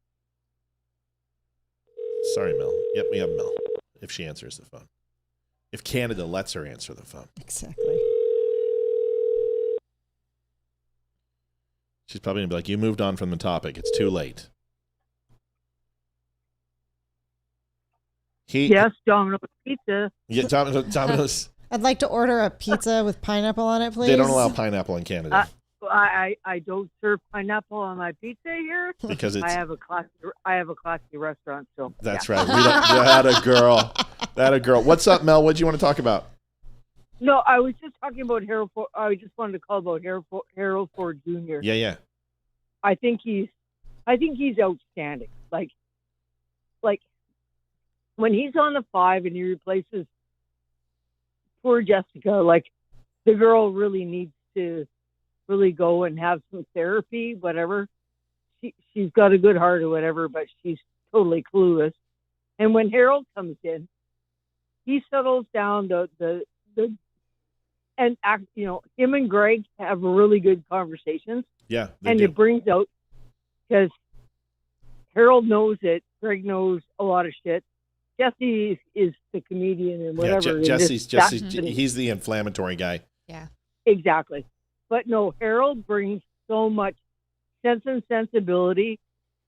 Sorry, Mel. Yep, we have Mel. If she answers the phone. If Canada lets her answer the phone. Exactly. She's probably going to be like, you moved on from the topic. It's too late. Yes, Domino's Pizza. Yeah, Domino's. I'd like to order a pizza with pineapple on it, please. They don't allow pineapple in Canada. I don't serve pineapple on my pizza here because I have a classy restaurant. So that's right. That a girl. What's up, Mel? What do you want to talk about? No, I was just talking about Harold. I just wanted to call about Harold Ford Jr. Yeah. I think he's outstanding. Like when he's on the 5 and he replaces poor Jessica, like the girl really needs to really go and have some therapy, whatever. She's got a good heart or whatever, but she's totally clueless. And when Harold comes in, he settles down him and Greg have really good conversations. Yeah. And it brings out, because Harold knows it, Greg knows a lot of shit. Jesse is the comedian and whatever. Yeah, Jesse's he's the inflammatory guy. Yeah. Exactly. But no, Harold brings so much sense and sensibility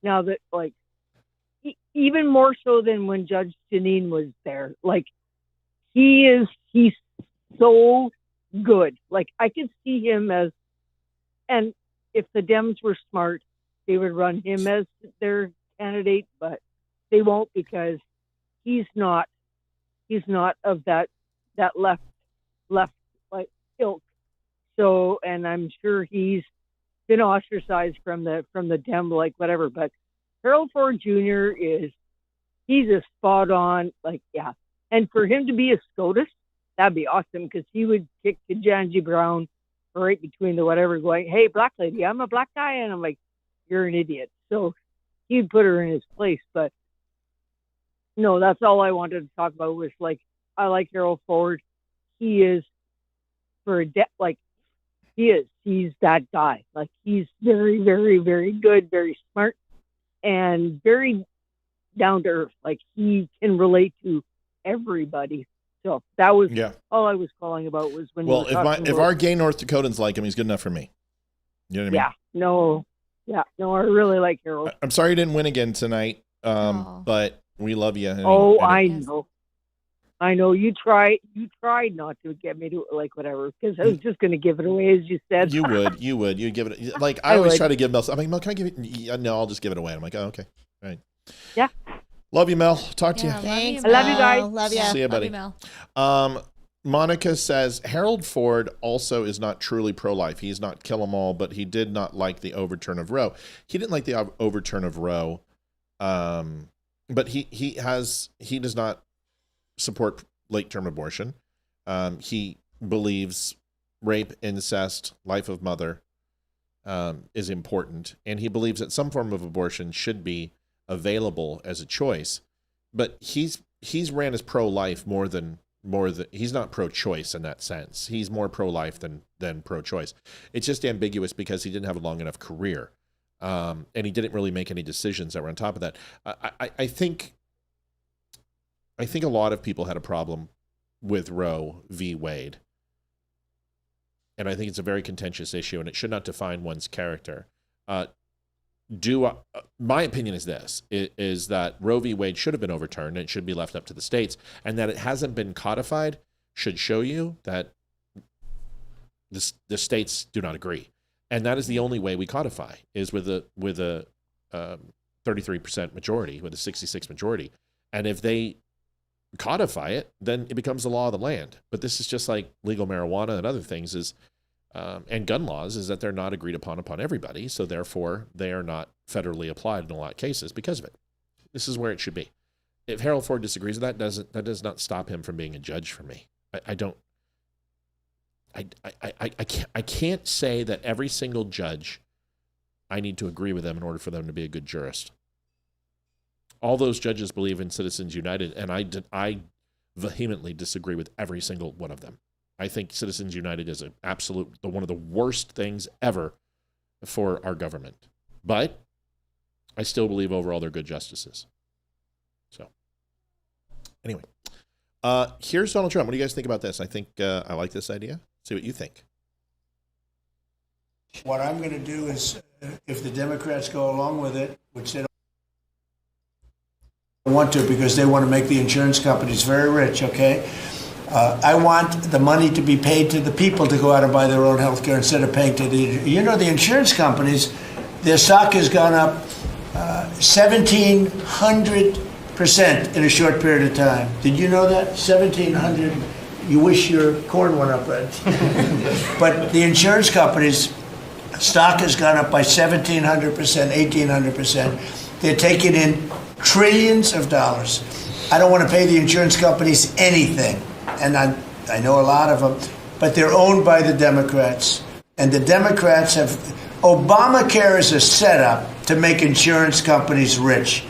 now that, like, even more so than when Judge Janine was there. Like, he's so good. Like, I could see him as, and if the Dems were smart, they would run him as their candidate, but they won't because he's not of that left like ilk. So, and I'm sure he's been ostracized from the Dem, like whatever. But Harold Ford Jr. he's a spot on, like, yeah. And for him to be a SCOTUS, that'd be awesome because he would kick Ketanji Brown right between the whatever, going, "Hey, black lady, I'm a black guy," and I'm like, "You're an idiot." So he'd put her in his place. But no, that's all I wanted to talk about was, like, I like Harold Ford. He is he's that guy. Like, he's very, very, very good, very smart, and very down to earth. Like, he can relate to everybody. So that was all I was calling about was when. Well, if our gay North Dakotans like him, he's good enough for me. You know what I mean? No, I really like Harold. I'm sorry you didn't win again tonight, but we love you. I know you tried not to get me to, like, whatever, because I was just going to give it away, as you said. You would give it, like, I always try to give Mel. I'm like, Mel, can I give it? No, I'll just give it away. I'm like, oh, okay, all right. Yeah. Love you, Mel. Talk to you. Thanks. I love you guys. Love you. See you, buddy. Love you, Mel. Monica says Harold Ford also is not truly pro-life. He's not kill 'em all, but he did not like the overturn of Roe. He didn't like the overturn of Roe, but he does not support late-term abortion. He believes rape, incest, life of mother is important, and he believes that some form of abortion should be available as a choice. But he's ran as pro-life more than he's not pro-choice in that sense. He's more pro-life than pro-choice. It's just ambiguous because he didn't have a long enough career, and he didn't really make any decisions that were on top of that. I think a lot of people had a problem with Roe v. Wade, and I think it's a very contentious issue, and it should not define one's character. My opinion is this, is that Roe v. Wade should have been overturned and it should be left up to the states, and that it hasn't been codified should show you that the states do not agree. And that is the only way we codify, is with a 33% majority, with a 66 majority. And if they codify it, then it becomes the law of the land. But this is just like legal marijuana and other things and gun laws, is that they're not agreed upon everybody. So therefore they are not federally applied in a lot of cases because of it. This is where it should be. If Harold Ford disagrees with that, that does not stop him from being a judge for me. I can't say that every single judge, I need to agree with them in order for them to be a good jurist. All those judges believe in Citizens United, and I vehemently disagree with every single one of them. I think Citizens United is one of the worst things ever for our government. But I still believe overall they're good justices. So, anyway, here's Donald Trump. What do you guys think about this? I think I like this idea. See what you think. What I'm going to do is, if the Democrats go along with it, which they don't want to because they want to make the insurance companies very rich, okay? I want the money to be paid to the people to go out and buy their own health care instead of paying to the insurance companies. Their stock has gone up 1,700% in a short period of time. Did you know that? 1,700. You wish your corn went up, right? But the insurance companies' stock has gone up by 1,700%, 1,800%. They're taking in trillions of dollars. I don't want to pay the insurance companies anything. And I know a lot of them, but they're owned by the Democrats. And the Democrats have... Obamacare is a setup to make insurance companies rich.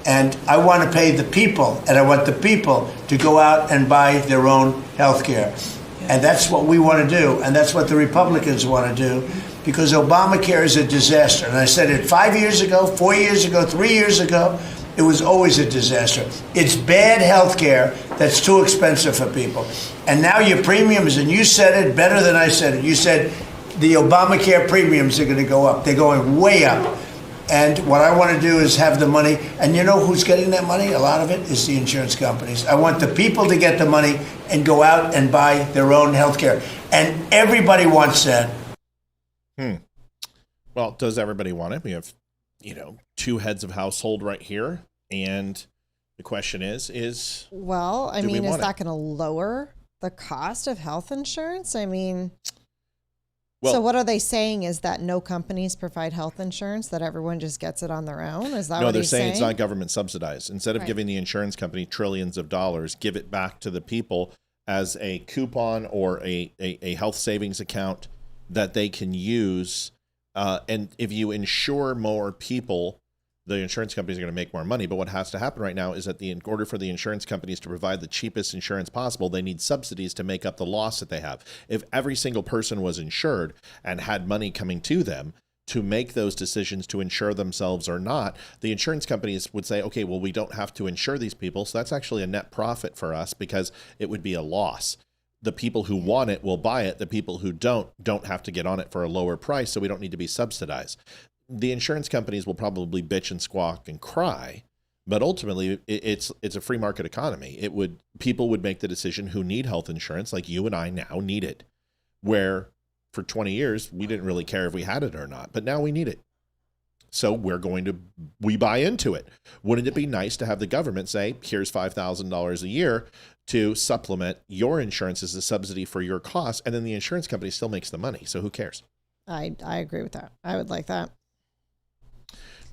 And I want to pay the people, and I want the people to go out and buy their own health care. And that's what we want to do, and that's what the Republicans want to do, because Obamacare is a disaster. And I said it 5 years ago, 4 years ago, 3 years ago, it was always a disaster. It's bad health care that's too expensive for people. And now your premiums, and you said it better than I said it. You said the Obamacare premiums are going to go up. They're going way up. And what I want to do is have the money. And you know who's getting that money? A lot of it is the insurance companies. I want the people to get the money and go out and buy their own health care. And everybody wants that. Well, does everybody want it? We have, two heads of household right here. And the question is well, I do mean, we is want that it? going to lower the cost of health insurance? I mean, Well- so what are they saying is that no companies provide health insurance, that everyone just gets it on their own? Is that No, what they're he's saying it's not government subsidized. Instead of Right. giving the insurance company trillions of dollars, give it back to the people as a coupon or a health savings account that they can use. And if you insure more people, the insurance companies are going to make more money. But what has to happen right now is that in order for the insurance companies to provide the cheapest insurance possible, they need subsidies to make up the loss that they have. If every single person was insured and had money coming to them to make those decisions to insure themselves or not, the insurance companies would say, okay, well, we don't have to insure these people. So that's actually a net profit for us because it would be a loss. The people who want it will buy it. The people who don't have to get on it for a lower price. So we don't need to be subsidized. The insurance companies will probably bitch and squawk and cry, but ultimately it's a free market economy. People would make the decision who need health insurance, like you and I now need it, where for 20 years we didn't really care if we had it or not, but now we need it. So we buy into it. Wouldn't it be nice to have the government say, here's $5,000 a year to supplement your insurance as a subsidy for your costs, and then the insurance company still makes the money. So who cares? I agree with that. I would like that.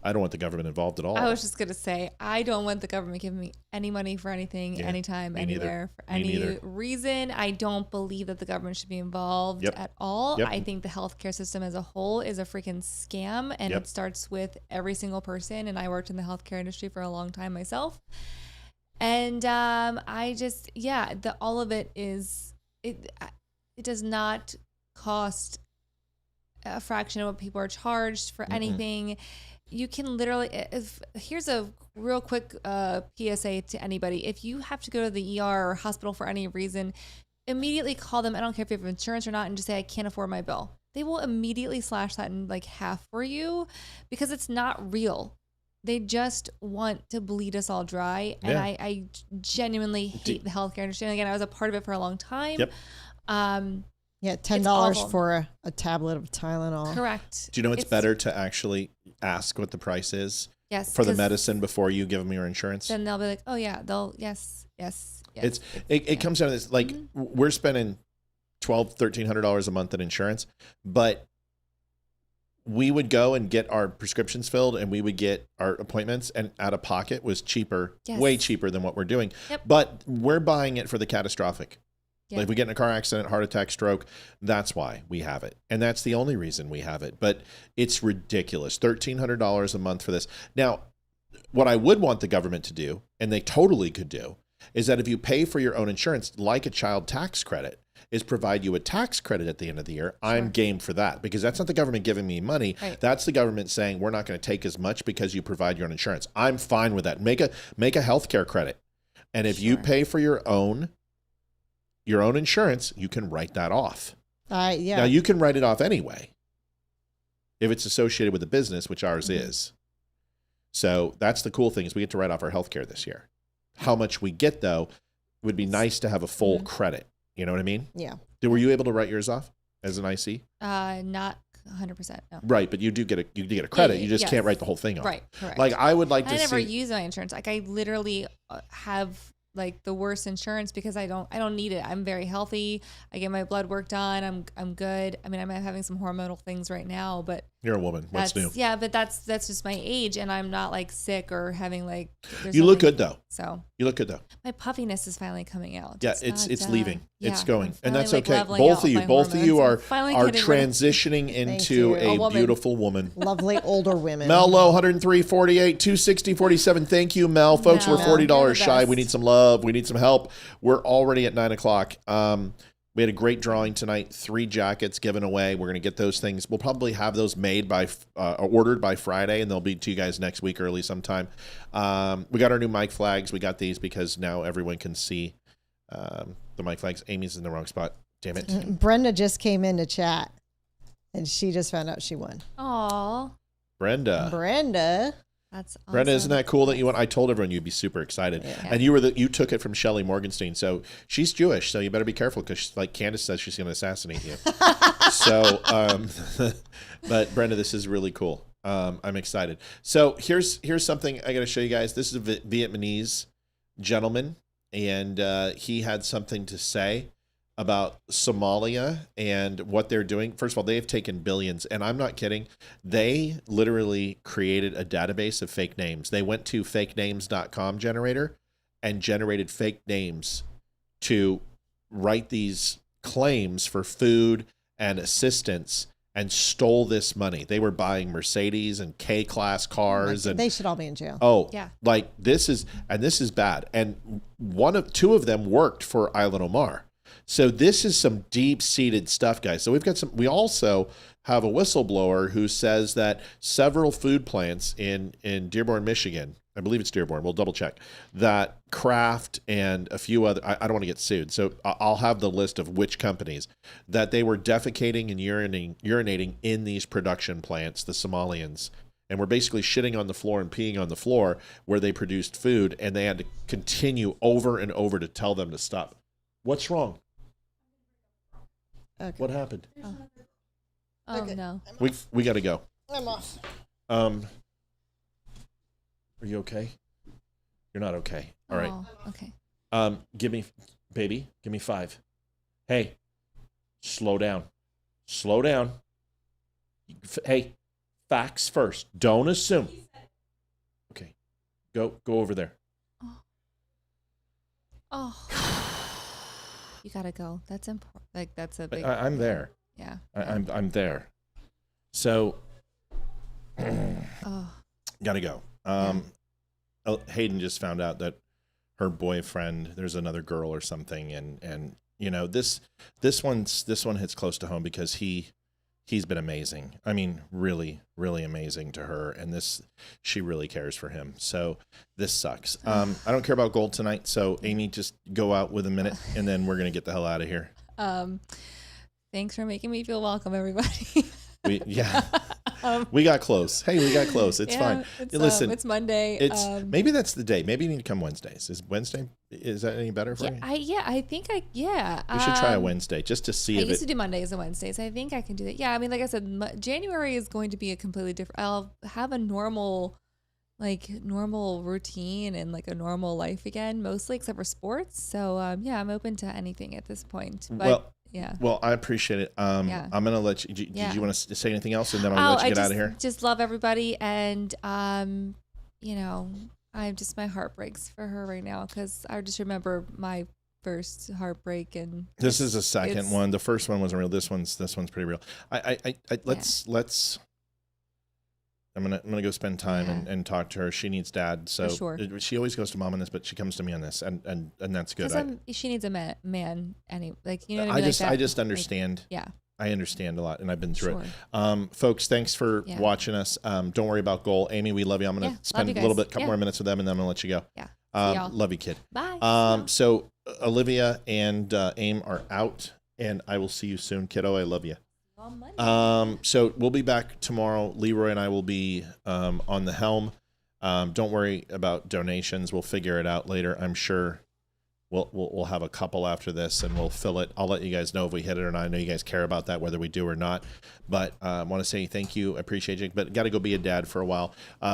I don't want the government involved at all. I was just going to say, I don't want the government giving me any money for anything, anytime, anywhere, for any reason. I don't believe that the government should be involved at all. I think the healthcare system as a whole is a freaking scam, and it starts with every single person. And I worked in the healthcare industry for a long time myself. And I just, all of it is, it does not cost a fraction of what people are charged for anything. You can literally, here's a real quick PSA to anybody. If you have to go to the ER or hospital for any reason, immediately call them. I don't care if you have insurance or not, and just say, I can't afford my bill. They will immediately slash that in like half for you because it's not real. They just want to bleed us all dry. And I genuinely hate the healthcare industry. And again, I was a part of it for a long time. $10 for a tablet of Tylenol. Correct. Do you know it's better to actually ask what the price is Yes, for the 'cause medicine before you give them your insurance? Then they'll be like, oh yeah, yes. It comes down to this, like we're spending $1,300 a month in insurance, but we would go and get our prescriptions filled and we would get our appointments, and out of pocket was cheaper, way cheaper than what we're doing. But we're buying it for the catastrophic. Like if we get in a car accident, heart attack, stroke, that's why we have it. And that's the only reason we have it. But it's ridiculous. $1,300 a month for this. Now, what I would want the government to do, and they totally could do, is that if you pay for your own insurance, like a child tax credit, is provide you a tax credit at the end of the year. I'm game for that, because that's not the government giving me money. That's the government saying we're not going to take as much because you provide your own insurance. I'm fine with that. Make a healthcare credit. And if you pay for your own insurance, you can write that off. Now you can write it off anyway if it's associated with a business, which ours is. So that's the cool thing, is we get to write off our healthcare this year. How much we get though would be nice to have a full credit. You know what I mean? Yeah. Were you able to write yours off as an IC? Not 100%. No. Right, but you do get a credit. You just can't write the whole thing off. Right. Correct. Like I would like to see. I never use my insurance. Like I literally have like the worst insurance because I don't need it. I'm very healthy. I get my blood work done. I'm good. I mean, I'm having some hormonal things right now, but you're a woman. What's new? Yeah, but that's just my age, and I'm not like sick or having like. You look good though. So you look good though. My puffiness is finally coming out. Yeah, it's leaving. It's going, and that's like okay. Both of you are transitioning into a beautiful woman. Lovely older women. Mel Lowe, 103, 48, 260, 47. Thank you, Mel. Folks, we're $40 shy. We need some love. We need some help. We're already at 9:00. We had a great drawing tonight. 3 jackets given away. We're going to get those things. We'll probably have those made by ordered by Friday, and they'll be to you guys next week early sometime. We got our new mic flags. We got these because now everyone can see the mic flags. Amy's in the wrong spot. Damn it. Brenda just came in to chat, and she just found out she won. Aw. Brenda. That's awesome. Brenda, isn't that cool that you won? I told everyone you'd be super excited. Yeah. And you took it from Shelley Morgenstein. So she's Jewish, so you better be careful because like Candace says she's going to assassinate you. So, but Brenda, this is really cool. I'm excited. So here's something I got to show you guys. This is a Vietnamese gentleman, and he had something to say about Somalia and what they're doing. First of all, they have taken billions, and I'm not kidding. They literally created a database of fake names. They went to fakenames.com generator and generated fake names to write these claims for food and assistance and stole this money. They were buying Mercedes and K-class cars. And they should all be in jail. Oh, yeah. Like this is bad. And two of them worked for Island Omar. So this is some deep-seated stuff, guys. So we also have a whistleblower who says that several food plants in Dearborn, Michigan, I believe it's Dearborn, we'll double check, that Kraft and a few other, I don't want to get sued, so I'll have the list of which companies, that they were defecating and urinating in these production plants, the Somalians, and were basically shitting on the floor and peeing on the floor where they produced food, and they had to continue over and over to tell them to stop. What's wrong? Okay. What happened? Oh no. We got to go. I'm off. Are you okay? You're not okay. All right. Okay. Give me 5. Hey, slow down. Slow down. Hey, facts first. Don't assume. Okay. Go over there. Oh. You gotta go. That's important. Like that's a big. I'm there. Yeah. I'm there. So. Gotta go. Hayden just found out that her boyfriend, there's another girl or something, and you know this one hits close to home because he's been amazing. I mean, really, really amazing to her, and she really cares for him. So this sucks. I don't care about gold tonight. So Amy, just go out with a minute, and then we're gonna get the hell out of here. Thanks for making me feel welcome, everybody. We got close. Hey, we got close. It's fine. Listen, it's Monday. Maybe that's the day. Maybe you need to come Wednesdays. Is that any better for you? I think We should try a Wednesday just to see. I used to do Mondays and Wednesdays. I think I can do that. Yeah, I mean, like I said, January is going to be a completely different. I'll have a normal routine and like a normal life again, mostly except for sports. So yeah, I'm open to anything at this point. But Well, I appreciate it. I'm gonna let you. Did you want to say anything else, and then I'll let you get out of here? Just love everybody, and my heart breaks for her right now because I just remember my first heartbreak, and this is the second one. The first one wasn't real. This one's pretty real. Let's. I'm gonna go spend time and talk to her. She needs dad, so she always goes to mom on this, but she comes to me on this, and that's good. She needs a man, I just understand. I understand a lot, and I've been through it. Folks, thanks for watching us. Don't worry about goal. Amy, we love you. I'm gonna spend a couple more minutes with them, and then I'm gonna let you go. Love you, kid. Bye. So Olivia and Aim are out, and I will see you soon, kiddo. I love you. So we'll be back tomorrow. Leroy and I will be on the helm. Don't worry about donations. We'll figure it out later. I'm sure we'll have a couple after this, and we'll fill it. I'll let you guys know if we hit it or not. I know you guys care about that, whether we do or not. But I want to say thank you. I appreciate you. But got to go be a dad for a while.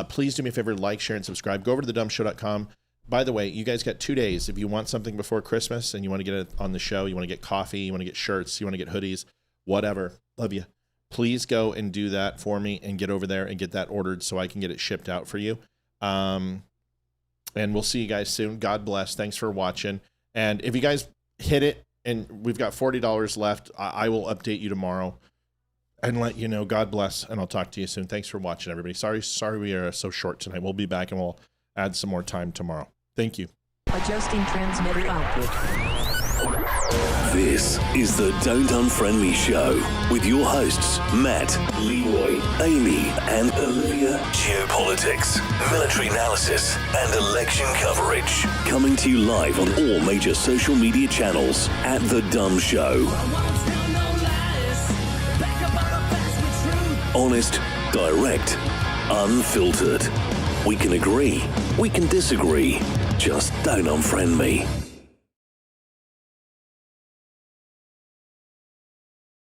Please do me a favor, like, share, and subscribe. Go over to thedumbshow.com. By the way, you guys got 2 days. If you want something before Christmas and you want to get it on the show, you want to get coffee, you want to get shirts, you want to get hoodies, whatever. Love you. Please go and do that for me and get over there and get that ordered so I can get it shipped out for you. And we'll see you guys soon. God bless. Thanks for watching. And if you guys hit it and we've got $40 left, I will update you tomorrow and let you know. God bless. And I'll talk to you soon. Thanks for watching, everybody. Sorry we are so short tonight. We'll be back and we'll add some more time tomorrow. Thank you. Adjusting transmitter output. This is the Don't Unfriend Me Show with your hosts, Matt, Leroy, Amy, and Olivia. Geopolitics, military analysis, and election coverage. Coming to you live on all major social media channels at The Dumb Show. Honest, direct, unfiltered. We can agree, we can disagree. Just don't unfriend me.